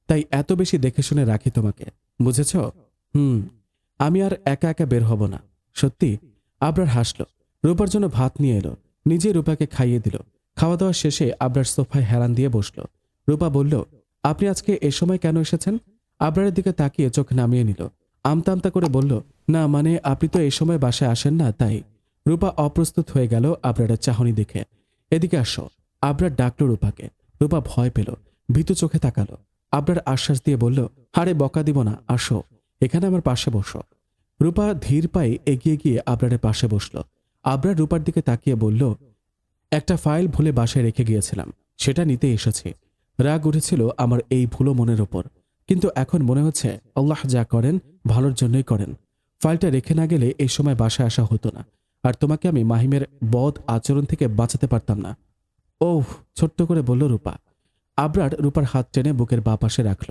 তাই এত বেশি দেখে শুনে রাখি তোমাকে, বুঝেছ? আমি আর একা একা বের হব না। সত্যি? আবরার হাসল। রূপার জন্য ভাত নিয়ে এলো, নিজে রূপাকে খাইয়ে দিল। খাওয়া দাওয়া শেষে আবরার সোফায় হেলান দিয়ে বসল। রূপা বলল, আপনি আজকে এ সময় কেন এসেছেন? আবরারের দিকে তাকিয়ে চোখ নামিয়ে নিল। আমতা আমতা করে বলল, না মানে আপনি তো এই সময় বাসায় আসেন না, তাই। রূপা অপ্রস্তুত হয়ে গেল আবরারের চাহনি দেখে। এদিকে আসো। আবরার ডাকল রূপাকে। রূপা ভয় পেল, ভীতু চোখে তাকালো। আবরার আশ্বাস দিয়ে বলল, হারে বকা দিব না, আসো, এখানে আমার পাশে বসো। রূপা ধীর পায়ে এগিয়ে গিয়ে আবরারের পাশে বসল। আবরার রূপার দিকে তাকিয়ে বলল, একটা ফাইল ভুলে বাসায় রেখে গিয়েছিলাম, সেটা নিতে এসেছি। রাগ উঠেছিল আমার এই ভুলো মনের ওপর, কিন্তু এখন মনে হচ্ছে আল্লাহ যা করেন ভালোর জন্যই করেন। ফাইলটা রেখে না গেলে এই সময় বাসায় আসা হতো না, আর তোমাকে আমি মাহিমের বদ আচরণ থেকে বাঁচাতে পারতাম না। ওহ, ছোট্ট করে বলল রূপা। আবরার রূপার হাত টেনে বুকের বাঁ পাশে রাখল।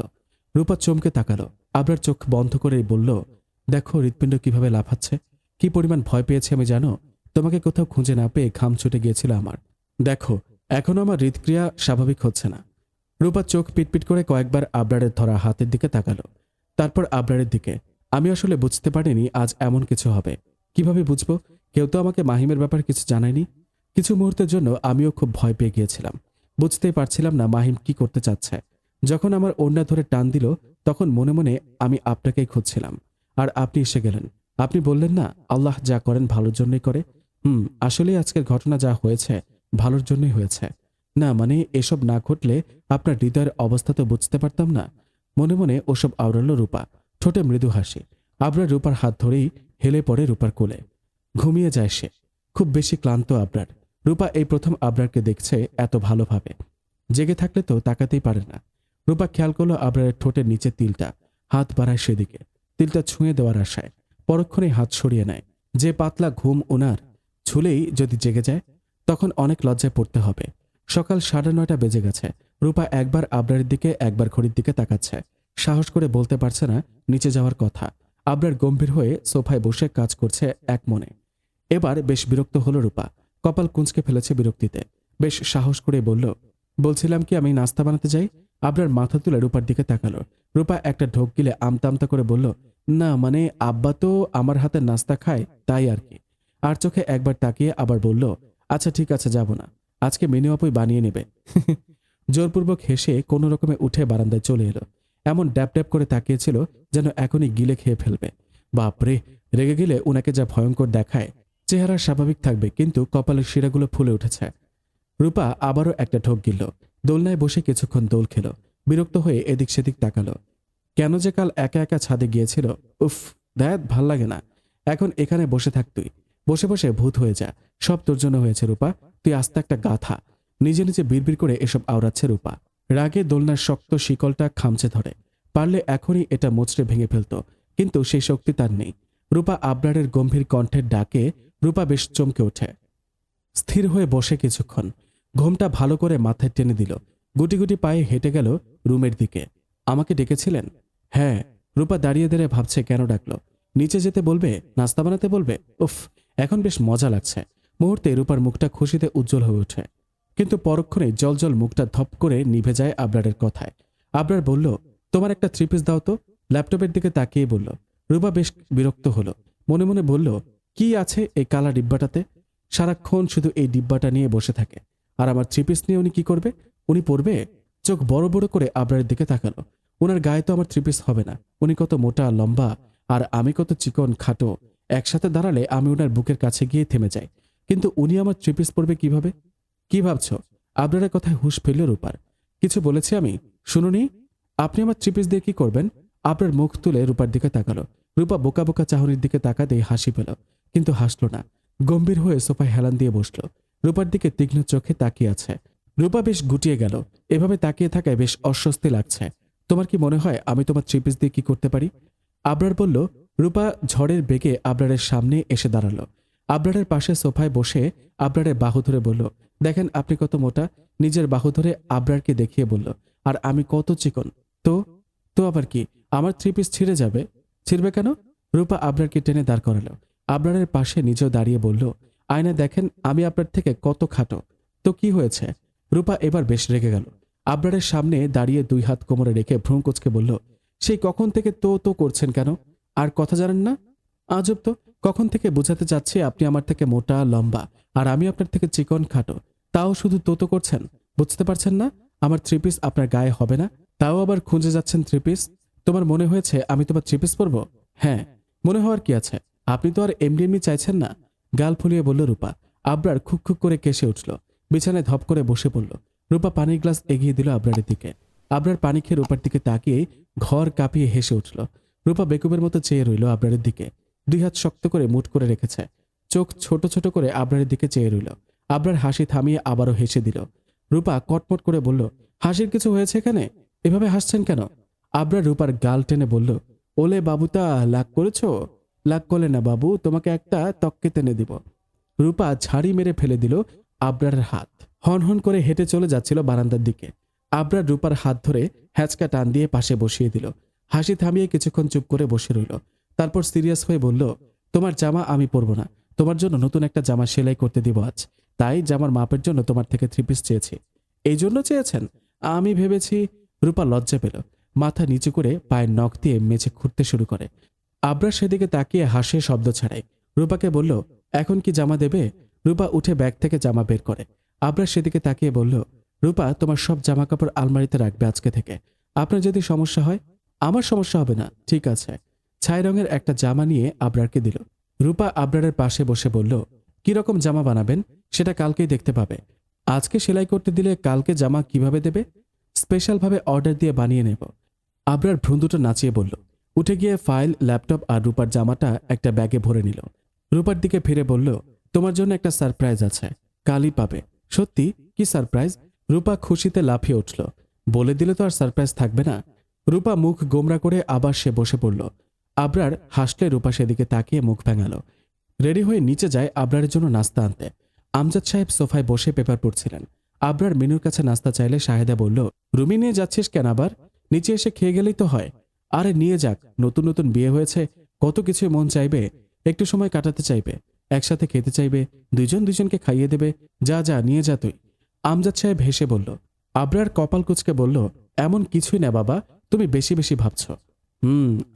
রূপা চমকে তাকালো। আবরার চোখ বন্ধ করে বলল, দেখো হৃৎপিণ্ড কিভাবে লাফাচ্ছে, কি পরিমাণ ভয় পেয়েছে আমি জানো? তোমাকে কোথাও খুঁজে না পেয়ে ঘাম ছুটে গিয়েছিল আমার। দেখো, এখনো আমার হৃদক্রিয়া স্বাভাবিক হচ্ছে না। রূপা চোখ পিটপিট করে কয়েকবার আবরারের ধরা হাতের দিকে তাকালো, তারপর আবরারের দিকে। আমি আসলে বুঝতে পারিনি আজ এমন কিছু হবে। কিভাবে বুঝবো? কেউ তো আমাকে মাহিমের ব্যাপারে কিছু জানায়নি। কিছু মুহূর্তের জন্য আমিও খুব ভয় পেয়ে গিয়েছিলাম। বুঝতেই পারছিলাম না মাহিম কি করতে চাচ্ছে। যখন আমার ওড়না ধরে টান দিল, তখন মনে মনে আমি আপনাকেই খুঁজছিলাম, আর আপনি এসে গেলেন। আপনি বললেন না, আল্লাহ যা করেন ভালোর জন্যই করে। আসলেই আজকের ঘটনা যা হয়েছে ভালোর জন্যই হয়েছে। না মানে এসব না ঘটলে আপনার হৃদয়ের অবস্থা তো বুঝতে পারতাম না। মনে মনে ওসব আওড়াল রূপা, ঠোঁটে মৃদু হাসি। আবরার রূপার হাত ধরেই হেলে পড়ে রূপার কোলে। ঘুমিয়ে যায় সে। খুব বেশি ক্লান্ত আবরার। রূপা এই প্রথম আবরারকে দেখছে এত ভালোভাবে। জেগে থাকলে তো তাকাতেই পারে না। রূপা খেয়াল করলো আবরারের ঠোঁটের নিচে তিলটা, হাত বাড়ায় সেদিকে, তিলটা ছুঁয়ে দেওয়ার আশায়। পরক্ষণেই হাত সরিয়ে নেয়। যে পাতলা ঘুম ওনার, ছুলেই যদি জেগে যায় তখন অনেক লজ্জায় পড়তে হবে। সকাল 9:30 বেজে গেছে। রূপা একবার আবরারের দিকে একবার ঘড়ির দিকে তাকাচ্ছে। সাহস করে বলতে পারছে না নিচে যাওয়ার কথা। আবরার গম্ভীর হয়ে সোফায় বসে কাজ করছে এক মনে। এবার বেশ বিরক্ত হলো রূপা। কপাল কুঁচকে ফেলেছে বিরক্তিতে। বেশ সাহস করে বলল, বলছিলাম কি আমি নাস্তা বানাতে যাই? আবরার মাথা তুলে রূপার দিকে তাকালো। রূপা একটা ঢোক গিলে আমতা আমতা করে বলল, না মানে আব্বা তো আমার হাতের নাস্তা খায়, তাই আর কি। আর চোখে একবার তাকিয়ে আবার বলল, আচ্ছা ঠিক আছে, যাব না, আজকে মেনু আপুই বানিয়ে নেবে। জোরপূর্বক হেসে কোনো রকমে উঠে বারান্দায় চলে এলো। এমন ড্যাপ ড্যাপ করে তাকিয়েছিল যেন এখনই গিলে খেয়ে ফেলবে। বাপরে, রেগে গেলে উনাকে যা ভয়ঙ্কর দেখায়। চেহারা স্বাভাবিক থাকবে, কিন্তু কপালের শিরাগুলো ফুলে উঠেছে। রূপা আবারও একটা ঢোক গিলল। দোলনায় বসে কিছুক্ষণ দোল খেল। বিরক্ত হয়ে এদিক সেদিক তাকালো। কেন যে কাল একা একা ছাদে গিয়েছিল, উফ, দেখ ভাল লাগে না। এখন এখানে বসে থাক তুই, বসে বসে ভূত হয়ে যা। সব তোর জন্য হয়েছে রূপা, তুই আস্তে একটা গাথা। নিজে নিজে বিড়বিড় করে এসব আওড়াচ্ছে রূপা। রাগে দোলনার শক্ত শিকলটা খামচে ধরে। পারলে এখনই এটা মোচড়ে ভেঙে ফেলত, কিন্তু সেই শক্তি তার নেই। রূপা আবরারের গম্ভীর কণ্ঠের ডাকে রূপা বেশ চমকে ওঠে। স্থির হয়ে বসে কিছুক্ষণ ঘোমটা ভালো করে মাথায় টেনে দিল। গুটি গুটি পায়ে হেঁটে গেল রুমের দিকে। আমাকে ডেকেছিলেন? হ্যাঁ। রূপা দাঁড়িয়ে দাঁড়িয়ে ভাবছে কেন ডাকলো। নিচে যেতে বলবে, নাস্তা বানাতে বলবে। উফ, এখন বেশ মজা লাগছে। মুহূর্তে রূপার মুখটা খুশিতে উজ্জ্বল হয়ে ওঠে, কিন্তু পরক্ষণে জলজল মুখটা ধপ করে নিভে যায় আবরারের কথায়। আবরার বলল, তোমার একটা 3 পিস দাও তো। ল্যাপটপের দিকে তাকিয়ে বলল। রূপা বেশ বিরক্ত হলো। মনে মনে বলল, কি আছে এই কালা ডিব্বাটাতে? সারাক্ষণ শুধু এই ডিব্বাটা নিয়ে বসে থাকে। আর আমার 3 পিস নিয়ে উনি কি করবে? উনি পরবে? চোখ বড় বড় করে আবরারের দিকে তাকালো। ওনার গায়ে তো আমার 3 পিস হবে না। উনি কত মোটা লম্বা, আর আমি কত চিকন খাটো। একসাথে দাঁড়ালে আমি ওনার বুকের কাছে গিয়ে থেমে যাই, কিন্তু উনি আমার 3 পিস পরবে কিভাবে? কি ভাবছ? আবরারের কথায় হুঁশ ফেলল রূপার। কিছু বলেছি আমি? শুনুনি? আপনি আমার 3 পিস দিয়ে কি করবেন? আবরার মুখ তুলে রূপার দিকে তাকালো। রূপা বোকা বোকা চাহনির দিকে তাকাতেই হাসি পেল, কিন্তু হাসল না। গম্ভীর হয়ে সোফায় হেলান দিয়ে বসল। রূপার দিকে তীক্ষ্ণ চোখে তাকিয়ে আছে। রূপা বেশ গুটিয়ে গেল। এভাবে তাকিয়ে থাকায় বেশ অস্বস্তি লাগছে। তোমার কি মনে হয় আমি তোমার থ্রি পিস দিয়ে কি করতে পারি? আবরার বলল। রূপা ঝড়ের বেগে আবরারের সামনে এসে দাঁড়ালো। আবরারের পাশে সোফায় বসে আবরারের বাহু ধরে বলল, দেখেন আপনি কত মোটা। নিজের বাহু ধরে আবরারকে দেখিয়ে বলল, আর আমি কত চিকন। তো তো আবার কি, আমার থ্রি পিস ছিঁড়ে যাবে? ছিঁড়বে কেন? রূপা আবরারকে টেনে দাঁড় করালো। আবরারের পাশে নিজেও দাঁড়িয়ে বলল, আয়না দেখেন আমি আপনার থেকে কত খাটো। তো কি হয়েছে? রূপা এবার বেশ রেগে গেল। আবরারের সামনে দাঁড়িয়ে দুই হাত কোমরে রেখে ভ্রুম কুঁচকে বলল, সেই কখন থেকে তো তো করছেন কেন? আর কথা জানেন না? আজব তো, কখন থেকে বোঝাতে চাচ্ছি আপনি আমার থেকে মোটা লম্বা আর আমি আপনার থেকে চিকন খাটো, তাও শুধু তো করছেন। বুঝতে পারছেন না আমার থ্রি পিস আপনার গায়ে হবে না? তাও আবার খুঁজে যাচ্ছেন থ্রি পিস। তোমার মনে হয়েছে আমি তোমার থ্রি পিস পরবো? হ্যাঁ, মনে হওয়ার কি আছে? আপনি তো আর এমনি এমনি চাইছেন না। গাল ফুলিয়ে বলল রূপা। আবরার খুক খুক করে কেসে উঠল। বিছানায় ধপ করে বসে পড়ল। রূপা পানির গ্লাস এগিয়ে দিল আবরারের দিকে। আবরার পানি খেয়ে রূপার দিকে তাকিয়ে ঘর কাঁপিয়ে হেসে উঠল। রূপা বেকুবের মতো চেয়ে রইল আবরারের দিকে। দুই হাত শক্ত করে মুঠ করে রেখেছে। চোখ ছোট ছোট করে আবরারের দিকে চেয়ে রইল। আবরার হাসি থামিয়ে আবারও হেসে দিল। রূপা কটমট করে বলল, হাসির কিছু হয়েছে এখানে? এভাবে হাসছেন কেন? আবরার রূপার গাল টেনে বলল, ওলে বাবুতা লাগ করেছো? লাগ করলে না বাবু, তোমাকে একটা তক্কে টেনে দিব। রূপা ঝাড়ি মেরে ফেলে দিল আবরারের হাত। হন হন করে হেঁটে চলে যাচ্ছিল বারান্দার দিকে। আবরার রূপার হাত ধরে হ্যাচকা টান দিয়ে পাশে বসিয়ে দিল। হাসি থামিয়ে কিছুক্ষণ চুপ করে বসে রইল। তারপর সিরিয়াস হয়ে বলল, তোমার জামা আমি পরবো না। তোমার জন্য নতুন একটা জামা সেলাই করতে দিব আজ। তাই জামার মাপের জন্য তোমার থেকে থ্রি পিস চেয়েছি। এই জন্য চেয়েছেন? আমি ভেবেছি। রূপা লজ্জা পেল। মাথা নিচু করে পায়ের নখ দিয়ে মেঝে খুঁড়তে শুরু করে। আবরার সেদিকে তাকিয়ে হাসে শব্দ ছাড়াই। রূপাকে বলল, এখন কি জামা দেবে? রূপা উঠে ব্যাগ থেকে জামা বের করে। আবরার সেদিকে তাকিয়ে বলল, রূপা তোমার সব জামা কাপড় আলমারিতে রাখবে আজকে থেকে। আপনার যদি সমস্যা হয়? আমার সমস্যা হবে না, ঠিক আছে। ছাই রঙের একটা জামা নিয়ে আবরারকে দিল। রূপা আবরারের পাশে বসে বলল, কি রকম জামা বানাবেন সেটা কালকেই দেখতে পাবে। আজকে সেলাই করতে দিলে কালকে জামা কিভাবে দেবে? স্পেশালভাবে অর্ডার দিয়ে বানিয়ে নেব। আবরার ভ্রু দুটো নাচিয়ে বলল। উঠে গিয়ে ফাইল, ল্যাপটপ আর রূপার জামাটা একটা ব্যাগে ভরে নিল। রূপার দিকে ফিরে বলল, তোমার জন্য একটা সারপ্রাইজ আছে, কালই পাবে। সত্যি? কি সারপ্রাইজ? রূপা খুশিতে লাফিয়ে উঠল। বলে দিলে তো আর সারপ্রাইজ থাকবে না। রূপা মুখ গোমরা করে আবার সে বসে পড়ল। আবরার হাসলে রূপা সেদিকে তাকিয়ে মুখ ভেঙাল। রেডি হয়ে নিচে যায় আবরারের জন্য নাস্তা আনতে। আমজাদ সাহেব সোফায় বসে পেপার পড়ছিলেন। আবরার মেনুর কাছে নাস্তা চাইলে শাহেদা বলল, রুমি নিয়ে যাচ্ছিস কেন আবার? নিচে এসে খেয়ে গেলেই তো হয়। আরে নিয়ে যাক, নতুন নতুন বিয়ে হয়েছে, কত কিছুই মন চাইবে। একটু সময় কাটাতে চাইবে, একসাথে খেতে চাইবে, দুজন দুজনকে খাইয়ে দেবে। যা যা নিয়ে যা তুই। আমজাদ সাহেব হেসে বলল। আবরার কপাল কুঁচকে বলল, এমন কিছুই না বাবা, তুমি বেশি বেশি ভাবছ।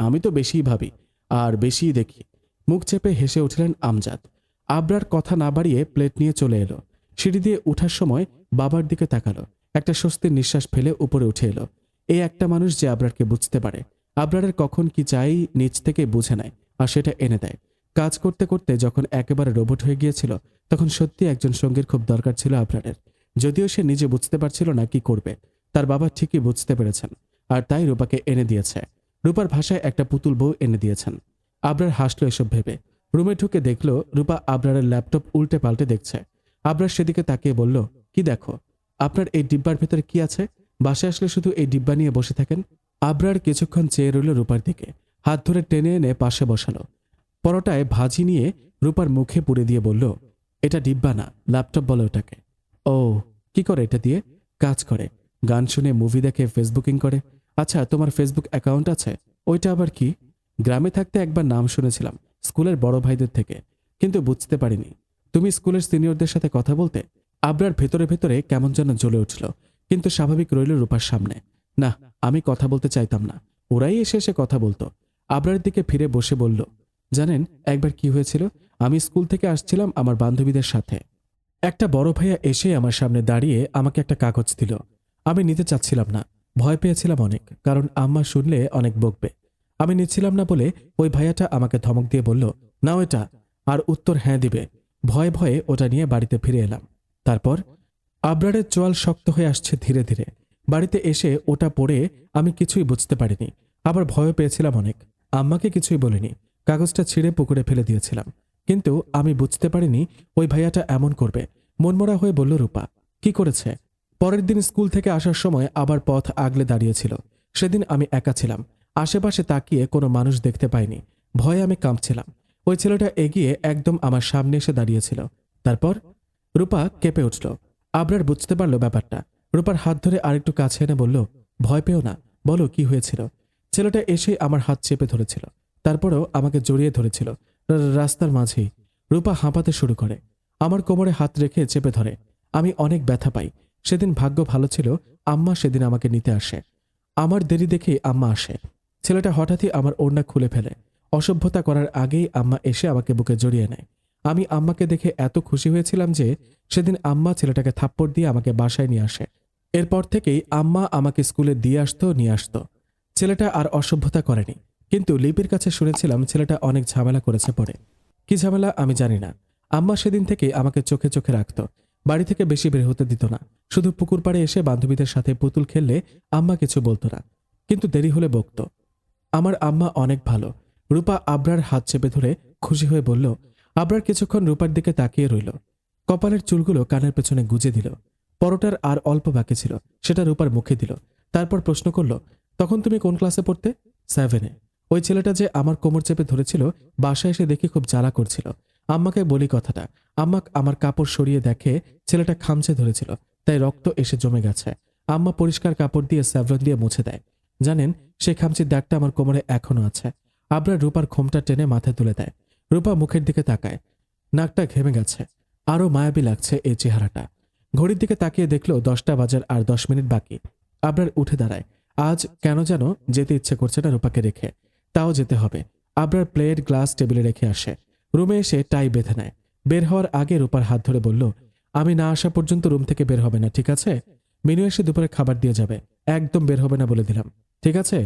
আমি তো বেশিই ভাবি আর বেশিই দেখি। মুখ চেপে হেসে উঠলেন আমজাদ। আবরার কথা না বাড়িয়ে প্লেট নিয়ে চলে এলো। সিঁড়ি দিয়ে উঠার সময় বাবার দিকে তাকালো। একটা স্বস্তির নিঃশ্বাস ফেলে উপরে উঠে এলো। এই একটা মানুষ যে আবরারকে বুঝতে পারে। আবরারের কখন কি চাই নিজ থেকে বুঝে নেয় আর সেটা এনে দেয়। কাজ করতে করতে যখন একেবারে রোবট হয়ে গিয়েছিল, তখন সত্যি একজন সঙ্গীর খুব দরকার ছিল আবরারের। যদিও সে নিজে বুঝতে পারছিল না কি করবে, তার বাবা ঠিকই বুঝতে পেরেছেন আর তাই রূপাকে এনে দিয়েছে। রূপার ভাষায় একটা পুতুল বউ এনে দিয়েছেন। আবরার হাসলো এসব ভেবে। রুমে ঢুকে দেখলো রূপা আবরারের ল্যাপটপ উল্টে পাল্টে দেখছে। আবরার সেদিকে তাকিয়ে বলল, কি দেখো? আপনার এই ডিব্বার ভেতরে কি আছে? বাসায় আসলে শুধু এই ডিব্বা নিয়ে বসে থাকেন। আবরার কিছুক্ষণ চেয়ে রইল রূপার দিকে। হাত ধরে টেনে এনে পাশে বসালো। পরোটায় ভাজি নিয়ে রূপার মুখে পুড়ে দিয়ে বলল, এটা ডিব্বা না, ল্যাপটপ বলে ওটাকে। ও, কি করে এটা দিয়ে? কাজ করে, গান শুনে, মুভি দেখে, ফেসবুকিং করে। আচ্ছা, তোমার ফেসবুক অ্যাকাউন্ট আছে? ওইটা আবার কি? গ্রামে থাকতে একবার নাম শুনেছিলাম স্কুলের বড় ভাইদের থেকে, কিন্তু বুঝতে পারিনি তুমি স্কুলের সিনিয়রদের সাথে কথা বলতে। আবরার ভেতরে ভেতরে কেমন যেন জ্বলে উঠল, কিন্তু স্বাভাবিক রইল রূপার সামনে। না, আমি কথা বলতে চাইতাম না, ওরাই এসে এসে কথা বলতো। আবরারের দিকে ফিরে বসে বলল, জানেন একবার কি হয়েছিল? আমি স্কুল থেকে আসছিলাম আমার বান্ধবীদের সাথে। একটা বড় ভাইয়া এসে আমার সামনে দাঁড়িয়ে আমাকে একটা কাগজ দিল। আমি নিতে চাচ্ছিলাম না, ভয় পেয়েছিলাম অনেক, কারণ আম্মা শুনলে অনেক বকবে। আমি নিচ্ছিলাম না বলে ওই ভাইয়াটা আমাকে ধমক দিয়ে বলল, নাও এটা, আর উত্তর হ্যাঁ দিবে। ভয়ে ভয়ে ওটা নিয়ে বাড়িতে ফিরে এলাম। তারপর আবরারের চোয়াল শক্ত হয়ে আসছে ধীরে ধীরে। বাড়িতে এসে ওটা পড়ে আমি কিছুই বুঝতে পারিনি, আবার ভয় পেয়েছিলাম অনেক। আম্মাকে কিছুই বলিনি, কাগজটা ছিঁড়ে পুকুরে ফেলে দিয়েছিলাম। কিন্তু আমি বুঝতে পারিনি ওই ভাইয়াটা এমন করবে। মনমরা হয়ে বলল রূপা, কি করেছে? পরের দিন স্কুল থেকে আসার সময় আবার পথ আগলে দাঁড়িয়েছিল। সেদিন আমি একা ছিলাম। আশেপাশে তাকিয়ে কোনো মানুষ দেখতে পাইনি। ভয়ে আমি কাঁপছিলাম। ওই ছেলেটা এগিয়ে একদম আমার সামনে এসে দাঁড়িয়েছিল। তারপর রূপা কেঁপে উঠল। আবরার বুঝতে পারল ব্যাপারটা। রূপার হাত ধরে আরেকটু কাছে এনে বলল, ভয় পেও না, বলো কি হয়েছিল। ছেলেটা এসে আমার হাত চেপে ধরেছিল। তারপরেও আমাকে জড়িয়ে ধরেছিল। রাস্তার মাঝেই রূপা হাঁপাতে শুরু করে। আমার কোমরে হাত রেখে চেপে ধরে। আমি অনেক ব্যথা পাই। সেদিন ভাগ্য ভালো ছিল, আম্মা সেদিন আমাকে নিতে আসে। আমার দেরি দেখেই আম্মা আসে। ছেলেটা হঠাৎই আমার ওড়না খুলে ফেলে। অসভ্যতা করার আগেই আম্মা এসে আমাকে বুকে জড়িয়ে নেয়। আমি আম্মাকে দেখে এত খুশি হয়েছিলাম যে সেদিন আম্মা ছেলেটাকে থাপ্পড় দিয়ে আমাকে বাসায় নিয়ে আসে। এরপর থেকেই আম্মা আমাকে স্কুলে দিয়ে আসতো, নিয়ে আসতো। ছেলেটা আর অসভ্যতা করেনি। কিন্তু লিপির কাছে শুনেছিলাম ছেলেটা অনেক ঝামেলা করেছে পরে। কি ঝামেলা আমি জানি না। আম্মা সেদিন থেকেই আমাকে চোখে চোখে রাখত। বাড়ি থেকে বেশি বের হতে দিত না। শুধু পুকুর পাড়ে এসে বান্ধবীদের সাথে পুতুল খেললে আম্মা কিছু বলতো না, কিন্তু দেরি হলে বকতো। আমার আম্মা অনেক ভালো। রূপা আবরার হাত চেপে ধরে খুশি হয়ে বলল। আবরার কিছুক্ষণ রূপার দিকে তাকিয়ে রইল। কপালের চুলগুলো কানের পেছনে গুজে দিল। পরোটার আর অল্প বাকি ছিল, সেটা রূপার মুখে দিল। তারপর প্রশ্ন করল, তখন তুমি কোন ক্লাসে পড়তে? 7-এ। ওই ছেলেটা যে আমার কোমর চেপে ধরেছিল, বাসায় এসে দেখি খুব জ্বালা করছিল। আম্মাকে বলি কথাটা। আম্মা আমার কাপড় সরিয়ে দেখে ছেলেটা খামচে ধরেছিল, তাই রক্ত এসে জমে গেছে। আম্মা পরিষ্কার কাপড় দিয়ে স্যাভলন দিয়ে মুছে দেয়। জানেন, সেই খামচির দাগটা আমার কোমরে এখনো আছে। আবরার রূপার ঘোমটা টেনে মাথায় তুলে দেয়। রূপা মুখের দিকে তাকায়। নাকটা ঘেমে গেছে। আরও মায়াবী লাগছে এই চেহারাটা। ঘড়ির দিকে তাকিয়ে দেখল 10টা বাজার আর 10 মিনিট বাকি। আবরার উঠে দাঁড়ায়। আজ কেন যেন যেতে ইচ্ছে করছে না রূপাকে রেখে। তাও যেতে হবে। আবরার প্লেট গ্লাস টেবিলে রেখে আসে। রুমে এসে টাই বেঁধে নেয়। বের হওয়ার আগে রূপার হাত ধরে বলল, আমি না আসা পর্যন্ত রুম থেকে বের হবে না, ঠিক আছে? মিনু এসে দুপুরে খাবার দিয়ে যাবে। একদম বের হবে না বলে দিলাম, ঠিক আছে?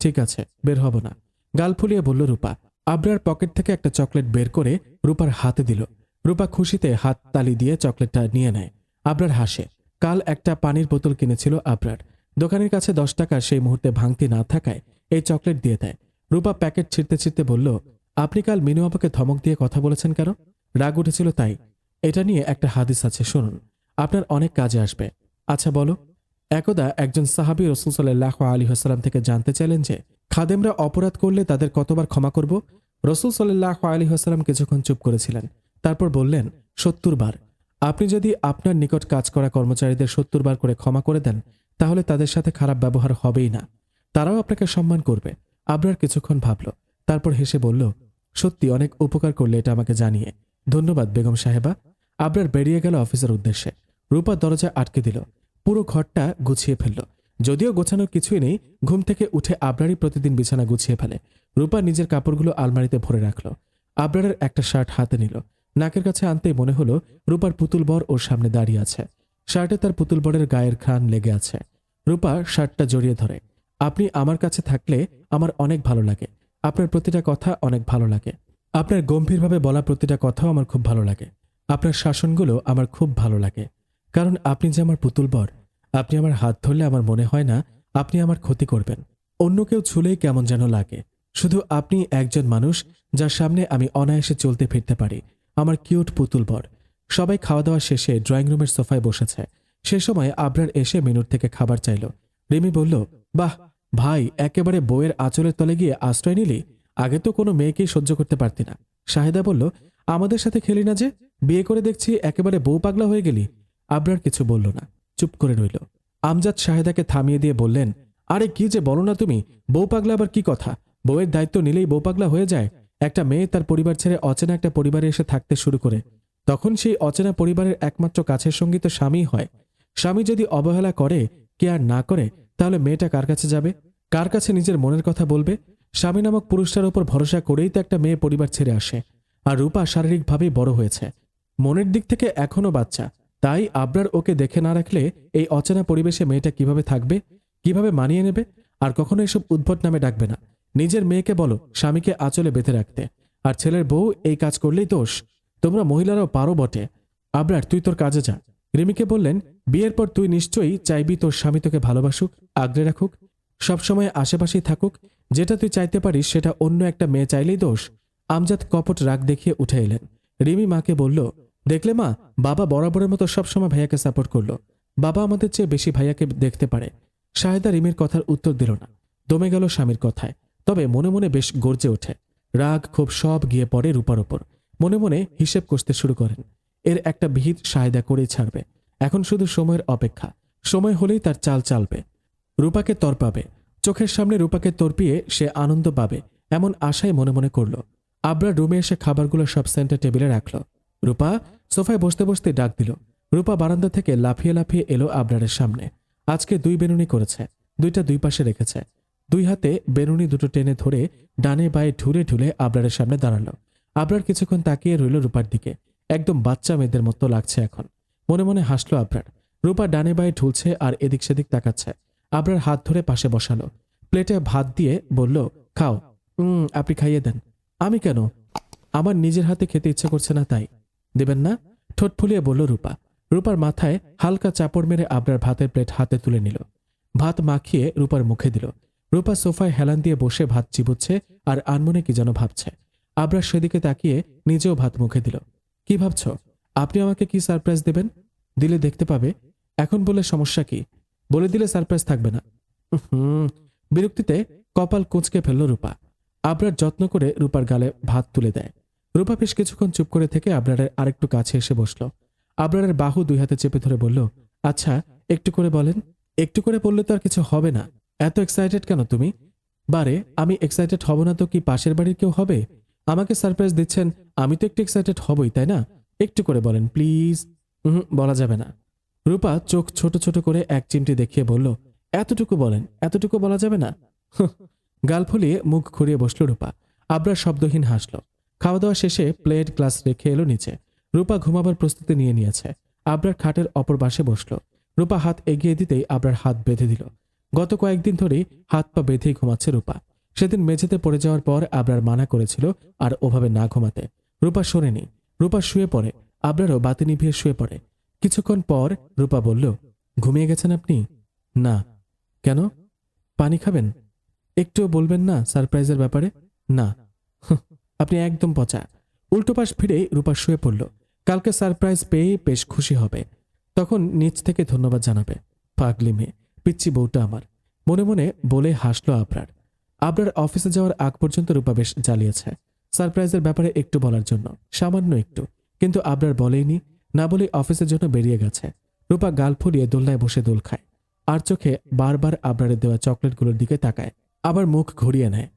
ঠিক আছে, বের হব না, গাল ফুলিয়ে বলল রূপা। আবরার পকেট থেকে একটা চকলেট বের করে রূপার হাতে দিল। রূপা খুশিতে হাত তালি দিয়ে চকলেটটা নিয়ে নেয়। আবরার হাসে। কাল একটা পানির বোতল কিনেছিল আবরার। দোকানের কাছে 10 টাকা সেই মুহূর্তে ভাঙতি না থাকায় এই চকলেট দিয়ে দেয়। রূপা প্যাকেট ছিঁড়তে ছিঁড়তে বলল, আপনি কাল মিনু আপাকে ধমক দিয়ে কথা বলেছেন কেন? রাগ উঠেছিল তাই। এটা নিয়ে একটা হাদিস আছে, শুনুন, আপনার অনেক কাজে আসবে। আচ্ছা বলো। একদা একজন সাহাবী রাসূল সাল্লাল্লাহু আলাইহি ওয়াসাল্লাম থেকে জানতে চাইলেন যে খাদেমরা অপরাধ করলে তাদের কতবার ক্ষমা করব? রাসূল সাল্লাল্লাহু আলাইহি ওয়াসাল্লাম কিছুক্ষণ চুপ করেছিলেন। তারপর বললেন, 70 বার। আপনি যদি আপনার নিকট কাজ করা কর্মচারীদের 70 বার করে ক্ষমা করে দেন, তাহলে তাদের সাথে খারাপ ব্যবহার হবেই না, তারাও আপনাকে সম্মান করবে। আবরার কিছুক্ষণ ভাবল, তারপর হেসে বলল, সত্যি অনেক উপকার করলে এটা আমাকে জানিয়ে। ধন্যবাদ বেগম সাহেবা। আবরার বেরিয়ে গেল অফিসের উদ্দেশ্যে। রূপা দরজা আটকে দিল। পুরো ঘরটা গুছিয়ে ফেলল। যদিও গোছানোর কিছুই নেই, ঘুম থেকে উঠে আবরারই প্রতিদিন বিছানা গুছিয়ে ফেলে। রূপা নিজের কাপড়গুলো আলমারিতে ভরে রাখল। আবরারের একটা শার্ট হাতে নিল। নাকের কাছে আনতেই মনে হলো রূপার পুতুল বর ওর সামনে দাঁড়িয়ে আছে। শার্টে তার পুতুল বরের গায়ের ঘ্রাণ লেগে আছে। রূপা শার্টটা জড়িয়ে ধরে। আপনি আমার কাছে থাকলে আমার অনেক ভালো লাগে। আপনার প্রতিটা কথা অনেক ভালো লাগে। আপনার গম্ভীরভাবে বলা প্রতিটা কথাও আমার খুব ভালো লাগে। আপনার শাসনগুলো আমার খুব ভালো লাগে। কারণ আপনি যে আমার পুতুল বর। আপনি আমার হাত ধরলে আমার মনে হয় না আপনি আমার ক্ষতি করবেন। অন্য কেউ ছুলেই কেমন যেন লাগে। শুধু আপনি একজন মানুষ যার সামনে আমি অনায়াসে চলতে ফিরতে পারি। আমার কিউট পুতুল বর। সবাই খাওয়া দাওয়া শেষে ড্রয়িং রুমের সোফায় বসেছে। সে সময় আবরার এসে মেনুর থেকে খাবার চাইল। রিমি বলল, বাহ ভাই, একেবারে বউয়ের আঁচলের তলে গিয়ে আশ্রয় নিলি। আগে তো কোনো মেয়েকেই সহ্য করতে পারতি না। শাহেদা বলল, আমাদের সাথে খেলি না যে, বিয়ে করে দেখছি একেবারে বউ পাগলা হয়ে গেলি। আবরার কিছু বলল না, চুপ করে রইল। আমজাদ শাহেদাকে থামিয়ে দিয়ে বললেন, আরে কি যে বলো না তুমি, বউ পাগলা আবার কি কথা? বউয়ের দায়িত্ব নিলেই বউ পাগলা হয়ে যায়? একটা মেয়ে তার পরিবার ছেড়ে অচেনা একটা পরিবারে এসে থাকতে শুরু করে, তখন সেই অচেনা পরিবারের একমাত্র কাছের সঙ্গী তো স্বামী হয়। স্বামী যদি অবহেলা করে, কেয়ার না করে, তাহলে মেয়েটা কার কাছে যাবে? কার কাছে নিজের মনের কথা বলবে? স্বামী নামক পুরুষটার উপর ভরসা করেই তো একটা মেয়ে পরিবার ছেড়ে আসে। আর রূপা শারীরিকভাবেই বড় হয়েছে, মনের দিক থেকে এখনো বাচ্চা। তাই আবরার ওকে দেখে না রাখলে এই অচেনা পরিবেশে মেয়েটা কিভাবে থাকবে, কিভাবে মানিয়ে নেবে? আর কখনো এসব উদ্ভট নামে ডাকবে না। নিজের মেয়েকে বলো স্বামীকে আঁচলে বেঁধে রাখতে। আর ছেলের বউ এই কাজ করলেই দোষ। তোমরা মহিলারাও পারো বটে। আবরার, তুই তোর কাজে যা। রিমিকে বললেন, বিয়ের পর তুই নিশ্চয়ই চাইবি তোর স্বামী তোকে ভালোবাসুক, আগলে রাখুক, সবসময় আশেপাশেই থাকুক। যেটা তুই চাইতে পারিস সেটা অন্য একটা মেয়ে চাইলেই দোষ। আমজাদ কপট রাগ দেখিয়ে উঠে এলেন। রিমি মাকে বলল, দেখলে মা, বাবা বরাবরের মতো সবসময় ভাইয়াকে সাপোর্ট করলো। বাবা আমাদের চেয়ে বেশি ভাইয়াকে দেখতে পারে। শাহেদা রিমির কথার উত্তর দিল না, দমে গেল স্বামীর কথায়। তবে মনে মনে বেশ গর্জে ওঠে। রাগ ক্ষোভ সব গিয়ে পড়ে রূপার ওপর। মনে মনে হিসেব কষতে শুরু করেন। এর একটা বিহিত শাহেদা করেই ছাড়বে। এখন শুধু সময়ের অপেক্ষা। সময় হলেই তার চাল চালবে, রূপাকে তরপাবে। চোখের সামনে রূপাকে তরপিয়ে সে আনন্দ পাবে, এমন আশাই মনে মনে করল। আবরার রুমে এসে খাবারগুলো সব সেন্টার টেবিলে রাখল। রূপা সোফায় বসতে বসতে ডাক দিল। রূপা বারান্দা থেকে লাফিয়ে লাফিয়ে এলো আবরারের সামনে। আজকে 2 বেনুনি করেছে, 2টা 2 পাশে রেখেছে। 2 হাতে বেনুনি দুটো টেনে ধরে ডানে বায়ে ঢুলে ঢুলে আবরারের সামনে দাঁড়ালো। আবরার কিছুক্ষণ তাকিয়ে রইল রূপার দিকে। একদম বাচ্চা মেয়েদের মতো লাগছে এখন। মনে মনে হাসলো আবরার। রূপা ডানে বায়ে ঢুলছে আর এদিক সেদিক তাকাচ্ছে। আবরার হাত ধরে পাশে বসালো। প্লেটে ভাত দিয়ে বলল, খাও। আপনি খাইয়ে দেন। আমি কেন? আমার নিজের হাতে খেতে ইচ্ছা করছে না তাই। দেবেন না? ঠোঁট ফুলিয়ে বলল রূপা। রূপার মাথায় হালকা চাপড় মেরে আবরার ভাতের প্লেট হাতে তুলে নিল। ভাত মাখিয়ে রূপার মুখে দিল। রূপা সোফায় হেলান দিয়ে বসে ভাত চিবুচ্ছে আর আনমনে কি যেন ভাবছে। আবরার সেদিকে তাকিয়ে নিজেও ভাত মুখে দিল। কি ভাবছ? আপনি আমাকে কি সারপ্রাইজ দেবেন? দিলে দেখতে পাবে। এখন বলে সমস্যা কি? বলে দিলে সারপ্রাইজ থাকবে না। বিরক্তিতে কপাল কুঁচকে ফেলল রূপা। আবরার যত্ন করে রূপার গালে ভাত তুলে দেয়। রূপা বেশ কিছুক্ষণ চুপ করে থেকে আবরারের আরেকটু কাছে এসে বসল। আবরারের বাহু 2 হাতে চেপে ধরে বলল, আচ্ছা একটু করে বলেন। একটু করে বললে তো আর কিছু হবে না। এত এক্সাইটেড কেন তুমি? বারে, আমি এক্সাইটেড হব না তো কি পাশের বাড়ির কেউ হবে? আমাকে সারপ্রাইজ দিচ্ছেন, আমি তো একটু এক্সাইটেড হবই, তাই না? একটু করে বলেন প্লিজ। বলা যাবে না। রূপা চোখ ছোট ছোট করে এক চিমটি দেখিয়ে বলল, এতটুকু বলেন। এতটুকু বলা যাবে না? গাল ফুলিয়ে মুখ ঘুরিয়ে বসল রূপা। আবরার শব্দহীন হাসল। খাওয়া দাওয়া শেষে প্লেট গ্লাস রেখে এলো নিচে। রূপা ঘুমাবার প্রস্তুতি নিয়ে নিয়েছে। আবরার খাটের অপর পাশে বসল। রূপা হাত এগিয়ে দিতেই আবরার হাত বেঁধে দিল। গত কয়েকদিন ধরেই হাত পা বেঁধেই ঘুমাচ্ছে রূপা। সেদিন মেঝেতে পড়ে যাওয়ার পর আবরার মানা করেছিল আর ওভাবে না ঘুমাতে। রূপা শোনেনি। রূপা শুয়ে পড়ে। আবরারও বাতি নিভিয়ে শুয়ে পড়ে। কিছুক্ষণ পর রূপা বলল, ঘুমিয়ে গেছেন আপনি? না। কেন? পানি খাবেন? একটুও বলবেন না সারপ্রাইজের ব্যাপারে? না। আপনি একদম পচা। উল্টো পাশ ফিরে রূপা শুয়ে পড়ল। কালকে সারপ্রাইজ পেয়ে বেশ খুশি হবে। তখন নিজ থেকে ধন্যবাদ জানাবে। পাগলি মেয়ে, পিচ্চি বউটা আমার, মনে মনে বলে হাসলো আবরার। আবরার অফিসে যাওয়ার আগ পর্যন্ত রূপা বেশ জ্বালিয়েছে সারপ্রাইজের ব্যাপারে একটু বলার জন্য, সামান্য একটু। কিন্তু আবরার বলেইনি, না বলে অফিসের জন্য বেরিয়ে গেছে। রূপা গাল ফুলিয়ে দোলনায় বসে দোল খায় আর চোখে বারবার আবরারের দেওয়া চকলেটগুলোর দিকে তাকায়। আবার মুখ ঘুরিয়ে নেয়।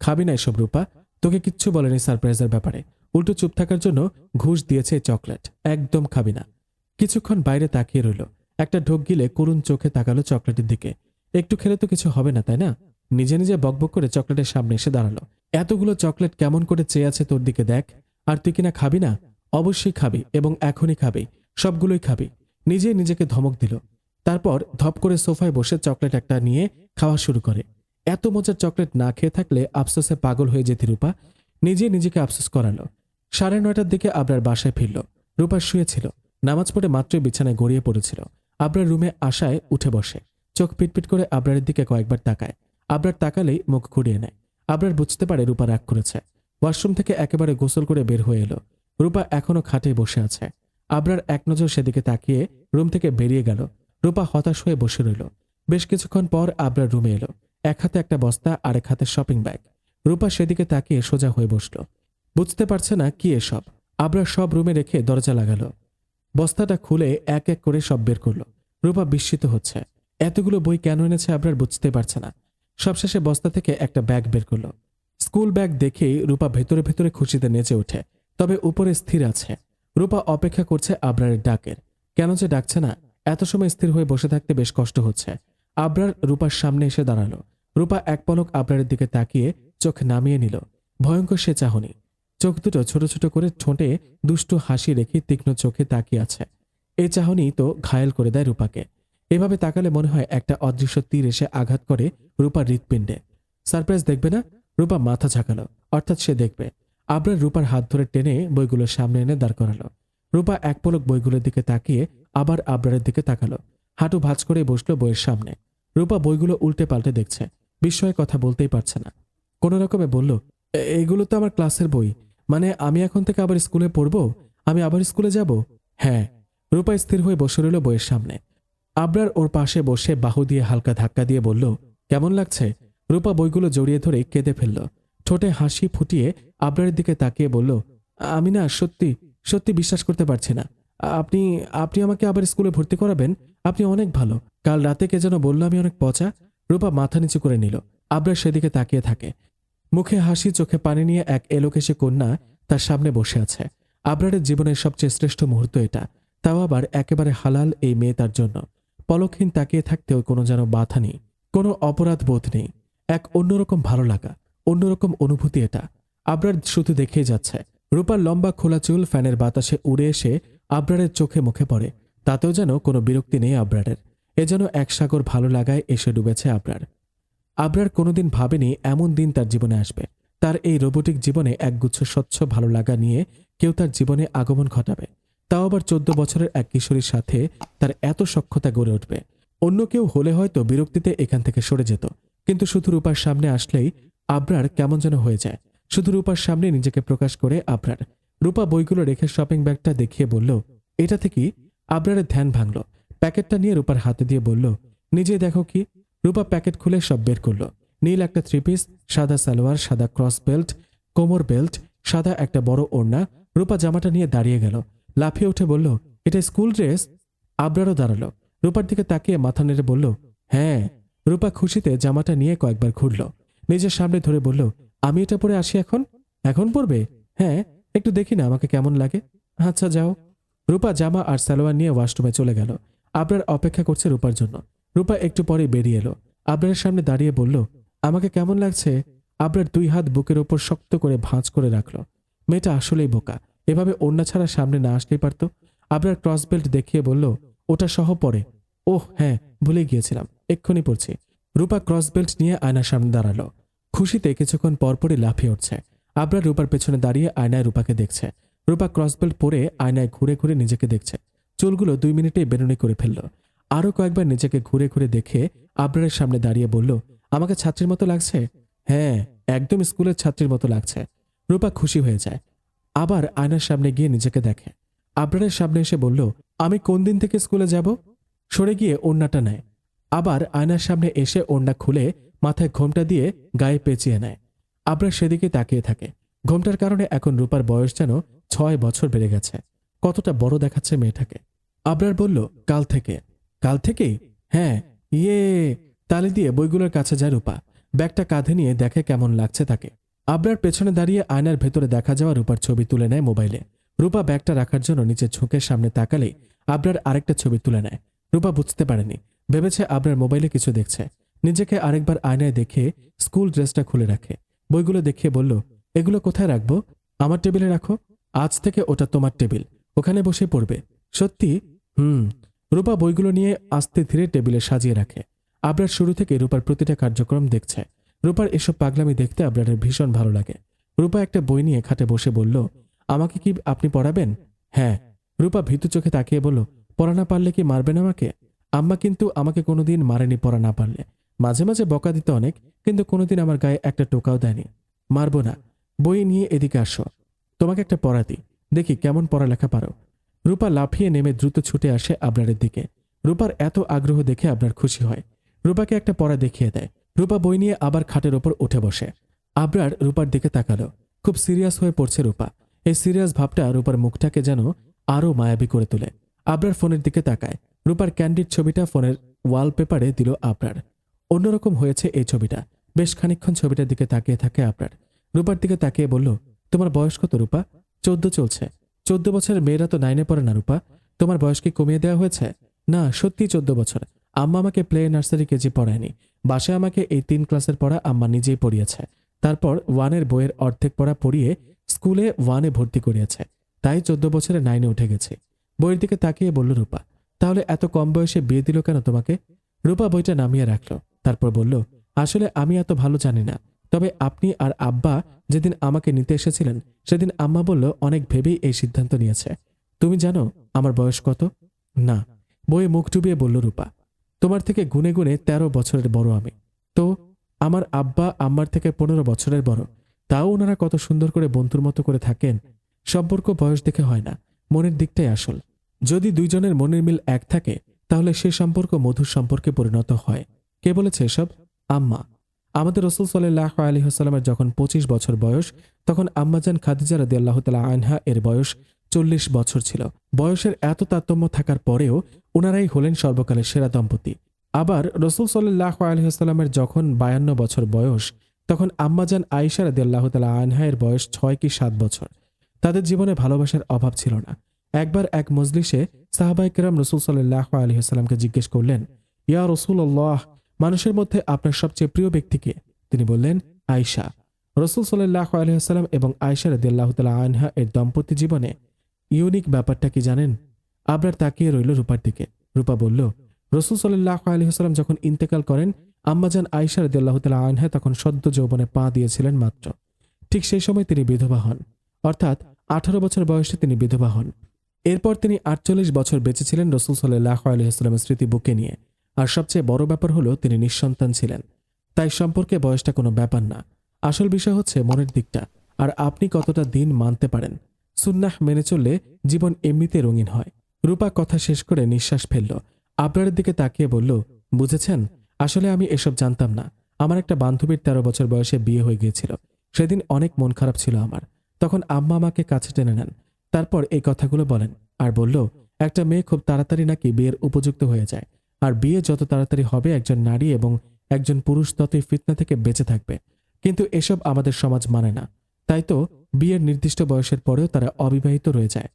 খাবি না এসব রূপা, তোকে কিচ্ছু বলেনি সারপ্রাইজের ব্যাপারে। উল্টো চুপ থাকার জন্য ঘুষ দিয়েছে চকলেট। একদম খাবি না। কিছুক্ষণ বাইরে তাকিয়ে রইল। একটা ঢোক গিলে করুণ চোখে তাকালো চকলেটের দিকে। একটু খেলে তো কিছু হবে না, তাই না? নিজে নিজে বকবক করে চকলেটের সামনে এসে দাঁড়ালো। এতগুলো চকলেট কেমন করে চেয়ে আছে তোর দিকে দেখ। আর তুই কিনা খাবি না? অবশ্যই খাবি এবং এখনই খাবি, সবগুলোই খাবি। নিজেই নিজেকে ধমক দিল। তারপর ধপ করে সোফায় বসে চকলেট একটা নিয়ে খাওয়া শুরু করে। এত মজার চকলেট না খেয়ে থাকলে আফসোসে পাগল হয়ে যেত রূপা। নিজে নিজেকে আফসোস করালো। 9:30টার দিকে আবরার বাসায় ফিরল। রূপা শুয়েছিল। নামাজ পড়ে মাত্রই বিছানায় গড়িয়ে পড়েছিল। আবরার রুমে আসায় উঠে বসে। চোখ পিটপিট করে আবরারের দিকে কয়েকবার তাকায়। আবরার তাকালেই মুখ ঘুরিয়ে নেয়। আবরার বুঝতে পারে রূপা রাগ করেছে। ওয়াশরুম থেকে একেবারে গোসল করে বের হয়ে এলো। রূপা এখনো খাটে বসে আছে। আবরার এক নজর সেদিকে তাকিয়ে রুম থেকে বেরিয়ে গেল। রূপা হতাশ হয়ে বসে রইল। বেশ কিছুক্ষণ পর আবরার রুমে এলো। এক হাতে একটা বস্তা, আরেক হাতে শপিং ব্যাগ। রূপা সেদিকে তাকিয়ে সোজা হয়ে বসল। বুঝতে পারছে না কি এসব। আবরার সব রুমে রেখে দরজা লাগালো। বস্তাটা খুলে এক এক করে সব বের করলো। রূপা বিস্মিত হচ্ছে। এতগুলো বই কেন এনেছে আবরার বুঝতে পারছে না। সবশেষে বস্তা থেকে একটা ব্যাগ বের করলো। স্কুল ব্যাগ দেখেই রূপা ভেতরে ভেতরে খুশিতে নেচে ওঠে। তবে উপরে স্থির আছে। রূপা অপেক্ষা করছে আবরারের ডাকের। কেন যে ডাকছে না। এত সময় স্থির হয়ে বসে থাকতে বেশ কষ্ট হচ্ছে। আবরার রূপার সামনে এসে দাঁড়ালো। রূপা এক পলক আবরারের দিকে তাকিয়ে চোখ নামিয়ে নিল। ভয়ঙ্কর সে চাহনি। চোখ দুটো ছোট ছোট করে ঠোঁটে দুষ্টু হাসি রেখে তীক্ষ্ণ চোখে তাকিয়ে আছে। এই চাহনি তো ঘায়েল করে দেয় রূপাকে। এভাবে তাকালে মনে হয় একটা অদৃশ্য তীর এসে আঘাত করে রূপার হৃৎপিণ্ডে। সারপ্রাইজ দেখবে না? রূপা মাথা ঝাঁকালো। অর্থাৎ সে দেখবে। আবরার রূপার হাত ধরে টেনে বইগুলোর সামনে এনে দাঁড় করালো। রূপা এক পলক বইগুলোর দিকে তাকিয়ে আবার আবরারের দিকে তাকালো। হাঁটু ভাঁজ করে বসলো বইয়ের সামনে। রূপা বইগুলো উল্টে পাল্টে দেখছে। বিস্ময়ে কথা বলতেই পারছে না। কোনো রকমে বলল, এগুলো তো আমার ক্লাসের বই। মানে আমি এখন থেকে আবার স্কুলে পড়বো? আমি আবার স্কুলে যাব? হ্যাঁ। রূপা স্থির হয়ে বসে রইল বইয়ের সামনে। আবরার ওর পাশে বসে বাহু দিয়ে হালকা ধাক্কা দিয়ে বলল, কেমন লাগছে? রূপা বইগুলো জড়িয়ে ধরে কেঁদে ফেলল। ঠোঁটে হাসি ফুটিয়ে আবরারের দিকে তাকিয়ে বলল, আমি না সত্যি সত্যি বিশ্বাস করতে পারছি না। আপনি আপনি আমাকে আবার স্কুলে ভর্তি করাবেন? আপনি অনেক ভালো। কাল রাতে কে যেন বলল আমি অনেক পচা। রূপা মাথা নিচু করে নিল। আবরার সেদিকে তাকিয়ে থাকে। মুখে হাসি, চোখে পানি নিয়ে এক এলোকেশে কন্যা তার সামনে বসে আছে। আবরারের জীবনের সবচেয়ে শ্রেষ্ঠ মুহূর্ত এটা, তাও আবার একেবারে হালাল এই মেয়ে তার জন্য। পলকহীন তাকিয়ে থাকতেও কোনো যেন বাধা নেই, কোনো অপরাধ বোধ নেই। এক অন্যরকম ভালো লাগা, অন্যরকম অনুভূতি এটা। আবরার শুধু দেখেই যাচ্ছে। রূপার লম্বা খোলা চুল ফ্যানের বাতাসে উড়ে এসে আবরারের চোখে মুখে পড়ে। তাতেও যেন কোনো বিরক্তি নেই আবরারের। এ যেন এক সাগর ভালো লাগায় এসে ডুবেছে আবরার। আবরার কোনোদিন ভাবেনি এমন দিন তার জীবনে আসবে। তার এই রোবোটিক জীবনে একগুচ্ছ স্বচ্ছ ভালো লাগা নিয়ে কেউ তার জীবনে আগমন ঘটাবে, তাও আবার 14 বছরের এক কিশোরীর সাথে তার এত সখ্যতা গড়ে উঠবে। অন্য কেউ হলে হয়তো বিরক্তিতে এখান থেকে সরে যেত, কিন্তু শুধু রূপার সামনে আসলেই আবরার কেমন যেন হয়ে যায়। শুধু রূপার সামনে নিজেকে প্রকাশ করে আবরার। রূপা বইগুলো রেখে শপিং ব্যাগটা দেখিয়ে বলল, এটা থেকেই। আবরারের ধ্যান ভাঙল। প্যাকেটটা নিয়ে রূপার হাতে দিয়ে বলল, নিজেই দেখো কি। রূপা প্যাকেট খুলে সব বের করল। নীল একটা 3 পিস, সাদা সালোয়ার, সাদা ক্রস বেল্ট, কোমর বেল্ট, সাদা একটা বড় ওড়না। রূপা জামাটা নিয়ে দাঁড়িয়ে গেল। লাফিয়ে উঠে বলল, এটা স্কুল ড্রেস? আবরারও দাঁড়ালো। রূপার দিকে তাকিয়ে মাথা নেড়ে বলল, হ্যাঁ। রূপা খুশিতে জামাটা নিয়ে কয়েকবার ঘুরল। নিজের সামনে ধরে বলল, আমি এটা পরে আসি এখন? এখন পরবে? হ্যাঁ, একটু দেখি না আমাকে কেমন লাগে। আচ্ছা যাও। রূপা জামা আর সালোয়ার নিয়ে ওয়াশরুমে চলে গেল। আবরার অপেক্ষা করছে রূপার জন্য। রূপা একটু পরে বেরিয়ে এলো। আবরারের সামনে দাঁড়িয়ে বলল, আমাকে কেমন লাগছে? আবরার 2 হাত বুকের ওপর শক্ত করে ভাঁজ করে রাখল। মেয়েটা আসলেই বোকা, এভাবে ওড়না ছাড়া সামনে না আসলেই পারত। আবরার ক্রস বেল্ট দেখিয়ে বলল, ওটা সহ পরে। ওহ হ্যাঁ, ভুলে গিয়েছিলাম, এক্ষুনি পড়ছি। রূপা ক্রস বেল্ট নিয়ে আয়নার সামনে দাঁড়ালো। খুশিতে কিছুক্ষণ পরপরই লাফিয়ে উঠছে। আবরার রূপার পেছনে দাঁড়িয়ে আয়নায় রূপাকে দেখছে। রূপা ক্রস বেল্ট পরে আয়নায় ঘুরে ঘুরে নিজেকে দেখছে। চুলগুলো 2 মিনিটেই বেনুনি করে ফেলল। আরও কয়েকবার নিজেকে ঘুরে ঘুরে দেখে আবরারের সামনে দাঁড়িয়ে বলল, আমাকে ছাত্রীর মতো লাগছে? হ্যাঁ, একদম স্কুলের ছাত্রীর মতো লাগছে। রূপা খুশি হয়ে যায়। আবার আয়নার সামনে গিয়ে নিজেকে দেখে। আবরারের সামনে এসে বলল, আমি কোন দিন থেকে স্কুলে যাব? সরে গিয়ে ওড়নাটা নেয়। আবার আয়নার সামনে এসে ওড়না খুলে মাথায় ঘোমটা দিয়ে গায়ে পেঁচিয়ে নেয়। আবরার সেদিকে তাকিয়ে থাকে। ঘোমটার কারণে এখন রূপার বয়স যেন 6 বছর বেড়ে গেছে। কতটা বড় দেখাচ্ছে মেয়েটাকে। আবরার বলল, কাল থেকে। কাল থেকেই? হ্যাঁ। ইয়ে। তালি দিয়ে বইগুলোর কাছে যায় রূপা। ব্যাগটা কাঁধে নিয়ে দেখে কেমন লাগছে তাকে। আবরার পেছনে দাঁড়িয়ে আয়নার ভেতরে দেখা যাওয়া রূপার ছবি তুলে নেয় মোবাইলে। রূপা ব্যাগটা রাখার জন্য নিচে ঝুঁকে সামনে তাকালেই আবরার আরেকটা ছবি তুলে নেয়। রূপা বুঝতে পারেনি, ভেবেছে আবরার মোবাইলে কিছু দেখছে। নিজেকে আরেকবার আয়নায় দেখে স্কুল ড্রেসটা খুলে রাখে। বইগুলো দেখিয়ে বলল, এগুলো কোথায় রাখবো? আমার টেবিলে রাখো। আজ থেকে ওটা তোমার টেবিল, ওখানে বসে পড়বে। সত্যি? হুম। রূপা বইগুলো নিয়ে আস্তে ধীরে টেবিলে সাজিয়ে রাখে। আবরার শুরু থেকে রূপার প্রতিটা কার্যক্রম দেখছে। রূপার এসব পাগলামি দেখতে আবরারের ভীষণ ভালো লাগে। রূপা একটা বই নিয়ে খাটে বসে বলল, আমাকে কি আপনি পড়াবেন? হ্যাঁ। রূপা ভীতু চোখে তাকিয়ে বলল, পড়া না পারলে কি মারবেন আমাকে? আম্মা কিন্তু আমাকে কোনোদিন মারেনি পড়া না পারলে। মাঝে মাঝে বকা দিত অনেক, কিন্তু কোনোদিন আমার গায়ে একটা টোকাও দেয়নি। মারবো না। বই নিয়ে এদিকে আসো, তোমাকে একটা পড়া দিই, দেখি কেমন পড়ালেখা পারো। রূপা লাফিয়ে নেমে দ্রুত ছুটে আসে আবরারের দিকে। রূপার এত আগ্রহ দেখে আবরার খুশি হয়। রূপাকে একটা পড়া দেখিয়ে দেয়। রূপা বই নিয়ে আবার খাটের ওপর উঠে বসে। আবরার রূপার দিকে তাকালো। খুব সিরিয়াস হয়ে পড়ছে রূপা। এই সিরিয়াস ভাবটা রূপার মুখটাকে যেন আরও মায়াবী করে তোলে। আবরার ফোনের দিকে তাকায়। রূপার ক্যান্ডিড ছবিটা ফোনের ওয়ালপেপারে দিল আবরার। অন্যরকম হয়েছে এই ছবিটা। বেশ খানিকক্ষণ ছবিটার দিকে তাকিয়ে থাকে আবরার। রূপার দিকে তাকিয়ে বলল, তোমার বয়স কত রূপা? 14 চলছে। 14 বছরের মেয়েরা তো 9-এ পড়ে না রূপা। তোমার বয়স কি কমিয়ে দেওয়া হয়েছে? না, সত্যি 14 বছর। আম্মা আমাকে প্লে নার্সারি কেজি পড়ায়নি। বাসায় আমাকে এই 3 ক্লাসের পড়া আম্মা নিজেই পড়িয়েছে। তারপর 1-এর বইয়ের অর্ধেক পড়া পড়িয়ে স্কুলে 1-এ ভর্তি করিয়েছে। তাই 14 বছরে 9-এ উঠে গেছে। বইয়ের দিকে তাকিয়ে বলল রূপা, তাহলে এত কম বয়সে বিয়ে দিল কেন তোমাকে? রূপা বইটা নামিয়ে রাখলো। তারপর বলল, আসলে আমি এত ভালো জানি না। তবে আপনি আর আব্বা যেদিন আমাকে নিতে এসেছিলেন সেদিন আম্মা বলল অনেক ভেবেই এই সিদ্ধান্ত নিয়েছে। তুমি জানো আমার বয়স কত? না। বইয়ে মুখ ডুবিয়ে বলল রূপা, তোমার থেকে গুনে গুনে 13 বছরের বড় আমি। তো আমার আব্বা আম্মার থেকে 15 বছরের বড়। তাও ওনারা কত সুন্দর করে বন্ধুর মতো করে থাকেন। সম্পর্ক বয়স দেখে হয় না, মনের দিকটাই আসল। যদি দুইজনের মনের মিল এক থাকে তাহলে সে সম্পর্ক মধুর সম্পর্কে পরিণত হয়। কে বলেছে এসব? আম্মা। আমাদের রসুল সাল্লাল্লাহু আলাইহি ওয়াসাল্লামের যখন 25 বছর বয়স, তখন আম্মাজান খাদিজা রাদিয়াল্লাহু তাআলা আনহা এর বয়স 40 বছর ছিল। বয়সের এত তারতম্য থাকার পরেও ওনারাই হলেন সর্বকালের সেরা দম্পতি। আবার রসুল সাল্লাল্লাহু আলাইহি ওয়াসাল্লামের যখন 52 বছর বয়স, তখন আম্মাজান আয়েশা রাদিয়াল্লাহু তাআলা আনহা এর বয়স 6 কি 7 বছর। তাদের জীবনে ভালোবাসার অভাব ছিল না। একবার এক মজলিসে সাহাবায়ে কেরাম রসুল সাল্লাল্লাহু আলাইহি ওয়াসাল্লামকে জিজ্ঞেস করলেন, ইয়া রাসূলুল্লাহ, মানুষের মধ্যে আপনার সবচেয়ে প্রিয় ব্যক্তি কে? তিনি বললেন, আয়েশা। রসুল সাল্লাল্লাহু আলাইহি ওয়াসাল্লাম এবং আয়েশা রাদিয়াল্লাহু তাআলা আনহা এর দাম্পত্য জীবনে ইউনিক ব্যাপারটা কি জানেন? আবরার তাকিয়ে রইল রূপার দিকে। রূপা বলল, রসুল সাল্লাল্লাহু আলাইহি ওয়াসাল্লাম যখন ইন্তেকাল করেন, আম্মাজান আয়েশা রাদিয়াল্লাহু তাআলা আনহা তখন সদ্য যৌবনে পা দিয়েছিলেন মাত্র। ঠিক সেই সময় তিনি বিধবা হন, অর্থাৎ 18 বছর বয়সে তিনি বিধবা হন। এরপর তিনি 48 বছর বেঁচে ছিলেন রসুল সাল্লাল্লাহু আলাইহি ওয়াসাল্লামের স্মৃতি বুকে নিয়ে। আর সবচেয়ে বড় ব্যাপার হলো তিনি নিঃসন্তান ছিলেন। তাই সম্পর্কে বয়সটা কোনো ব্যাপার না, আসল বিষয় হচ্ছে মনের দিকটা, আর আপনি কতটা দিন মানতে পারেন। সুন্নাহ মেনে চললে জীবন এমনিতে রঙিন হয়। রূপা কথা শেষ করে নিঃশ্বাস ফেলল। আবরারের দিকে তাকিয়ে বলল, বুঝেছেন, আসলে আমি এসব জানতাম না। আমার একটা বান্ধবীর 13 বছর বয়সে বিয়ে হয়ে গিয়েছিল। সেদিন অনেক মন খারাপ ছিল আমার। তখন আম্মা আমাকে কাছে টেনে নেন, তারপর এই কথাগুলো বলেন আর বলল, একটা মেয়ে খুব তাড়াতাড়ি নাকি বিয়ের উপযুক্ত হয়ে যায়, আর বিয়ে যত তাড়াতাড়ি হবে একজন নারী এবং একজন পুরুষ ততই ফিতনা থেকে বেঁচে থাকবে। কিন্তু এসব আমাদের সমাজ মানে না। তাই তো বিয়ের নির্দিষ্ট বয়সের পরেও তারা অবিবাহিত রয়ে যায়।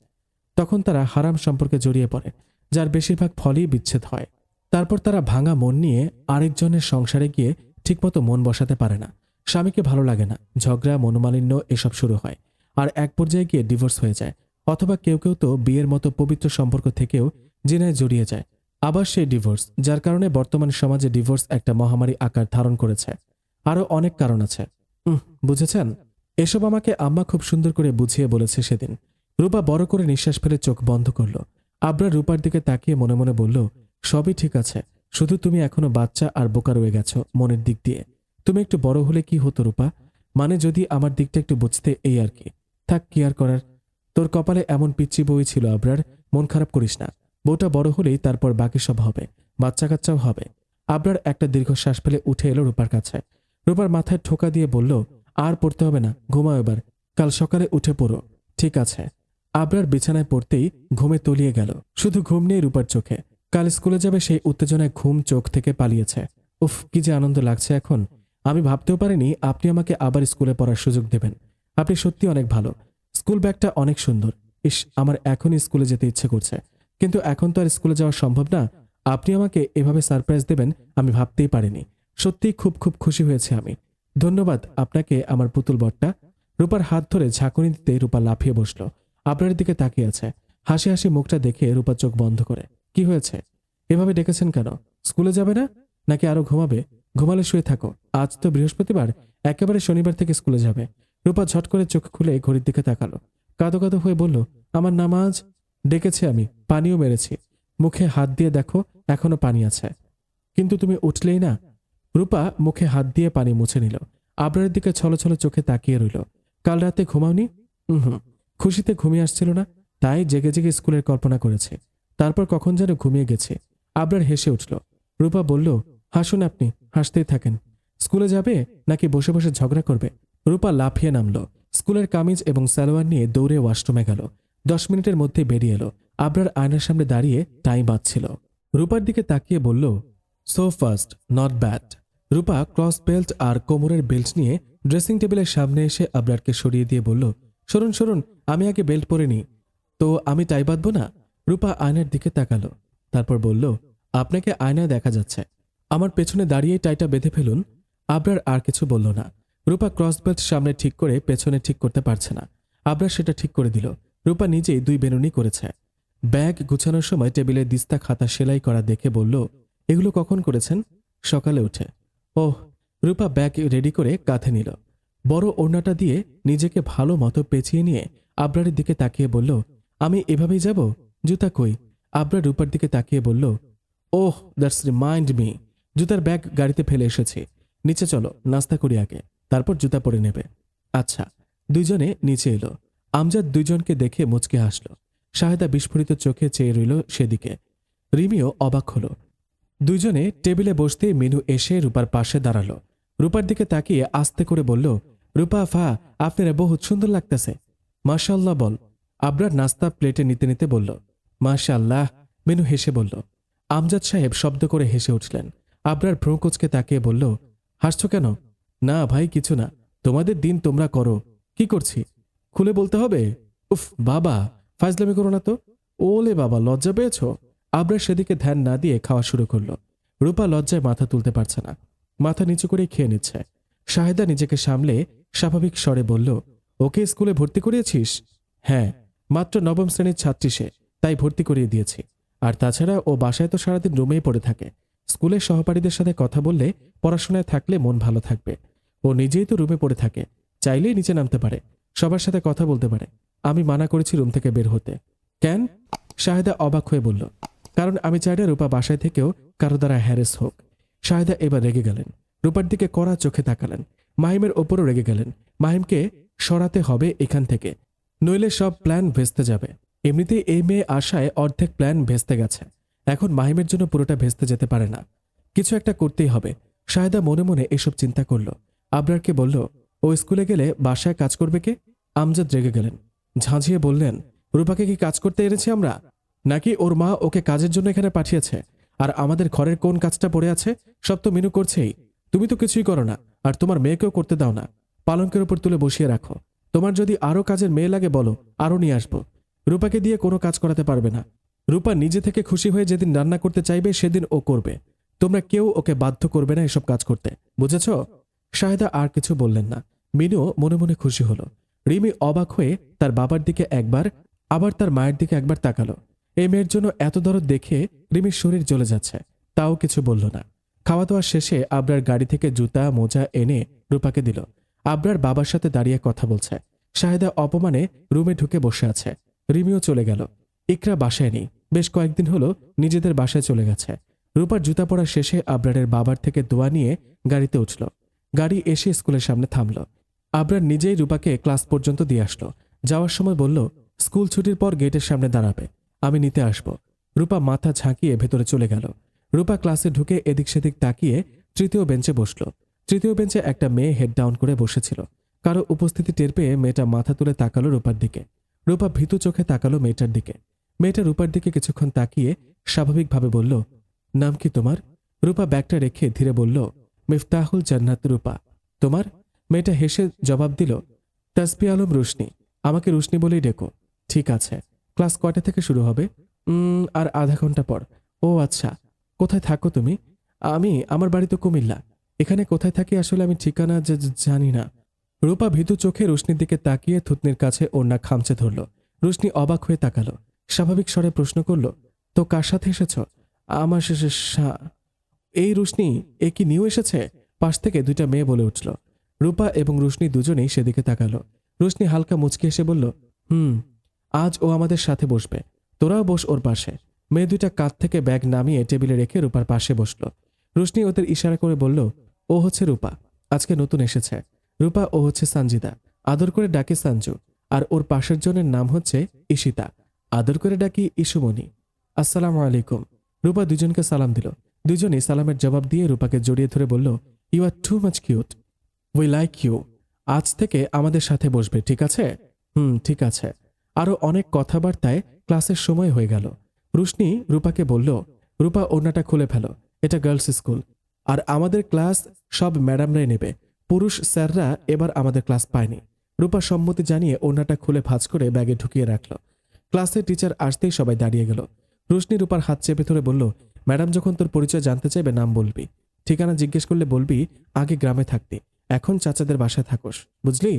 তখন তারা হারাম সম্পর্কে জড়িয়ে পড়ে, যার বেশিরভাগ ফলই বিচ্ছেদ হয়। তারপর তারা ভাঙা মন নিয়ে আরেকজনের সংসারে গিয়ে ঠিকমতো মন বসাতে পারে না। স্বামীকে ভালো লাগে না, ঝগড়া, মনোমালিন্য এসব শুরু হয়, আর এক পর্যায়ে গিয়ে ডিভোর্স হয়ে যায়। অথবা কেউ কেউ তো বিয়ের মতো পবিত্র সম্পর্ক থেকেও জিনায় জড়িয়ে যায়। আবার সেই ডিভোর্স, যার কারণে বর্তমান সমাজে ডিভোর্স একটা মহামারী আকার ধারণ করেছে। আরও অনেক কারণ আছে। বুঝেছেন? এসব আমাকে আম্মা খুব সুন্দর করে বুঝিয়ে বলেছে সেদিন। রূপা বড় করে নিঃশ্বাস ফেলে চোখ বন্ধ করল। আবরার রূপার দিকে তাকিয়ে মনে মনে বলল, সবই ঠিক আছে, শুধু তুমি এখনো বাচ্চা আর বোকা রয়ে গেছো মনের দিক দিয়ে। তুমি একটু বড় হলে কি হতো রূপা? মানে যদি আমার দিকটা একটু বুঝতে, এই আর কি। থাক, কি আর করার। তোর কপালে এমন পিচ্চি বই ছিল আবরার, মন খারাপ করিস না। বউটা বড় হলেই তারপর বাকি সব হবে, বাচ্চা কাচ্চাও হবে। আবরার একটা দীর্ঘশ্বাস ফেলে উঠে এলো রূপার কাছে। রূপার মাথায় ঠোকা দিয়ে বলল, আর পড়তে হবে না, ঘুমাও এবার, কাল সকালে উঠে পড়ো। ঠিক আছে। আবরার বিছানায় পড়তেই ঘুমে তলিয়ে গেল। শুধু ঘুম নেই রূপার চোখে, কাল স্কুলে যাবে সেই উত্তেজনায় ঘুম চোখ থেকে পালিয়েছে। উফ, কি যে আনন্দ লাগছে এখন। আমি ভাবতেও পারিনি আপনি আমাকে আবার স্কুলে পড়ার সুযোগ দেবেন। আপনি সত্যি অনেক ভালো। স্কুল ব্যাগটা অনেক সুন্দর। ইস, আমার এখনই স্কুলে যেতে ইচ্ছে করছে, কিন্তু এখন তো আর স্কুলে যাওয়া সম্ভব না। আপনি আমাকে এভাবে সারপ্রাইজ দেবেন আমি ভাবতেই পারিনি। সত্যিই খুব খুব খুশি হয়েছে আমি। ধন্যবাদ আপনাকে আমার পুতুল বটটা। রূপার হাত ধরে ঝাঁকুনি দিতে রূপা লাফিয়ে বসল। আপনার দিকে তাকিয়ে আছে, হাসি হাসি মুখটা দেখে রূপা চোখ বন্ধ করে। কি হয়েছে? এভাবে ডেকেছেন কেন? স্কুলে যাবে না নাকি আরো ঘুমাবে? ঘুমালে শুয়ে থাকো, আজ তো বৃহস্পতিবার, একেবারে শনিবার থেকে স্কুলে যাবে। রূপা ঝট করে চোখ খুলে ঘড়ির দিকে তাকালো, কাঁদো কাঁদো হয়ে বলল, আমার নামাজ। ডেকেছে আমি, পানিও মেরেছি, মুখে হাত দিয়ে দেখো এখনো পানি আছে, কিন্তু তুমি উঠলেই না। রূপা মুখে হাত দিয়ে পানি মুছে নিল। আবরারের দিকে ছলছল চোখে তাকিয়ে রইল। কাল রাতে ঘুমাওনি? খুশিতে ঘুমিয়ে আসছিল না, তাই জেগে জেগে স্কুলের কল্পনা করেছে। তারপর কখন যেন ঘুমিয়ে গেছে। আবরার হেসে উঠল। রূপা বলল, হাসুন আপনি, হাসতেই থাকেন। স্কুলে যাবে নাকি বসে বসে ঝগড়া করবে? রূপা লাফিয়ে নামল। স্কুলের কামিজ এবং সালোয়ার নিয়ে দৌড়ে ওয়াশরুমে গেল। 10 মিনিটের মধ্যে বেরিয়ে এলো। আবরার আয়নার সামনে দাঁড়িয়ে টাইম বাজছিল। রূপার দিকে তাকিয়ে বলল, so fast, not bad. Rupa cross belt আর কোমরের বেল্ট নিয়ে ড্রেসিং টেবিলের সামনে এসে আবরারকে সরিয়ে দিয়ে বলল, সরুন সরুন, আমি আগে বেল্ট পরে নি তো, আমি টাই বাঁধবো না? রূপা আয়নার দিকে তাকালো, তারপর বলল, আপনাকে আয়নায় দেখা যাচ্ছে, আমার পেছনে দাঁড়িয়ে টাইটা বেঁধে ফেলুন। আবরার আর কিছু বলল না। রূপা ক্রস বেল্ট সামনে ঠিক করে পেছনে ঠিক করতে পারছে না। আবরার সেটা ঠিক করে দিল। রূপা নিজেই 2 বেনুনি করেছে। ব্যাগ গুছানোর সময় টেবিলে দিস্তা খাতা সেলাই করা দেখে বলল, এগুলো কখন করেছেন? সকালে উঠে। ওহ। রূপা ব্যাগ রেডি করে কাঁধে নিল। বড় ওড়নাটা দিয়ে নিজেকে ভালো মতো পেঁচিয়ে নিয়ে আবরারের দিকে তাকিয়ে বলল, আমি এভাবেই যাব? জুতা কই? আবরার রূপার দিকে তাকিয়ে বলল, ওহ, দ্যাটস রিমাইন্ড মি, জুতার ব্যাগ গাড়িতে ফেলে এসেছি। নিচে চলো, নাস্তা করি আগে, তারপর জুতা পরে নেবে। আচ্ছা। দুইজনে নিচে এলো। আমজাদ দুইজনকে দেখে মুচকে হাসল। শাহেদা বিস্ফোরিত চোখে চেয়ে রইল সেদিকে। রিমিও অবাক হলো। দুইজনে টেবিলে বসতেই মিনু এসে রূপার পাশে দাঁড়ালো। রূপার দিকে তাকিয়ে আস্তে করে বলল, রূপা ফা, আপনারা বহুত সুন্দর লাগতেছে। মাশাআল্লাহ বল। আবরার নাস্তা প্লেটে নিতে নিতে বলল, মাশাআল্লাহ। মিনু হেসে বলল। আমজাদ সাহেব শব্দ করে হেসে উঠলেন। আবরার ভ্রুকুঁচকে তাকিয়ে বলল, হাসছো কেন? না ভাই, কিছু না। তোমাদের দিন তোমরা করো। কি করছি খুলে বলতে হবে? উফ বাবা, ফাজলামি করো না তো। ওলে বাবা, লজ্জা পেয়েছ? আবরার সেদিকে ধ্যান না দিয়ে খাওয়া শুরু করলো। রূপা লজ্জায় মাথা তুলতে পারছে না, মাথা নিচু করে খেয়ে নিচ্ছে। শাহেদা নিজেকে সামলে স্বাভাবিক স্বরে বলল, ওকে স্কুলে ভর্তি করিয়েছিস? হ্যাঁ, মাত্র নবম শ্রেণীর ছাত্রী সে, তাই ভর্তি করিয়ে দিয়েছি। আর তাছাড়া ও বাসায় তো সারাদিন রুমেই পড়ে থাকে। স্কুলের সহপাঠীদের সাথে কথা বললে, পড়াশোনায় থাকলে মন ভালো থাকবে। ও নিজেই তো রুমে পড়ে থাকে, চাইলেই নিচে নামতে পারে, সবার সাথে কথা বলতে পারে। আমি মানা করেছি রুম থেকে বের হতে। কেন? শাহেদা অবাক হয়ে বলল, কারণ আমি চাই না রূপা বাসায় থেকেও কারো দ্বারা হ্যারেস হোক। শাহেদা এবার রেগে গেলেন। রূপার দিকে কড়া চোখে তাকালেন। মাহিমের ওপরও রেগে গেলেন। মাহিমকে সরাতে হবে এখান থেকে, নইলে সব প্ল্যান ভেস্তে যাবে। এমনিতেই এই মেয়ে আশায় অর্ধেক প্ল্যান ভেস্তে গেছে, এখন মাহিমের জন্য পুরোটা ভেস্তে যেতে পারে না। কিছু একটা করতেই হবে। শাহেদা মনে মনে এসব চিন্তা করল। আবরারকে বলল, ও স্কুলে গেলে বাসায় কাজ করবে কে? আমজাদ রেগে গেলেন। ঝাঁঝিয়ে বললেন, রূপাকে কি কাজ করতে এনেছি আমরা, নাকি ওর মা ওকে কাজের জন্য এখানে পাঠিয়েছে? আর আমাদের ঘরের কোন কাজটা পড়ে আছে? সব তো মিনু করছেই। তুমি তো কিছুই করো না, আর তোমার মেয়েকেও করতে দাও না। পালঙ্কের উপর তুলে বসিয়ে রাখো। তোমার যদি আরও কাজের মেয়ে লাগে বলো, আরও নিয়ে আসবো। রূপাকে দিয়ে কোনো কাজ করাতে পারবে না। রূপা নিজে থেকে খুশি হয়ে যেদিন রান্না করতে চাইবে সেদিন ও করবে। তোমরা কেউ ওকে বাধ্য করবে না এসব কাজ করতে, বুঝেছ? শাহেদা আর কিছু বললেন না। মিনুও মনে মনে খুশি হলো। রিমি অবাক হয়ে তার বাবার দিকে একবার, আবার তার মায়ের দিকে একবার তাকালো। এই মেয়ের জন্য এত দরদ দেখে রিমির শরীর জ্বলে যাচ্ছে, তাও কিছু বলল না। খাওয়া দাওয়া শেষে আবরার গাড়ি থেকে জুতা মোজা এনে রূপাকে দিল। আবরার বাবার সাথে দাঁড়িয়ে কথা বলছে। শাহেদা অপমানে রুমে ঢুকে বসে আছে। রিমিও চলে গেল। ইকরা বাসায় নেই, বেশ কয়েকদিন হলো নিজেদের বাসায় চলে গেছে। রূপার জুতা পরা শেষে আবরারের বাবার থেকে দোয়া নিয়ে গাড়িতে উঠল। গাড়ি এসে স্কুলের সামনে থামল। আবরার নিজেই রূপাকে ক্লাস পর্যন্ত দিয়ে আসলো। যাওয়ার সময় বলল, স্কুল ছুটির পর গেটের সামনে দাঁড়াবে, আমি নিতে আসব। রূপা মাথা ঝাঁকিয়ে ভেতরে চলে গেল। রূপা ক্লাসে ঢুকে এদিক সেদিক তাকিয়ে তৃতীয় বেঞ্চে বসল। তৃতীয় বেঞ্চে একটা মেয়ে হেড ডাউন করে বসেছিল। কারো উপস্থিতি টের পেয়ে মেয়েটা মাথা তুলে তাকালো রূপার দিকে। রূপা ভীতু চোখে তাকালো মেয়েটার দিকে। মেয়েটা রূপার দিকে কিছুক্ষণ তাকিয়ে স্বাভাবিকভাবে বলল, নাম কি তোমার? রূপা ব্যাগটা রেখে ধীরে বলল, মিফতাহুল জান্নাত রূপা। তোমার? মেয়েটা হেসে জবাব দিল, তাসবি আলম রুশনি। আমাকে রুশনি বলেই ডেকো। ঠিক আছে। ক্লাস কয়টা থেকে শুরু হবে? আর আধা ঘন্টা পর। ও আচ্ছা। কোথায় থাকো তুমি? আমার বাড়ি তো কুমিল্লা। এখানে কোথায় থাকি আসলে আমি ঠিকানা জানি না। রূপা ভীতু চোখে রুশনির দিকে তাকিয়ে থুতনির কাছে ওড়না খামচে ধরল। রুশনি অবাক হয়ে তাকালো। স্বাভাবিক স্বরে প্রশ্ন করল, তো কার সাথে এসেছ? আমার এই রুশনি, এ কি নিউ এসেছে? পাশ থেকে দুইটা মেয়ে বলে উঠল। রূপা এবং রুশনি দুজনেই সেদিকে তাকালো। রুশনি হালকা মুচকি এসে বলল, আজ ও আমাদের সাথে বসবে, তোরাও বস ওর পাশে। মেয়ে দুইটা কাঁধ থেকে ব্যাগ নামিয়ে টেবিলে রেখে রূপার পাশে বসল। রুশনি ওদের ইশারা করে বলল, ও হচ্ছে রূপা, আজকে নতুন এসেছে। রূপা, ও হচ্ছে সানজিদা, আদর করে ডাকি সানজু। আর ওর পাশের জনের নাম হচ্ছে ঈশিতা, আদর করে ডাকি ইসুমণি। আসসালামু আলাইকুম। রূপা দুজনকে সালাম দিল। দুজনেই সালামের জবাব দিয়ে রূপাকে জড়িয়ে ধরে বলল, you are too much cute, we like you. আজ থেকে আমাদের সাথে বসবে, ঠিক আছে? ঠিক আছে। আরও অনেক কথাবার্তায় ক্লাসের সময় হয়ে গেল। রুশনি রূপাকে বলল, রূপা ওড়নাটা খুলে ফেলো, এটা গার্লস স্কুল, আর আমাদের ক্লাস সব ম্যাডামরাই নেবে, পুরুষ স্যাররা এবার আমাদের ক্লাস পায়নি। রূপা সম্মতি জানিয়ে ওড়নাটা খুলে ভাঁজ করে ব্যাগে ঢুকিয়ে রাখল। ক্লাসে টিচার আসতেই সবাই দাঁড়িয়ে গেল। রুশনি রূপার হাত চেপে ধরে বলল, ম্যাডাম যখন তোর পরিচয় জানতে চাইবে নাম বলবি, ঠিকানা জিজ্ঞেস করলে বলবি আগে গ্রামে থাকতি, এখন চাচাদের বাসায় থাকোস, বুঝলি?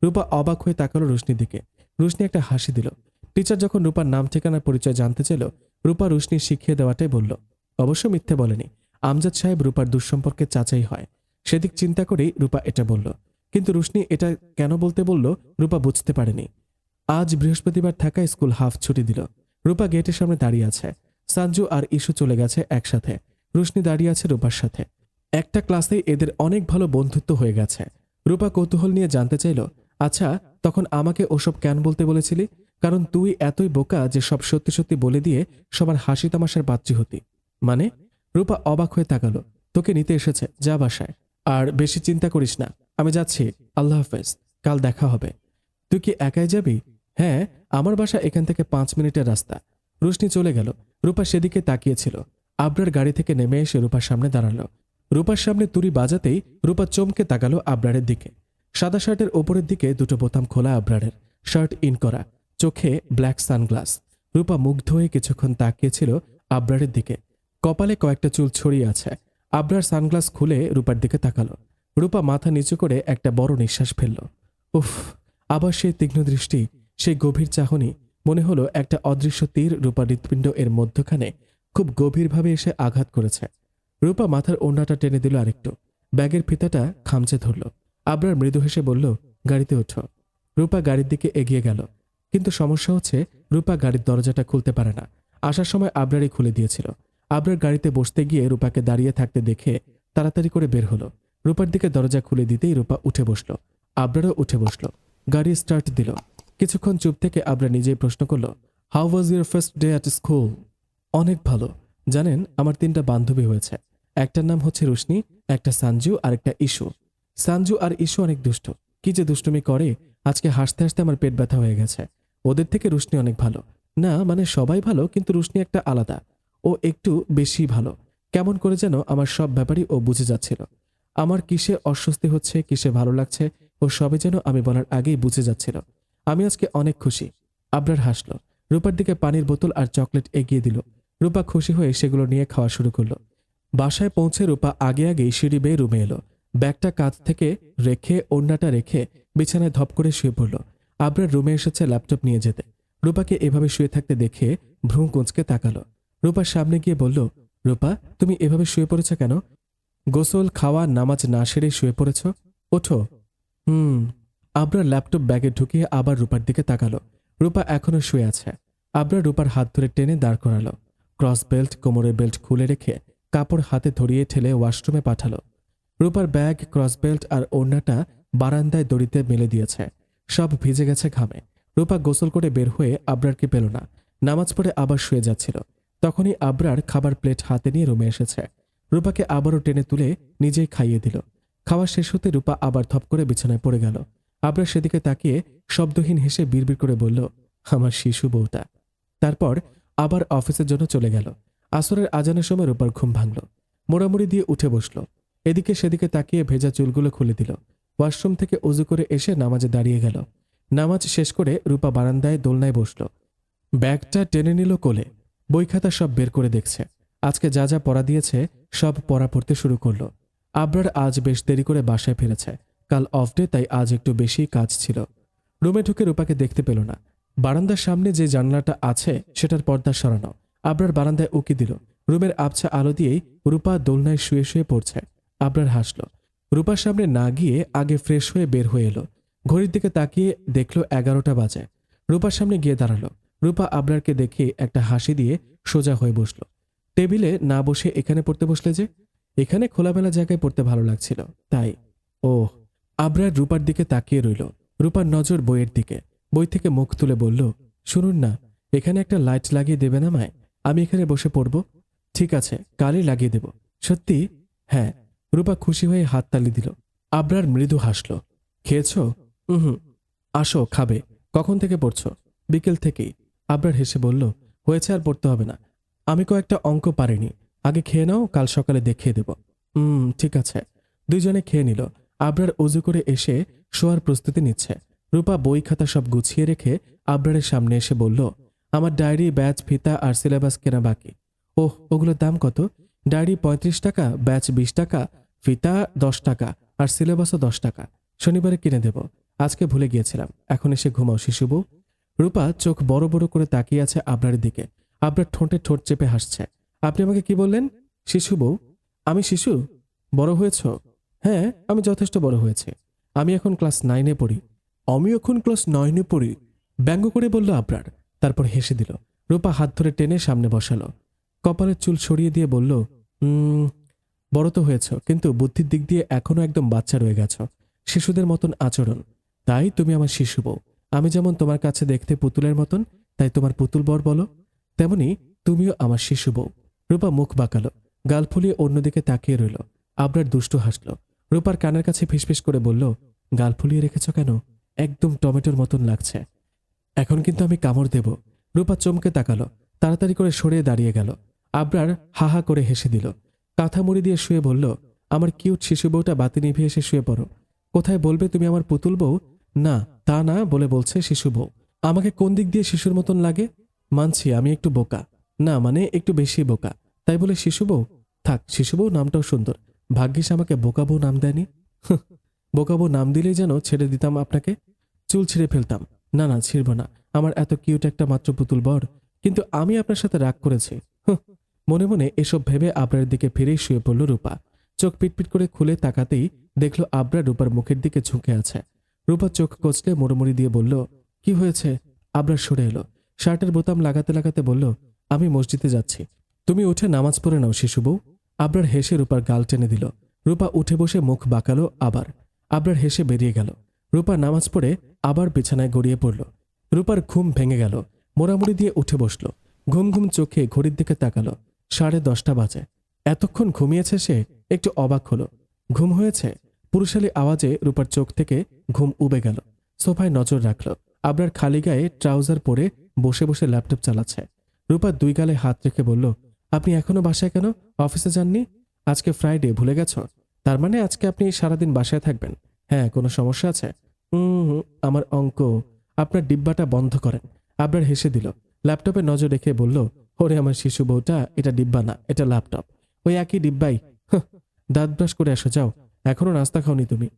রূপা অবাক হয়ে তাকালো রুশনির দিকে। রুশনি একটা হাসি দিল। টিচার যখন রূপার নাম ঠিকানার পরিচয় জানতে চাইল, রূপা রুশনি শিখিয়ে দেওয়াটাই বলল। অবশ্য মিথ্যে বলেনি। আমজাদ সাহেব রূপার দুঃসম্পর্কে চাচাই হয়, সেদিক চিন্তা করেই রূপা এটা বলল। কিন্তু রুশনি এটা কেন বলতে বলল রূপা বুঝতে পারেনি। আজ বৃহস্পতিবার থাকায় স্কুল হাফ ছুটি দিল। রূপা গেটের সামনে দাঁড়িয়ে আছে। সানজু আর ইস্যু চলে গেছে একসাথে। রুশনি দাঁড়িয়ে আছে রূপার সাথে। একটা ক্লাসেই এদের অনেক ভালো বন্ধুত্ব হয়ে গেছে। রূপা কৌতূহল নিয়ে জানতে চাইল, আচ্ছা, তখন আমাকে ওসব কেন বলতে বলেছিলি? কারণ তুই এতই বোকা যে সব সত্যি সত্যি বলে দিয়ে সবার হাসি তামাশার পাত্রী হতি। মানে? রূপা অবাক হয়ে তাকালো। তোকে নিতে এসেছে, যা বাসায়। আর বেশি চিন্তা করিস না, আমি যাচ্ছি। আল্লাহ হাফেজ, কাল দেখা হবে। তুই কি একাই যাবি? হ্যাঁ, আমার বাসা এখান থেকে 5 মিনিটের রাস্তা। রুশনি চলে গেল। রূপা সেদিকে তাকিয়েছিল। আবরার গাড়ি থেকে নেমে এসে রূপার সামনে দাঁড়ালো। রূপার সামনে তুড়ি বাজাতেই রূপা চমকে তাকালো আবরারের দিকে। সাদা শার্টের ওপরের দিকে দুটো বোতাম খোলা আবরারের, শার্ট ইন করা, চোখে ব্ল্যাক সানগ্লাস। রূপা মুগ্ধ হয়ে কিছুক্ষণ তাকিয়েছিল আবরারের দিকে। কপালে কয়েকটা চুল ছড়িয়ে আছে। আবরার সানগ্লাস খুলে রূপার দিকে তাকালো। রূপা মাথা নিচু করে একটা বড় নিঃশ্বাস ফেলল। উফ, আবার সেই তীক্ষ্ণ দৃষ্টি, সেই গভীর চাহনি। মনে হলো একটা অদৃশ্য তীর রূপার হৃৎপিণ্ড এর মধ্যখানে খুব গভীরভাবে এসে আঘাত করেছে। রূপা মাথার ওড়নাটা টেনে দিল আরেকটু। ব্যাগের ফিতাটা খামচে ধরল। আবরার মৃদু হেসে বলল, গাড়িতে ওঠো। রূপা গাড়ির দিকে এগিয়ে গেল। কিন্তু সমস্যা হচ্ছে, রূপা গাড়ির দরজাটা খুলতে পারে না। আসার সময় আবরারই খুলে দিয়েছিল। আবরার গাড়িতে বসতে গিয়ে রূপাকে দাঁড়িয়ে থাকতে দেখে তাড়াতাড়ি করে বের হলো। রূপার দিকে দরজা খুলে দিতেই রূপা উঠে বসল। আবরারও উঠে বসল। গাড়ি স্টার্ট দিল। কিছুক্ষণ চুপ থেকে আবরার নিজেই প্রশ্ন করল, how was your first day at school? অনেক ভালো। জানেন, আমার 3টা বান্ধবী হয়েছে। একটার নাম হচ্ছে রুশনি, একটা সানজু আর একটা ইস্যু। সানজু আর ইস্যু অনেক দুষ্ট। কি যে দুষ্টুমি করে, আজকে হাসতে হাসতে আমার পেট ব্যথা হয়ে গেছে। ওদের থেকে রুশনি অনেক ভালো। না মানে সবাই ভালো, কিন্তু রুশনি একটা আলাদা। ও একটু বেশি ভালো। কেমন করে যেন আমার সব ব্যাপারই ও বুঝে যাচ্ছিল। আমার কিসে অস্বস্তি হচ্ছে, কিসে ভালো লাগছে, ও সবে যেন আমি বলার আগেই বুঝে যাচ্ছিল। আমি আজকে অনেক খুশি। আবরার হাসল। রূপার দিকে পানির বোতল আর চকলেট এগিয়ে দিল। রূপা খুশি হয়ে সেগুলো নিয়ে খাওয়া শুরু করলো। বাসায় পৌঁছে রূপা আগে আগেই সিঁড়ি বেয়ে রুমে এলো। ব্যাগটা কাঁধ থেকে রেখে, ওড়নাটা রেখে বিছানায় ধপ করে শুয়ে পড়ল। আবরার রুমে এসেছে ল্যাপটপ নিয়ে যেতে। রূপাকে এভাবে শুয়ে থাকতে দেখে ভ্রু কুঁচকে তাকালো। রূপার সামনে গিয়ে বলল, রূপা, তুমি এভাবে শুয়ে পড়েছ কেন? গোসল, খাওয়া, নামাজ না সেরে শুয়ে পড়েছ? ওঠো। আবরার ল্যাপটপ ব্যাগে ঢুকিয়ে আবার রূপার দিকে তাকালো। রূপা এখনো শুয়ে আছে। আবরার রূপার হাত ধরে টেনে দাঁড় করালো। ক্রস বেল্ট, কোমরের বেল্ট খুলে রেখে কাপড় হাতে ধরিয়ে ঠেলে ওয়াশরুমে পাঠালো। রূপার ব্যাগ, ক্রস বেল্ট আর ওড়নাটা বারান্দায় দড়িতে মেলে দিয়েছে। সব ভিজে গেছে ঘামে। রূপা গোসল করে বের হয়ে আবরারকে পেল না। নামাজ পড়ে আবার শুয়ে যাচ্ছিল। তখনই আবরার খাবার প্লেট হাতে নিয়ে রুমে এসেছে। রূপাকে আবারও টেনে তুলে নিজেই খাইয়ে দিল। খাওয়া শেষ হতে রূপা আবার ধপ করে বিছানায় পড়ে গেল। আবরার সেদিকে তাকিয়ে শব্দহীন হেসে বিড়বিড় করে বলল, আমার শিশু বউটা। তারপর আবার অফিসের জন্য চলে গেল। আসরের আজানের সময় রূপার ঘুম ভাঙল। মোড়ামুড়ি দিয়ে উঠে বসল। এদিকে সেদিকে তাকিয়ে ভেজা চুলগুলো খুলে দিল। ওয়াশরুম থেকে উজু করে এসে নামাজে দাঁড়িয়ে গেল। নামাজ শেষ করে রূপা বারান্দায় দোলনায় বসল। ব্যাগটা টেনে নিল কোলে। বই খাতা সব বের করে দেখছে। আজকে যা যা পড়া দিয়েছে সব পড়া পড়তে শুরু করলো। আবরার আজ বেশ দেরি করে বাসায় ফিরেছে। কাল অফ ডে, তাই আজ একটু বেশি কাজ ছিল। রুমে ঢুকে রূপাকে দেখতে পেল না। বারান্দার সামনে যে জানলাটা আছে সেটার পর্দা সরানো। আবরার বারান্দায় উকি দিল। রুমের আবছা আলো দিয়েই রূপা দোলনায় শুয়ে শুয়ে পড়ছে। আবরার হাসল। রূপার সামনে না গিয়ে আগে ফ্রেশ হয়ে বের হয়ে এলো। ঘড়ির দিকে তাকিয়ে দেখল 11টা বাজে। রূপার সামনে গিয়ে দাঁড়ালো। রূপা আবরারকে দেখে একটা হাসি দিয়ে সোজা হয়ে বসল। টেবিলে না বসে এখানে পড়তে বসলে যে? এখানে খোলামেলা জায়গায় পড়তে ভালো লাগছিল, তাই। ওহ। আবরার রূপার দিকে তাকিয়ে রইল। রূপার নজর বইয়ের দিকে। বই থেকে মুখ তুলে বলল, শুনুন না, এখানে একটা লাইট লাগিয়ে দেবে না আমায়? আমি এখানে বসে পড়ব। ঠিক আছে, কালই লাগিয়ে দেব। সত্যি? হ্যাঁ। রূপা খুশি হয়ে হাততালি দিল। আবরার মৃদু হাসল। খেয়েছ? হুম। আসো, খাবে। কখন থেকে পড়ছ? বিকেল থেকেই। আবরার হেসে বলল, হয়েছে, আর পড়তে হবে না। আমি কয়েকটা অঙ্ক পারিনি। আগে খেয়ে নাও, কাল সকালে দেখিয়ে দেব। ঠিক আছে। দুইজনে খেয়ে নিল। আবরার অজু করে এসে শোয়ার প্রস্তুতি নিচ্ছে। রূপা বই খাতা সব গুছিয়ে রেখে আবরারের সামনে এসে বলল, আমার ডায়েরি, ব্যাচ, ফিতা আর সিলেবাস কেনা বাকি। ওহ, ওগুলোর দাম কত? ডায়েরি 35 টাকা, ব্যাচ 20 টাকা, ফিতা 10 টাকা আর সিলেবাসও 10 টাকা। শনিবারে কিনে দেব। আজকে ভুলে গিয়েছিলাম। এখন এসে ঘুমাও শিশুবু। রূপা চোখ বড় বড় করে তাকিয়ে আছে আবরারের দিকে। আবরার ঠোঁটে ঠোঁট চেপে হাসছে। আপনি আমাকে কি বললেন? শিশু বউ? আমি শিশু? বড় হয়েছ? হ্যাঁ, আমি যথেষ্ট বড় হয়েছে। আমি এখন ক্লাস 9-এ পড়ি। আমি এখন ক্লাস 9-এ পড়ি, ব্যঙ্গ করে বলল আবরার। তারপর হেসে দিল। রূপা হাত ধরে টেনে সামনে বসালো। কপালের চুল সরিয়ে দিয়ে বলল, বড় তো হয়েছ, কিন্তু বুদ্ধির দিক দিয়ে এখনো একদম বাচ্চা রয়ে গেছ। শিশুদের মতন আচরণ। তাই তুমি আমার শিশু বউ। আমি যেমন তোমার কাছে দেখতে পুতুলের মতন, তাই তোমার পুতুল বর বলো। তেমনি তুমিও আমার শিশু বউ। রূপা মুখ বাঁকালো, গাল ফুলিয়ে অন্যদিকে তাকিয়ে রইল। আবরার দুষ্টু হাসল। রূপার কানের কাছে ফিসফিস করে বলল, গাল ফুলিয়ে রেখেছ কেন? একদম টমেটোর মতন লাগছে। এখন কিন্তু আমি কামড় দেব। রূপা চমকে তাকালো, তাড়াতাড়ি করে সরিয়ে দাঁড়িয়ে গেল। আবরার হা হা করে হেসে দিল। কাঁথা মুড়ি দিয়ে শুয়ে বলল, আমার কিউট শিশু বউটা বাতি নিভিয়ে এসে শুয়ে পড়ো। কোথায় বলবে তুমি আমার পুতুল বউ? না, তা না বলে বলছে শিশু বউ। আমাকে কোন দিক দিয়ে শিশুর মতন লাগে? মানছি আমি একটু বোকা, না মানে একটু বেশি বোকা, তাই বলে শিশু বউ? থাক, শিশু বউ নামটাও সুন্দর। ভাগ্যিস আমাকে বোকা বউ নাম দেয়নি। বোকা বউ নাম দিলেই যেন ছেড়ে দিতাম আপনাকে, চুল ছিঁড়ে ফেলতাম। না না, ছিঁড়ব না, আমার এত কিউট একটা মাত্র পুতুল বর। কিন্তু আমি আপনার সাথে রাগ করেছি। মনে মনে এসব ভেবে আবরার দিকে ফিরেই শুয়ে পড়ল রূপা। চোখ পিটপিট করে খুলে তাকাতেই দেখলো আবরা রূপার মুখের দিকে ঝুঁকে আছে। রূপা চোখ কচলে মোড়মুড়ি দিয়ে বলল, কি হয়েছে? আবরার সরে এলো, শার্টের বোতাম লাগাতে লাগাতে বলল, আমি মসজিদে যাচ্ছি, তুমি উঠে নামাজ পড়ে নাও শিশু বউ। আবরার হেসে রূপার গাল টেনে দিল। রূপা উঠে বসে মুখ বাঁকালো আবার। আবরার হেসে বেরিয়ে গেল। রূপা নামাজ পড়ে আবার বিছানায় গড়িয়ে পড়ল। রূপার ঘুম ভেঙে গেল। মোড়ামুড়ি দিয়ে উঠে বসল। ঘুম ঘুম চোখে ঘড়ির দিকে তাকালো। 10:30 বাজে। এতক্ষণ ঘুমিয়েছে সে, একটু অবাক হলো। ঘুম হয়েছে? পুরুষালী আওয়াজে রূপার চোখ থেকে ঘুম উবে গেল। সোফায় নজর রাখল। আবরার খালি গায়ে ট্রাউজার পরে বসে বসে ল্যাপটপ চালাচ্ছে। রূপা দুই গালে হাত রেখে বলল, আপনি এখনো বাসায় কেন? অফিসে যাননি? আজকে ফ্রাইডে, ভুলে গেছ? তার মানে আজকে আপনি সারাদিন বাসায় থাকবেন? হ্যাঁ, কোনো সমস্যা আছে? আমার অঙ্ক। আপনার ডিব্বাটা বন্ধ করেন। আবরার হেসে দিল। ল্যাপটপে নজর রেখে বলল, ওরে আমার শিশু বউটা, এটা ডিব্বা না, এটা ল্যাপটপ। ওই একই ডিব্বাই। দাঁত ব্রাশ করে আসো, যাও। এখনো নাস্তা খাওনি তুমি?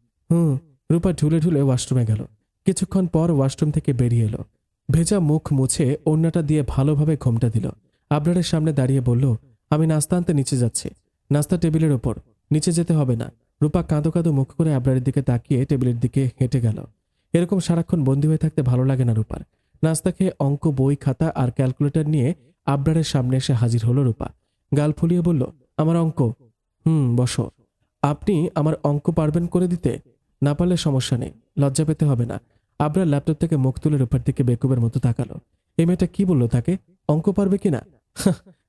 রূপা ঢুলে ঢুলে ওয়াশরুমে গেল। কিছুক্ষণ পর ওয়াশরুম থেকে বেরিয়ে এলো। ভেজা মুখ মুছে ওড়নাটা দিয়ে ভালোভাবে ঘোমটা দিল। আবরারের সামনে দাঁড়িয়ে বলল, আমি নাস্তা আনতে নিচে যাচ্ছি। নাস্তা টেবিলের ওপর, নিচে যেতে হবে না। রূপা কাঁদো কাঁদো মুখ করে আবরারের দিকে তাকিয়ে টেবিলের দিকে হেঁটে গেল। এরকম সারাক্ষণ বন্দী হয়ে থাকতে ভালো লাগে না রূপার। নাস্তা খেয়ে অঙ্ক বই খাতা আর ক্যালকুলেটর নিয়ে আবরারের সামনে এসে হাজির হলো রূপা। গাল ফুলিয়ে বলল, আমার অঙ্ক। বসো। আপনি আমার অঙ্ক পারবেন করে দিতে? না পারলে সমস্যা নেই, লজ্জা পেতে হবে না। আবরার ল্যাপটপ থেকে মুখ তুলে রূপার দিকে বেকুবের মতো তাকালো। এই মেয়েটা কি বললো তাকে? অঙ্ক পারবে কিনা?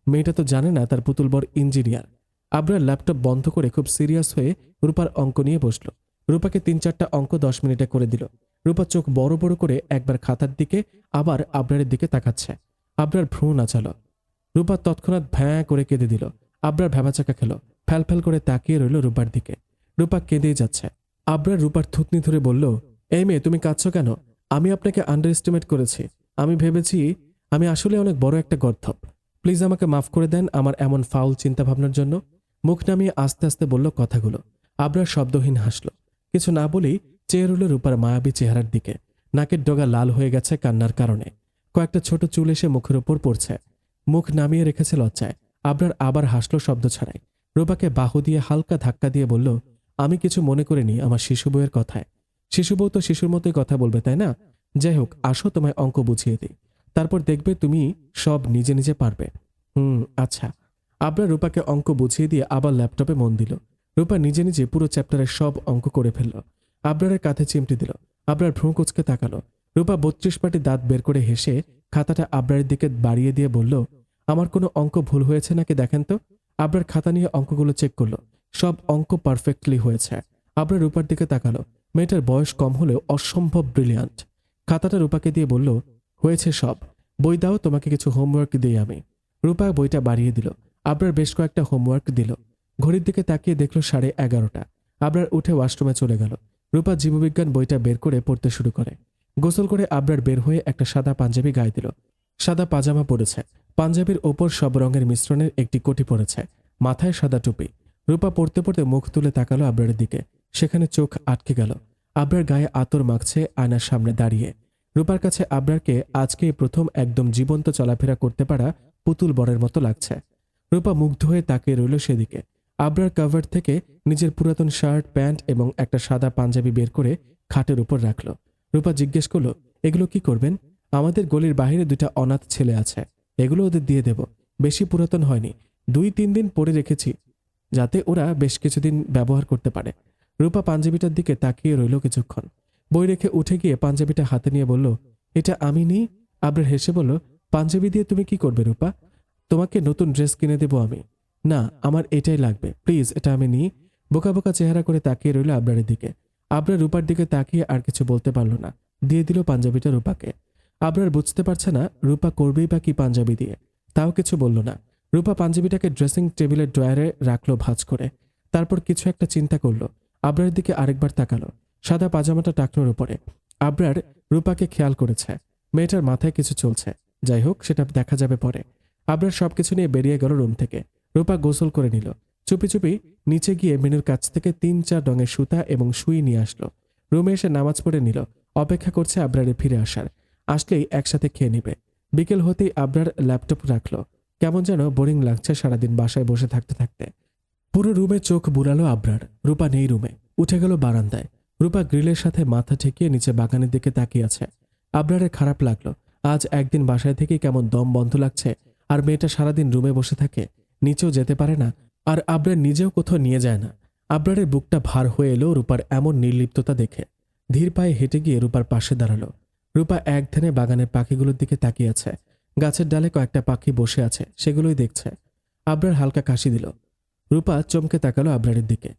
মেয়েটা তো জানে না তার পুতুল বর ইঞ্জিনিয়ার। আবরার ল্যাপটপ বন্ধ করে খুব সিরিয়াস হয়ে রূপার অঙ্ক নিয়ে বসলো। রূপাকে 3-4টা অঙ্ক 10 মিনিটে করে দিল। রূপা চোখ বড় বড় করে একবার খাতার দিকে, আবার আবরারের দিকে তাকাচ্ছে। আবরার ভ্রু নাচালো। রূপা তৎক্ষণাৎ ভ্যাঁ করে কেঁদে দিল। আবরার ভ্যাবাচাকা খেল, ফ্যালফ্যাল করে তাকিয়ে রইল রূপার দিকে। রূপা কেঁদেই যাচ্ছে। আবরার রূপার থুতনি ধরে বলল, এই মেয়ে, তুমি কাঁদছো কেন? আমি আপনাকে আন্ডার এস্টিমেট করেছি। আমি ভেবেছি আমি আসলে অনেক বড় একটা গর্ধব। প্লিজ আমাকে মাফ করে দেন আমার এমন ফাউল চিন্তাভাবনার জন্য। মুখ নামিয়ে আস্তে আস্তে বলল কথাগুলো। আবরার শব্দহীন হাসল। কিছু না বলেই চেয়ে রইল রূপার মায়াবী চেহারার দিকে। নাকের ডগা লাল হয়ে গেছে কান্নার কারণে। কয়েকটা ছোট চুল এসে মুখের ওপর পড়ছে। মুখ নামিয়ে রেখেছে লজ্জায়। আবরার আবার হাসল শব্দ ছাড়াই। রূপাকে বাহু দিয়ে হালকা ধাক্কা দিয়ে বলল, আমি কিছু মনে করিনি আমার শিশু বউয়ের কথায়। শিশু বউ তো শিশুর মতোই কথা বলবে, তাই না? যাই হোক, আসো তোমায় অঙ্ক বুঝিয়ে দিই, তারপর দেখবে তুমি সব নিজে নিজে পারবে। আচ্ছা। আবরার রূপাকে অঙ্ক বুঝিয়ে দিয়ে আবার ল্যাপটপে মন দিল। রূপা নিজে নিজে পুরো চ্যাপ্টারের সব অঙ্ক করে ফেলল। আবরারের কাঁধে চিমটি দিল। আবরার ভ্রু কুঁচকে তাকালো। রূপা 32 পাটি দাঁত বের করে হেসে খাতাটা আবরারের দিকে বাড়িয়ে দিয়ে বলল, আমার কোনো অঙ্ক ভুল হয়েছে নাকি দেখেন তো। আবরার খাতা নিয়ে অঙ্কগুলো চেক করলো। সব অঙ্ক পারফেক্টলি হয়েছে। আবরার রূপার দিকে তাকালো। মেয়েটার বয়স কম হলেও অসম্ভব ব্রিলিয়ান্ট। খাতাটা রূপাকে দিয়ে বলল, হয়েছে সব, বই দাও, তোমাকে কিছু হোমওয়ার্ক দিই আমি। রূপা বইটা বাড়িয়ে দিল। আবরার বেশ কয়েকটা হোমওয়ার্ক দিল। ঘড়ির দিকে তাকিয়ে দেখল 11:30। আবরার উঠে ওয়াশরুমে চলে গেল। রূপা জীববিজ্ঞান বইটা বের করে পড়তে শুরু করে। গোসল করে আবরার বের হয়ে একটা সাদা পাঞ্জাবি গায়ে দিল। সাদা পাজামা পরেছে। পাঞ্জাবির ওপর সব রঙের মিশ্রণের একটি কোটি পরেছে। মাথায় সাদা টুপি। রূপা পড়তে পড়তে মুখ তুলে তাকালো আবরারের দিকে। সেখানে চোখ আটকে গেল। আবরার গায়ে আতর মাখছে আয়নার সামনে দাঁড়িয়ে। রূপার কাছে আবরারকে আজকেই প্রথম একদম জীবন্ত চলাফেরা করতে পারা পুতুল বরের মতো লাগছে। রূপা মুগ্ধ হয়ে তাকিয়ে রইল সেদিকে। আবরার কাভার থেকে নিজের পুরাতন শার্ট, প্যান্ট এবং একটা সাদা পাঞ্জাবি বের করে খাটের উপর রাখল। রূপা জিজ্ঞেস করল, এগুলো কি করবেন? আমাদের গলির বাইরে 2টা অনাথ ছেলে আছে, এগুলো ওদের দিয়ে দেব। বেশি পুরাতন হয়নি, 2-3 দিন পরে রেখেছি, যাতে ওরা বেশ কিছুদিন ব্যবহার করতে পারে। রূপা পাঞ্জাবিটার দিকে তাকিয়ে রইল কিছুক্ষণ। বই রেখে উঠে গিয়ে পাঞ্জাবিটা হাতে নিয়ে বলল, এটা আমি নিই। আবরার হেসে বলল, পাঞ্জাবি দিয়ে তুমি কি করবে রূপা? তোমাকে নতুন ড্রেস কিনে দেবো আমি। না, আমার এটাই লাগবে, প্লিজ এটা আমি নিই। বোকা বোকা চেহারা করে তাকিয়ে রইল আবরারের দিকে। আবরার রূপার দিকে তাকিয়ে আর কিছু বলতে পারল না, দিয়ে দিল পাঞ্জাবিটা রূপাকে। আবরার বুঝতে পারছে না রূপা করবেই বা কি পাঞ্জাবি দিয়ে, তাও কিছু বলল না। রূপা পাঞ্জাবিটাকে ড্রেসিং টেবিলের ড্রয়ারে রাখলো ভাঁজ করে। তারপর কিছু একটা চিন্তা করলো। আবরারের দিকে আরেকবার তাকালো। সাদা পাজামাটা টাকনোর উপরে। আবরার রূপাকে খেয়াল করেছে। মেয়েটার মাথায় কিছু চলছে, যাই হোক সেটা দেখা যাবে পরে। আবরার সবকিছু নিয়ে বেরিয়ে গেল রুম থেকে। রূপা গোসল করে নিল। চুপি চুপি নিচে গিয়ে মিনুর কাছ থেকে 3-4 রঙের সুতা এবং সুই নিয়ে আসলো। রুমে এসে নামাজ পড়ে নিল। অপেক্ষা করছে আবরারের ফিরে আসার। আসলেই একসাথে খেয়ে নিবে। বিকেল হতেই আবরার ল্যাপটপ রাখলো। কেমন যেন বোরিং লাগছে সারাদিন বাসায় বসে থাকতে থাকতে। পুরো রুমে চোখ বুলালো আবরার। রূপা নেই রুমে, উঠে গেল বারান্দায়। রূপা গ্রিলের সাথে মাথা ঠেকিয়ে নিচে বাগানের দিকে তাকিয়ে আছে। আবরারের খারাপ লাগলো। আজ একদিন বাসায় থেকে কেমন দম বন্ধ লাগছে। আর মেয়েটা সারাদিন রুমে বসে থাকে, নিচেও যেতে পারে না, আর আবরার নিজেও কোথাও নিয়ে যায় না। আবরারের বুকটা ভার হয়ে এলো রূপার এমন নির্লিপ্ততা দেখে। ধীর পায়ে হেঁটে গিয়ে রূপার পাশে দাঁড়ালো। রূপা এক ধ্যানে বাগানের পাখিগুলোর দিকে তাকিয়ে আছে। গাছের ডালে কয়েকটা পাখি বসে আছে, সেগুলোই দেখছে। আবরার হালকা কাশি দিল। রূপা চমকে তাকালো আবরারের দিকে,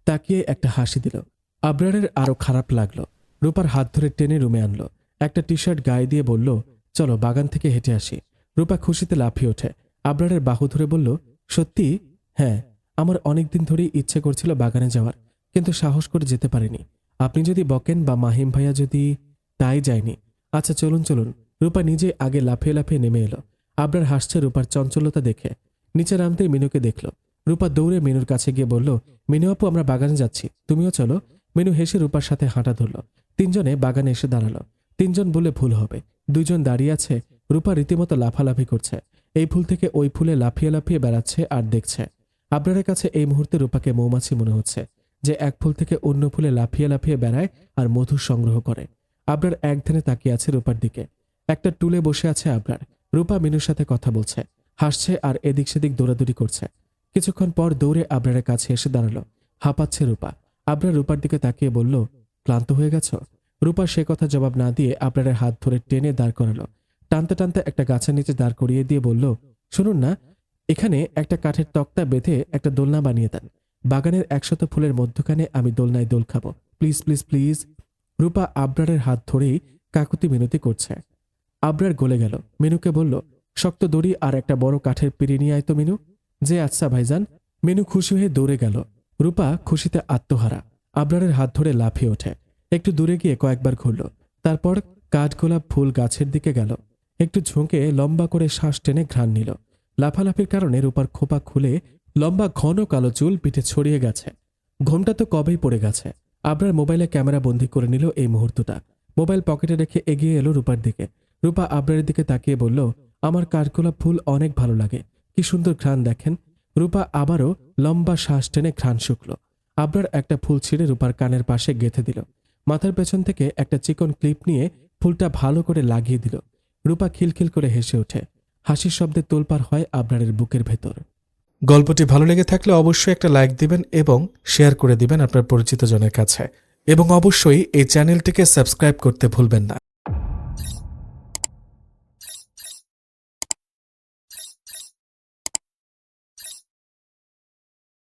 তাকিয়ে একটা হাসি দিল। আবরারের আরো খারাপ লাগলো। রূপার হাত ধরে টেনে রুমে আনলো। একটা টি শার্ট গায়ে দিয়ে বলল, চলো বাগান থেকে হেঁটে আসি। রূপা খুশিতে লাফিয়ে ওঠে। আবরারের বাহু ধরে বলল, সত্যি? হ্যাঁ, আমার অনেকদিন ধরেই ইচ্ছে করছিল বাগানে যাওয়ার, কিন্তু সাহস করে যেতে পারিনি। আপনি যদি বকেন বা মাহিম ভাইয়া যদি, তাই যায়নি। আচ্ছা চলুন চলুন। রূপা নিজে আগে লাফিয়ে লাফিয়ে নেমে এলো। আবরার হাসছে রূপার চঞ্চলতা দেখে। নিচে নামতেই মিনুকে দেখল। রূপা দৌড়ে মিনুর কাছে গিয়ে বলল, মিনু আপু, আমরা বাগানে যাচ্ছি, তুমিও চলো। মিনু হেসে রূপার সাথে হাঁটা ধরল। তিনজনে বাগানে এসে দাঁড়ালো। তিনজন বলে ভুল হবে, দুইজন দাঁড়িয়ে আছে। রূপা রীতিমতো লাফালাফি করছে। এই ফুল থেকে ওই ফুলে লাফিয়ে লাফিয়ে বেড়াচ্ছে আর দেখছে। আবরারের কাছে এই মুহূর্তে রূপাকে মৌমাছি মনে হচ্ছে, যে এক ফুল থেকে অন্য ফুলে লাফিয়ে লাফিয়ে বেড়ায় আর মধু সংগ্রহ করে। আবরার এক ধ্যানে তাকিয়ে আছে রূপার দিকে। একটা টুলে বসে আছে আবরার। রূপা মিনুর সাথে কথা বলছে, হাসছে আর এদিক সেদিক দৌড়াদৌড়ি করছে। কিছুক্ষণ পর দৌড়ে আবরারের কাছে এসে দাঁড়ালো। হাঁপাচ্ছে রূপা। আবরার রূপার দিকে তাকিয়ে বলল, ক্লান্ত হয়ে গেছ? রূপা সে কথা জবাব না দিয়ে আবরারের হাত ধরে টেনে দাঁড় করালো। টানতে টানতে একটা গাছের নিচে দাঁড় করিয়ে দিয়ে বলল, শুনুন না, এখানে একটা কাঠের তক্তা বেঁধে একটা দোলনা বানিয়ে দেন। বাগানের 100 ফুলের মধ্যখানে আমি দোলনায় দোল খাবো, প্লিজ প্লিজ প্লিজ। রূপা আবরারের হাত ধরেই কাকুতি মিনতি করছে। আবরার গলে গেল। মিনুকে বলল, শক্ত দড়ি আর একটা বড় কাঠের পিঁড়ি নিয়ে আয় তো মিনু। যে আচ্ছা ভাইজান। মিনু খুশি হয়ে দৌড়ে গেল। রূপা খুশিতে আত্মহারা। আবরারের হাত ধরে লাফিয়ে ওঠে। একটু দূরে গিয়ে কয়েকবার ঘুরল। তারপর কাঠগোলাপ ফুল গাছের দিকে গেল। একটু ঝুঁকে লম্বা করে শ্বাস টেনে ঘ্রাণ নিল। লাফালাফির কারণে রূপার খোপা খুলে লম্বা ঘন কালো চুল পিঠে ছড়িয়ে গেছে। ঘোমটা তো কবেই পড়ে গেছে। আবরার মোবাইলে ক্যামেরা বন্দি করে নিল এই মুহূর্তটা। মোবাইল পকেটে রেখে এগিয়ে এলো রূপার দিকে। রূপা আবরারের দিকে তাকিয়ে বলল, আমার কাঠগোলাপ ফুল অনেক ভালো লাগে, কি সুন্দর ঘ্রাণ দেখেন। রূপা আবারও লম্বা শ্বাস টেনে ঘ্রাণ শুকল। আবরার একটা ফুল ছিঁড়ে রূপার কানের পাশে গেঁথে দিল। মাথার পেছন থেকে একটা চিকন ক্লিপ নিয়ে ফুলটা ভালো করে লাগিয়ে দিল। রূপা খিলখিল করে হেসে ওঠে। হাসির শব্দে তোলপাড় হয় আবরারের বুকের ভেতর। গল্পটি ভালো লেগে থাকলে অবশ্যই একটা লাইক দিবেন এবং শেয়ার করে দিবেন আপনার পরিচিত জনের কাছে, এবং অবশ্যই এই চ্যানেলটিকে সাবস্ক্রাইব করতে ভুলবেন না।